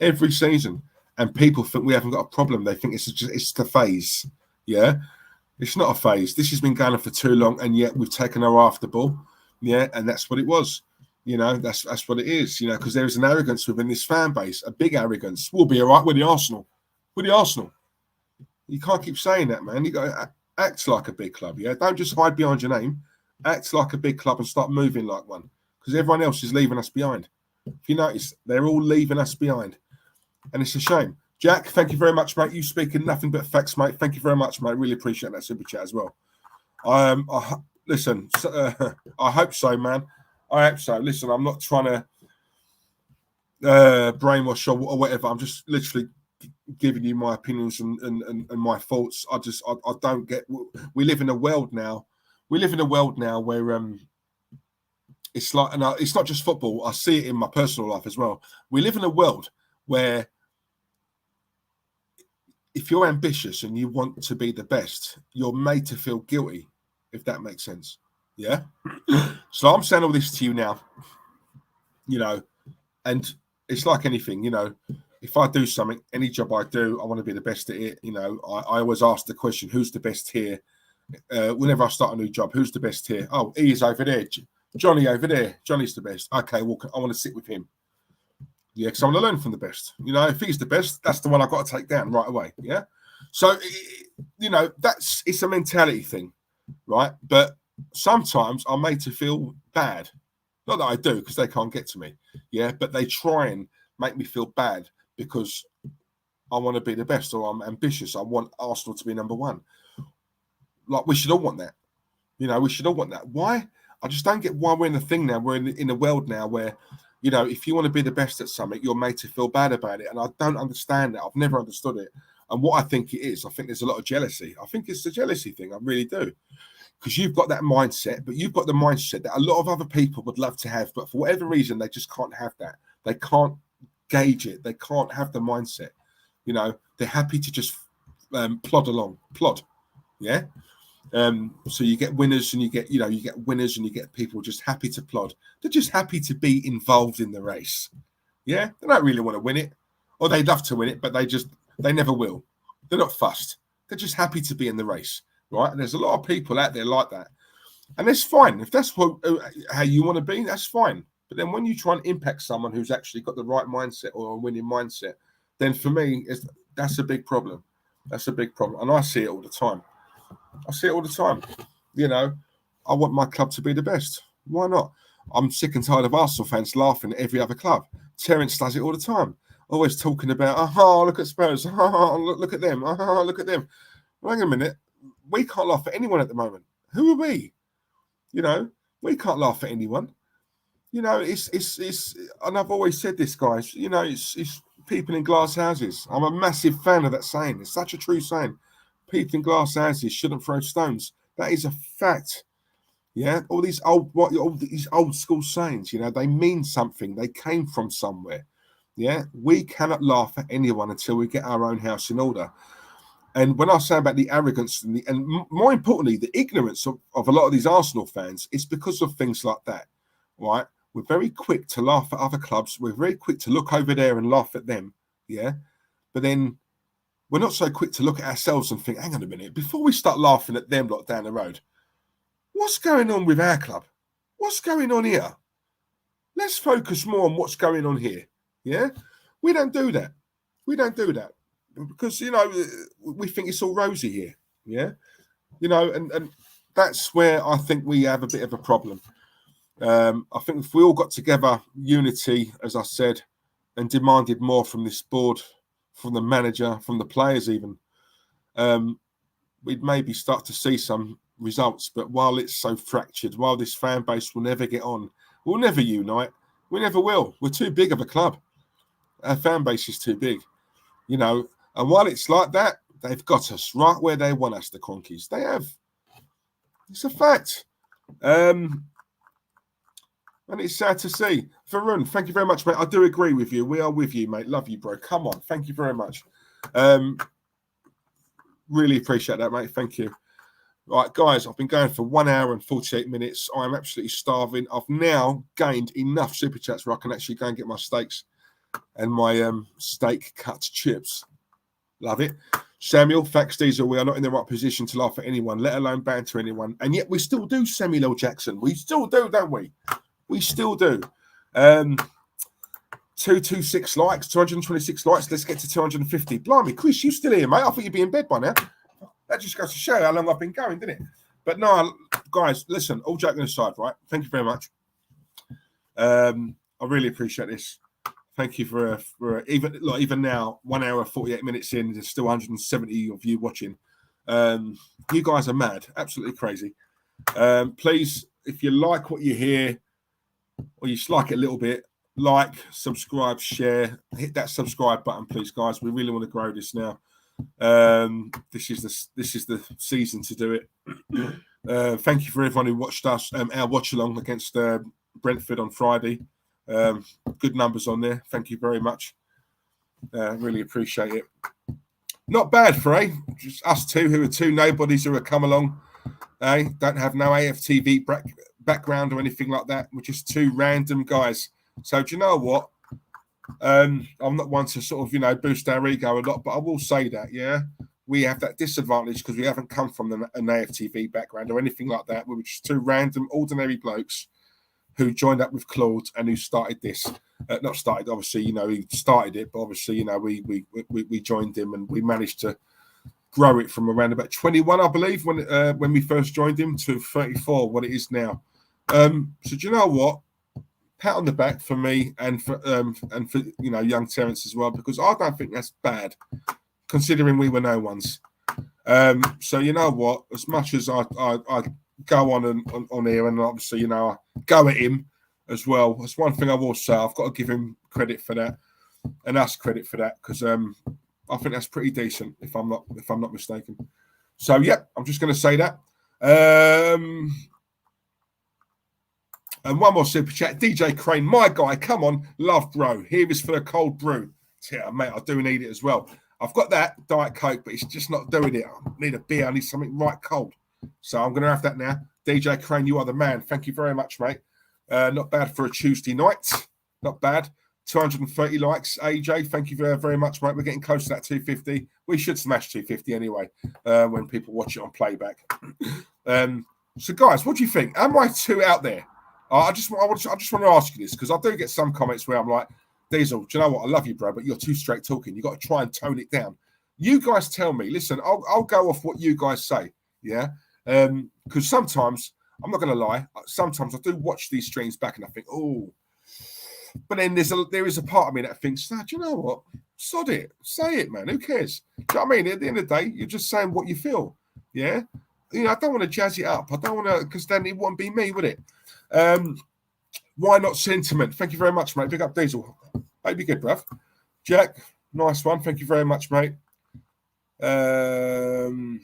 Every season. and people think we haven't got a problem. They think it's the phase. Yeah, it's not a phase. This has been going on for too long, and yet we've taken our after ball. Yeah, and that's what it was. That's what it is. Because there is an arrogance within this fan base, a big arrogance. We'll be all right with the Arsenal. With the Arsenal, you can't keep saying that, man. You got to act like a big club. Yeah, don't just hide behind your name. Act like a big club and start moving like one. Because everyone else is leaving us behind. If you notice, they're all leaving us behind. And it's a shame. Jack, thank you very much, mate. You speaking nothing but facts, mate. Thank you very much, mate. Really appreciate that super chat as well. Listen, I hope so, man. I hope so. Listen, I'm not trying to brainwash or whatever. I'm just literally giving you my opinions and my thoughts. I don't get. We live in a world now. We live in a world now where it's like, and it's not just football. I see it in my personal life as well. We live in a world where if you're ambitious and you want to be the best, you're made to feel guilty, if that makes sense. Yeah. So I'm saying all this to you now, and it's like anything, if I do something, any job I do, I want to be the best at it. I always ask the question, who's the best here? Whenever I start a new job, who's the best here? Oh, he's over there. Johnny over there. Johnny's the best. Okay, well, I want to sit with him. Yeah, because I want to learn from the best. If he's the best, that's the one I've got to take down right away. Yeah. So, it's a mentality thing, right? But sometimes I'm made to feel bad. Not that I do, because they can't get to me. Yeah, but they try and make me feel bad because I want to be the best or I'm ambitious. I want Arsenal to be number one. Like, we should all want that. We should all want that. Why? I just don't get why we're in a thing now. We're in a world now where, if you want to be the best at something, you're made to feel bad about it. And I don't understand that. I've never understood it. And what I think it is, I think there's a lot of jealousy. I think it's the jealousy thing. I really do. Because you've got that mindset, but you've got the mindset that a lot of other people would love to have. But for whatever reason, they just can't have that. They can't gauge it. They can't have the mindset. They're happy to just plod along. Plod. Yeah. So you get winners and you get winners and you get people just happy to plod. They're just happy to be involved in the race. Yeah, they don't really want to win it, or they'd love to win it, but they never will. They're not fussed. They're just happy to be in the race, right? And there's a lot of people out there like that, and that's fine. If that's how you want to be, that's fine. But then when you try and impact someone who's actually got the right mindset or a winning mindset, then for me, that's a big problem. That's a big problem, and I see it all the time. I want my club to be the best. Why not? I'm sick and tired of Arsenal fans laughing at every other club. Terence does it all the time. Always talking about, look at Spurs. Look at them. Look at them. Wait a minute. We can't laugh at anyone at the moment. Who are we? We can't laugh at anyone. It's and I've always said this, guys, it's people in glass houses. I'm a massive fan of that saying. It's such a true saying. People in glass houses shouldn't throw stones. That is a fact. Yeah, all these old school sayings, they mean something. They came from somewhere. Yeah, we cannot laugh at anyone until we get our own house in order. And when I say about the arrogance and more importantly, the ignorance of a lot of these Arsenal fans, it's because of things like that, right? We're very quick to laugh at other clubs. We're very quick to look over there and laugh at them. Yeah, but then we're not so quick to look at ourselves and think, hang on a minute, before we start laughing at them lot down the road, what's going on with our club? What's going on here? Let's focus more on what's going on here. Yeah? We don't do that. Because, we think it's all rosy here. Yeah? And that's where I think we have a bit of a problem. I think if we all got together, unity, as I said, and demanded more from this board, from the manager, from the players even, we'd maybe start to see some results. But while it's so fractured, while this fan base will never get on, we'll never unite. We never will. We're too big of a club. Our fan base is too big, And while it's like that, they've got us right where they want us, the Cronkies. They have. It's a fact. And it's sad to see. Varun, thank you very much, mate. I do agree with you. We are with you, mate. Love you, bro. Come on. Thank you very much. Really appreciate that, mate. Thank you. Right, guys, I've been going for 1 hour and 48 minutes. I'm absolutely starving. I've now gained enough super chats where I can actually go and get my steaks. and my steak cut chips. Love it. Samuel, facts, Diesel, we are not in the right position to laugh at anyone, let alone banter anyone. And yet we still do, Samuel L. Jackson. We still do, don't we? We still do. 226 likes, 226 likes. Let's get to 250. Blimey, Chris, you still here, mate? I thought you'd be in bed by now. That just goes to show how long I've been going, didn't it? But no, guys, listen, all joking aside, right? Thank you very much. I really appreciate this. Thank you for even now, 1 hour 48 minutes in, there's still 170 of you watching. You guys are mad, absolutely crazy. Please, if you like what you hear, or you just like it a little bit, like, subscribe, share, hit that subscribe button, please, guys. We really want to grow this now. This is the season to do it. Thank you for everyone who watched us, our watch along against Brentford on Friday. Good numbers on there. Thank you very much. Really appreciate it. Not bad for just us two who are two nobodies who have come along. Don't have no AFTV background or anything like that. We're just two random guys. So do you know what? I'm not one to sort of, boost our ego a lot, but I will say that, yeah, we have that disadvantage because we haven't come from an AFTV background or anything like that. We were just two random, ordinary blokes who joined up with Claude and who started this. Not started, obviously, he started it, but obviously, we joined him and we managed to grow it from around about 21, I believe, when we first joined him, to 34, what it is now. So do you know what? Pat on the back for me and for young Terence as well, because I don't think that's bad, considering we were no ones. So you know what? As much as I go on here and obviously I go at him as well. That's one thing I will say. I've got to give him credit for that, and us credit for that, because I think that's pretty decent, if I'm not mistaken. So yeah, I'm just going to say that. And one more super chat. DJ Crane, my guy, come on, love bro. Here is for the cold brew. Yeah, mate, I do need it as well. I've got that Diet Coke, but it's just not doing it. I need a beer. I need something right cold. So I'm going to have that now. DJ Crane, you are the man. Thank you very much, mate. Not bad for a Tuesday night. Not bad. 230 likes. AJ, thank you very, very much, mate. We're getting close to that 250. We should smash 250 anyway when people watch it on playback. So, guys, what do you think? Am I too out there? I just want to ask you this, because I do get some comments where I'm like, Diesel, do you know what? I love you, bro, but you're too straight talking. You've got to try and tone it down. You guys tell me. Listen, I'll go off what you guys say, yeah? Because sometimes, I'm not going to lie, sometimes I do watch these streams back and I think, oh. But then there is a part of me that thinks, do you know what? Sod it. Say it, man. Who cares? Do you know what I mean? At the end of the day, you're just saying what you feel, yeah? I don't want to jazz it up. I don't want to, because then it won't be me, would it? Why not sentiment? Thank you very much, mate. Big up Diesel. That'd be good, bruv. Jack, nice one. Thank you very much, mate. Craig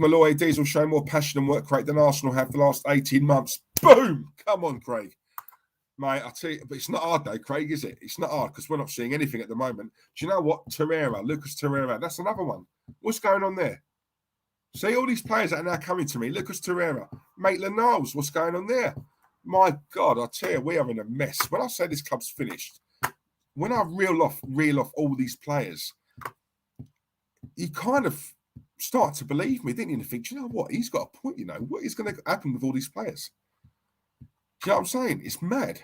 Malloy, Diesel show more passion and work rate than Arsenal have the last 18 months. Boom! Come on, Craig. Mate, I tell you, but it's not hard though, Craig, is it? It's not hard because we're not seeing anything at the moment. Do you know what? Lucas Torreira, that's another one. What's going on there? See, all these players that are now coming to me. Lucas Torreira, Maitland-Niles, what's going on there? My God, I tell you, we are in a mess. When I say this club's finished, when I reel off all these players, you kind of start to believe me, didn't you? And think, do you know what? He's got a point, What is going to happen with all these players? Do you know what I'm saying? It's mad.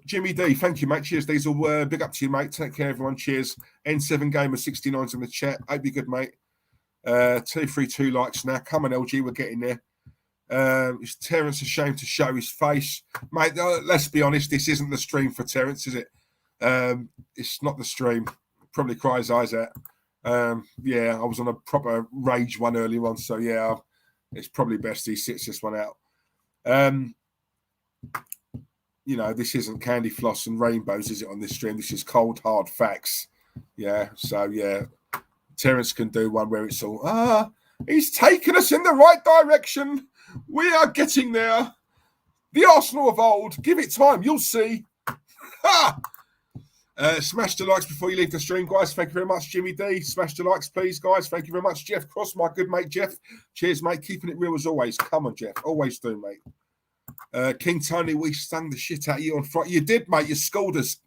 Jimmy D, thank you, mate. Cheers, Diesel. Big up to you, mate. Take care, everyone. Cheers. N7 Gamer 69's in the chat. Hope you're good, mate. 232 likes now. Come on, LG, we're getting there. Is Terence ashamed to show his face? Mate, let's be honest, this isn't the stream for Terence, is it? It's not the stream. Probably cry his eyes out. Yeah, I was on a proper rage one earlier on, so yeah, it's probably best he sits this one out. This isn't candy floss and rainbows, is it, on this stream? This is cold, hard facts. Yeah, so yeah, Terence can do one where it's all, he's taken us in the right direction. We are getting there. The Arsenal of old. Give it time. You'll see. Smash the likes before you leave the stream, guys. Thank you very much, Jimmy D. Smash the likes, please, guys. Thank you very much, Jeff Cross, my good mate, Jeff. Cheers, mate. Keeping it real as always. Come on, Jeff. Always do, mate. King Tony, we stung the shit out of you on Friday. You did, mate. You scolded us,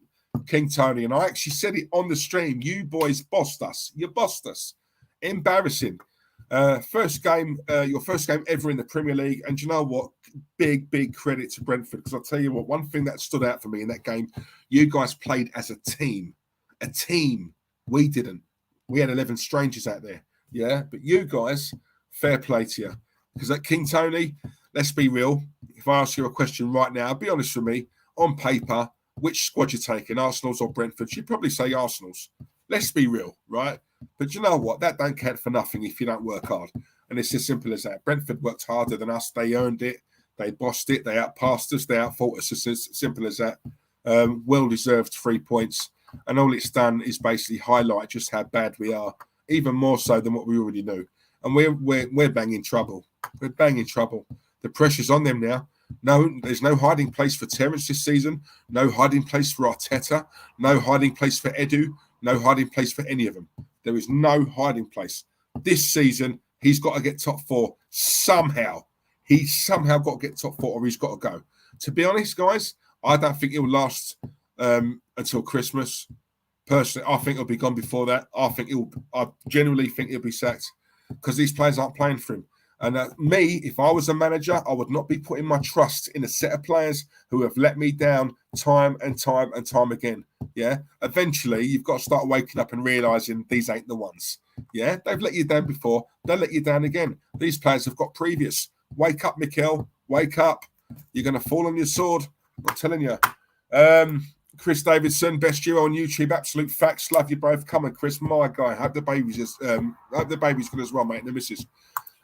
King Tony. And I actually said it on the stream. You boys bossed us. You bossed us. Embarrassing. First game, your first game ever in the Premier League. And you know what? Big credit to Brentford. Because I'll tell you what, one thing that stood out for me in that game, you guys played as a team. A team. We didn't. We had 11 strangers out there. Yeah. But you guys, fair play to you. Because at King Tony, let's be real. If I ask you a question right now, be honest with me. On paper, which squad you're taking, Arsenal's or Brentford? You'd probably say Arsenal's. Let's be real, right? But you know what? That don't count for nothing if you don't work hard. And it's as simple as that. Brentford worked harder than us. They earned it. They bossed it. They outpassed us. They outfought us. It's as simple as that. Well-deserved 3 points. And all it's done is basically highlight just how bad we are, even more so than what we already knew. And we're banging trouble. We're banging trouble. The pressure's on them now. No, there's no hiding place for Terence this season. No hiding place for Arteta. No hiding place for Edu. No hiding place for any of them. There is no hiding place. This season, he's got to get top 4 somehow. He's somehow got to get top 4 or he's got to go. To be honest, guys, I don't think he'll last until Christmas. Personally, I think he'll be gone before that. I genuinely think he'll be sacked because these players aren't playing for him. And me, if I was a manager, I would not be putting my trust in a set of players who have let me down time and time and time again. Yeah. Eventually, you've got to start waking up and realizing these ain't the ones. Yeah. They've let you down before. They'll let you down again. These players have got previous. Wake up, Mikel. Wake up. You're going to fall on your sword. I'm telling you. Chris Davidson, best duo on YouTube. Absolute facts. Love you both. Come on, Chris. My guy. Hope the baby's good as well, mate. And the missus.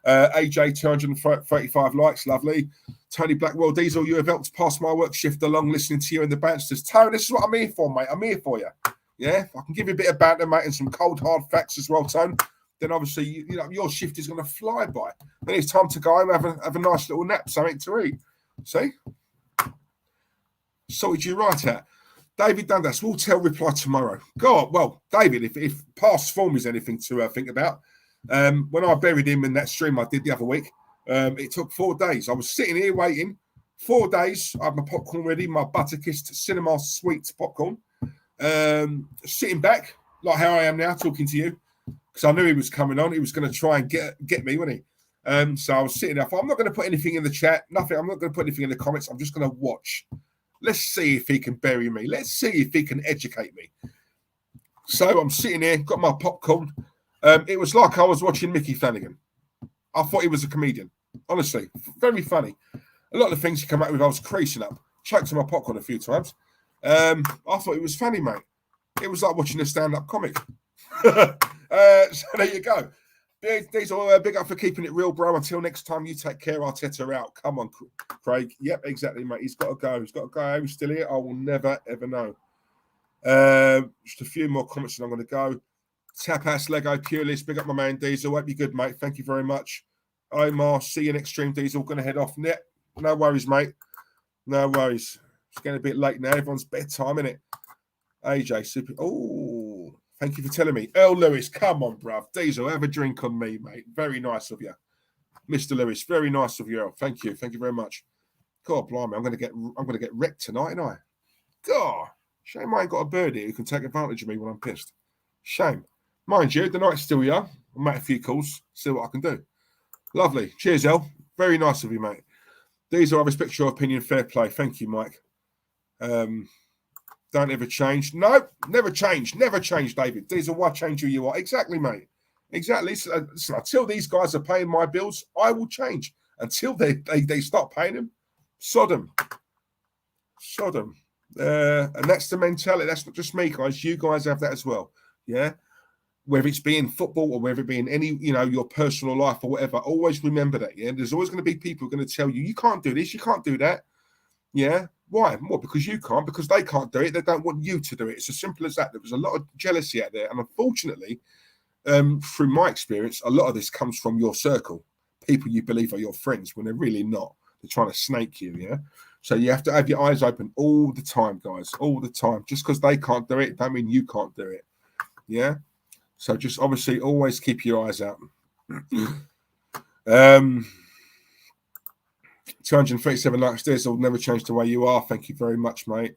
AJ 235 likes, lovely. Tony Blackwell Diesel, you have helped pass my work shift along listening to you and the bouncers. Tony, this is what I'm here for, mate. I'm here for you. Yeah, if I can give you a bit of banter, mate, and some cold hard facts as well, Tone, then obviously you know your shift is going to fly by. Then it's time to go home and have a nice little nap, something to eat. See? Sorted you right out. David Dundas, we'll tell reply tomorrow. God, well, David, if past form is anything to think about, when I buried him in that stream I did the other week, it took 4 days. I was sitting here waiting 4 days. I had my popcorn ready, my butter-kissed cinema sweet popcorn. Sitting back, like how I am now, talking to you, because I knew he was coming on. He was going to try and get me, wasn't he? So I was sitting there. I'm not going to put anything in the chat, nothing. I'm not going to put anything in the comments. I'm just going to watch. Let's see if he can bury me. Let's see if he can educate me. So I'm sitting here, got my popcorn. It was like I was watching Mickey Flanagan. I thought he was a comedian. Honestly, very funny. A lot of the things he came out with, I was creasing up. Choked on my popcorn a few times. I thought it was funny, mate. It was like watching a stand-up comic. So there you go. These are big up for keeping it real, bro. Until next time, you take care. Arteta out. Come on, Craig. Yep, exactly, mate. He's got to go. He's got to go. He's still here. I will never, ever know. Just a few more comments and I'm going to go. Tap House Lego Purelist, big up my man Diesel. Hope you're good, mate. Thank you very much. Omar, see you next stream, Diesel. Going to head off. No worries, mate. No worries. It's getting a bit late now. Everyone's bedtime, innit? AJ, super. Oh, thank you for telling me. Earl Lewis, come on, bruv. Diesel, have a drink on me, mate. Very nice of you. Mr. Lewis, very nice of you, Earl. Thank you. Thank you very much. God, blimey, I'm gonna get wrecked tonight, ain't I? God, shame I ain't got a bird here who can take advantage of me when I'm pissed. Shame. Mind you, the night's still young. I'll make a few calls, see what I can do. Lovely. Cheers, El. Very nice of you, mate. These are, I respect your opinion. Fair play. Thank you, Mike. Don't ever change. No, never change. Never change, David. These are why change who you are. Exactly, mate. Exactly. So, until these guys are paying my bills, I will change. Until they start paying them, Sodom. And that's the mentality. That's not just me, guys. You guys have that as well. Yeah. Whether it's being football or whether it be in any, your personal life or whatever, always remember that. Yeah. There's always going to be people who are going to tell you, you can't do this, you can't do that. Yeah. Why? Well, because you can't, because they can't do it. They don't want you to do it. It's as simple as that. There was a lot of jealousy out there. And unfortunately, through my experience, a lot of this comes from your circle. People you believe are your friends when they're really not. They're trying to snake you. Yeah. So you have to have your eyes open all the time, guys, all the time. Just because they can't do it, don't mean you can't do it. Yeah. So just obviously always keep your eyes out. 237 likes. This will never change the way you are. Thank you very much, mate.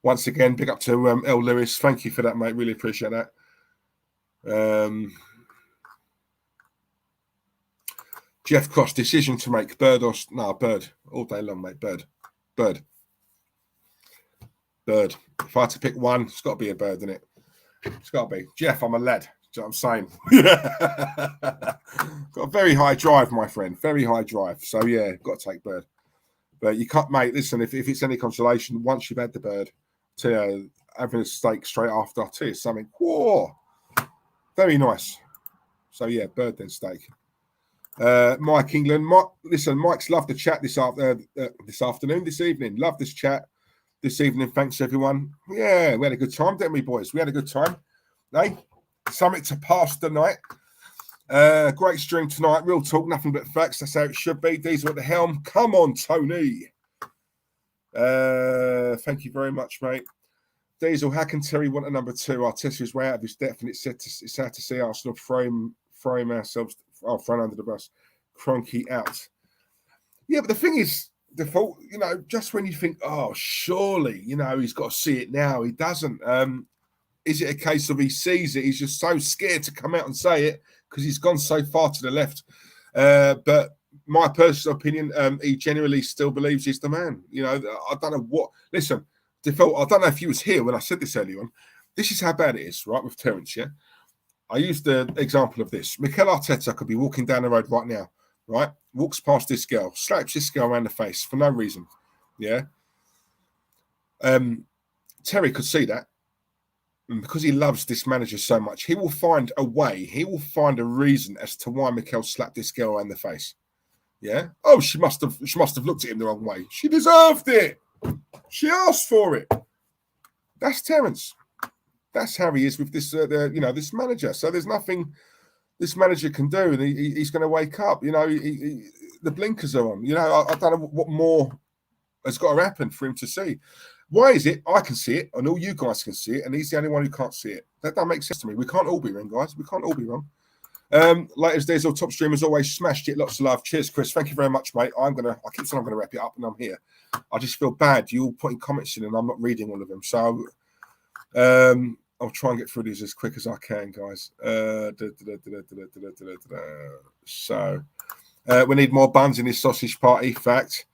Once again, big up to L. Lewis. Thank you for that, mate. Really appreciate that. Jeff Cross, decision to make. Bird or... No, bird. All day long, mate. Bird. If I had to pick one, it's got to be a bird, isn't it? It's got to be. Jeff, I'm a lad. Do you know what I'm saying? Got a very high drive, my friend. Very high drive. So, yeah, got to take bird. But you can't, mate, listen, if it's any consolation, once you've had the bird, to having a steak straight after, I'll tell you something. Whoa! Very nice. So, yeah, bird then steak. Mike England. Listen, Mike's loved the chat this evening. Love this chat this evening. Thanks, everyone. Yeah, we had a good time, didn't we, boys? We had a good time. Hey, something to pass the night. Great stream tonight. Real talk, nothing but facts. That's how it should be. Diesel at the helm. Come on, Tony. Thank you very much, mate. Diesel, how can Terry want a number 2? Arteta's way out of his depth, and it's sad to see Arsenal throw ourselves thrown under the bus. Cronky out. Yeah, but the thing is, default, just when you think, oh, surely, he's got to see it now, he doesn't. Is it a case of he sees it? He's just so scared to come out and say it because he's gone so far to the left. But my personal opinion, he genuinely still believes he's the man. I don't know what. Listen, default. I don't know if you was here when I said this earlier on. This is how bad it is, right, with Terence, yeah? I used the example of this. Mikel Arteta could be walking down the road right now, right? Walks past this girl, slaps this girl around the face for no reason, yeah? Terry could see that. And because he loves this manager so much, he will find a way. He will find a reason as to why Mikel slapped this girl around the face. Yeah? Oh, she must have looked at him the wrong way. She deserved it. She asked for it. That's Terence. That's how he is with this, this manager. So there's nothing this manager can do, and he's going to wake up. The blinkers are on. I don't know what more has got to happen for him to see. Why is it I can see it, and all you guys can see it, and he's the only one who can't see it? That doesn't make sense to me. We can't all be wrong, guys. We can't all be wrong. Latest days, all top streamers always smashed it. Lots of love. Cheers, Chris. Thank you very much, mate. I keep saying I'm going to wrap it up, and I'm here. I just feel bad. You all putting comments in, and I'm not reading all of them. So, I'll try and get through these as quick as I can, guys. So, we need more buns in this sausage party. Fact.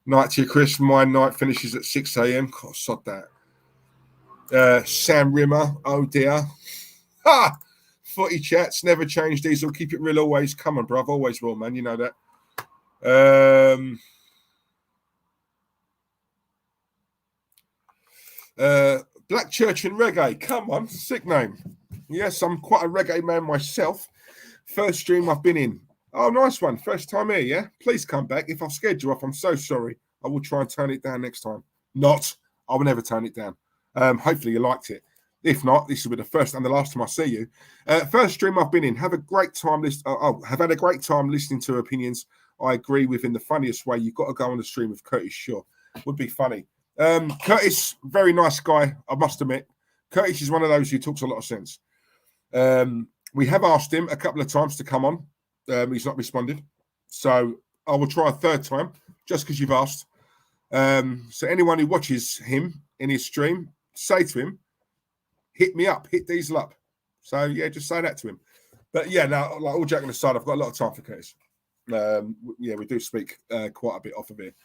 Night to you, Chris. My night finishes at 6 a.m. God, sod that. Sam Rimmer. Oh, dear. Ha! Footy chats. Never change these. Will keep it real always. Come on, bruv. Always will, man. You know that. Black Church and Reggae. Come on. Sick name. Yes, I'm quite a reggae man myself. First stream I've been in. Oh, nice one. First time here, yeah? Please come back. If I've scared you off, I'm so sorry. I will try and turn it down next time. Not. I will never turn it down. Hopefully you liked it. If not, this will be the first and the last time I see you. First stream I've been in. Have a great time. Have had a great time listening to opinions I agree with in the funniest way. You've got to go on the stream with Curtis Shaw. Would be funny. Curtis, very nice guy, I must admit. Curtis is one of those who talks a lot of sense. We have asked him a couple of times to come on. He's not responded. So I will try a third time, just because you've asked. So anyone who watches him in his stream, say to him, hit me up, hit Diesel up. So, yeah, just say that to him. But, yeah, now, like all joking aside, I've got a lot of time for Curtis. We do speak quite a bit off of here.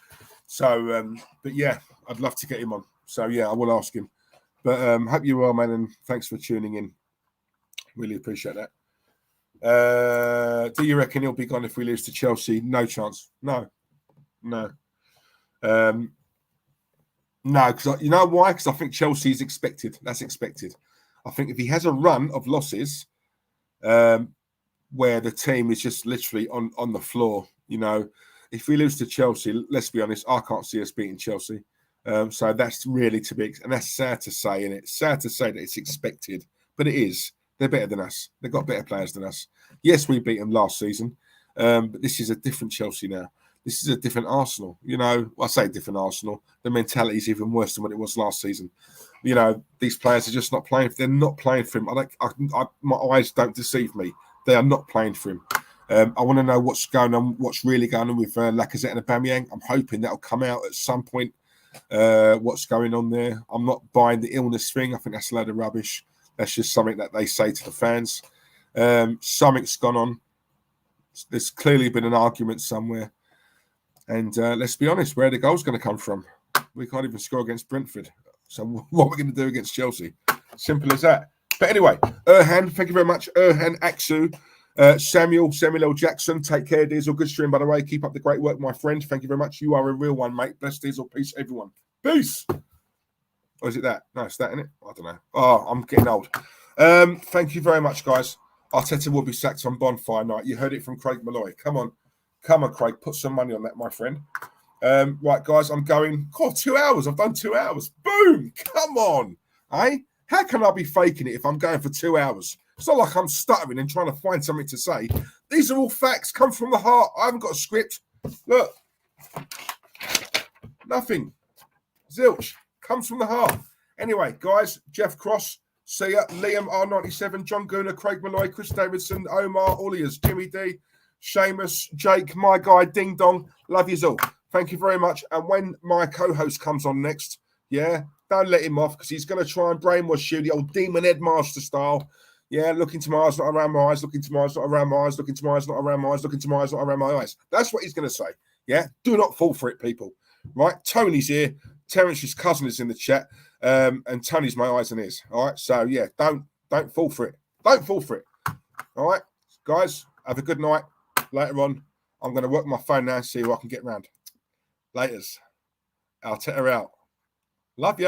So, but, yeah, I'd love to get him on. So, yeah, I will ask him. But hope you're well, man, and thanks for tuning in. Really appreciate that. Do you reckon he'll be gone if we lose to Chelsea? No chance. No. No, because you know why? Because I think Chelsea is expected. That's expected. I think if he has a run of losses where the team is just literally on the floor, if we lose to Chelsea, let's be honest, I can't see us beating Chelsea. So that's really to be, and that's sad to say, and it's sad to say that it's expected, but it is. They're better than us. They've got better players than us. Yes, we beat them last season, but this is a different Chelsea now. This is a different Arsenal. I say different Arsenal. The mentality is even worse than what it was last season. These players are just not playing. They're not playing for him. My eyes don't deceive me. They are not playing for him. I want to know what's going on, what's really going on with Lacazette and Aubameyang. I'm hoping that'll come out at some point. What's going on there? I'm not buying the illness thing. I think that's a load of rubbish. That's just something that they say to the fans. Something's gone on. There's clearly been an argument somewhere. And let's be honest, where are the goals going to come from? We can't even score against Brentford. So what are we going to do against Chelsea? Simple as that. But anyway, Erhan, thank you very much. Erhan Aksu. Samuel L. Jackson, take care, Diesel. Good stream, by the way. Keep up the great work, my friend. Thank you very much. You are a real one, mate. Bless Diesel. Peace, everyone. Peace. Or is it that? No, it's that, isn't it? I don't know. Oh, I'm getting old. Thank you very much, guys. Arteta will be sacked on bonfire night. You heard it from Craig Malloy. Come on, Craig. Put some money on that, my friend. Right, guys, I'm going. God, 2 hours. I've done 2 hours. Boom. Come on. Eh? How can I be faking it if I'm going for 2 hours? It's not like I'm stuttering and trying to find something to say. These are all facts, come from the heart. I haven't got a script. Look. Nothing. Zilch. Comes from the heart. Anyway, guys, Jeff Cross, see ya. Liam R97, John Gooner, Craig Malloy, Chris Davidson, Omar, all of yous, Jimmy D, Seamus, Jake, my guy, Ding Dong. Love yous all. Thank you very much. And when my co-host comes on next, yeah, don't let him off because he's going to try and brainwash you, the old demon headmaster style. Yeah, look into my eyes, not around my eyes. Look into my eyes, not around my eyes. Look into my eyes, not around my eyes. Look into my eyes, not around my eyes. That's what he's going to say. Yeah, do not fall for it, people. Right? Tony's here. Terence's cousin is in the chat. And Tony's my eyes and ears. All right. So yeah, don't fall for it. Don't fall for it. All right, guys. Have a good night. Later on, I'm going to work my phone now and see who I can get round. Laters. Arteta out. Love you.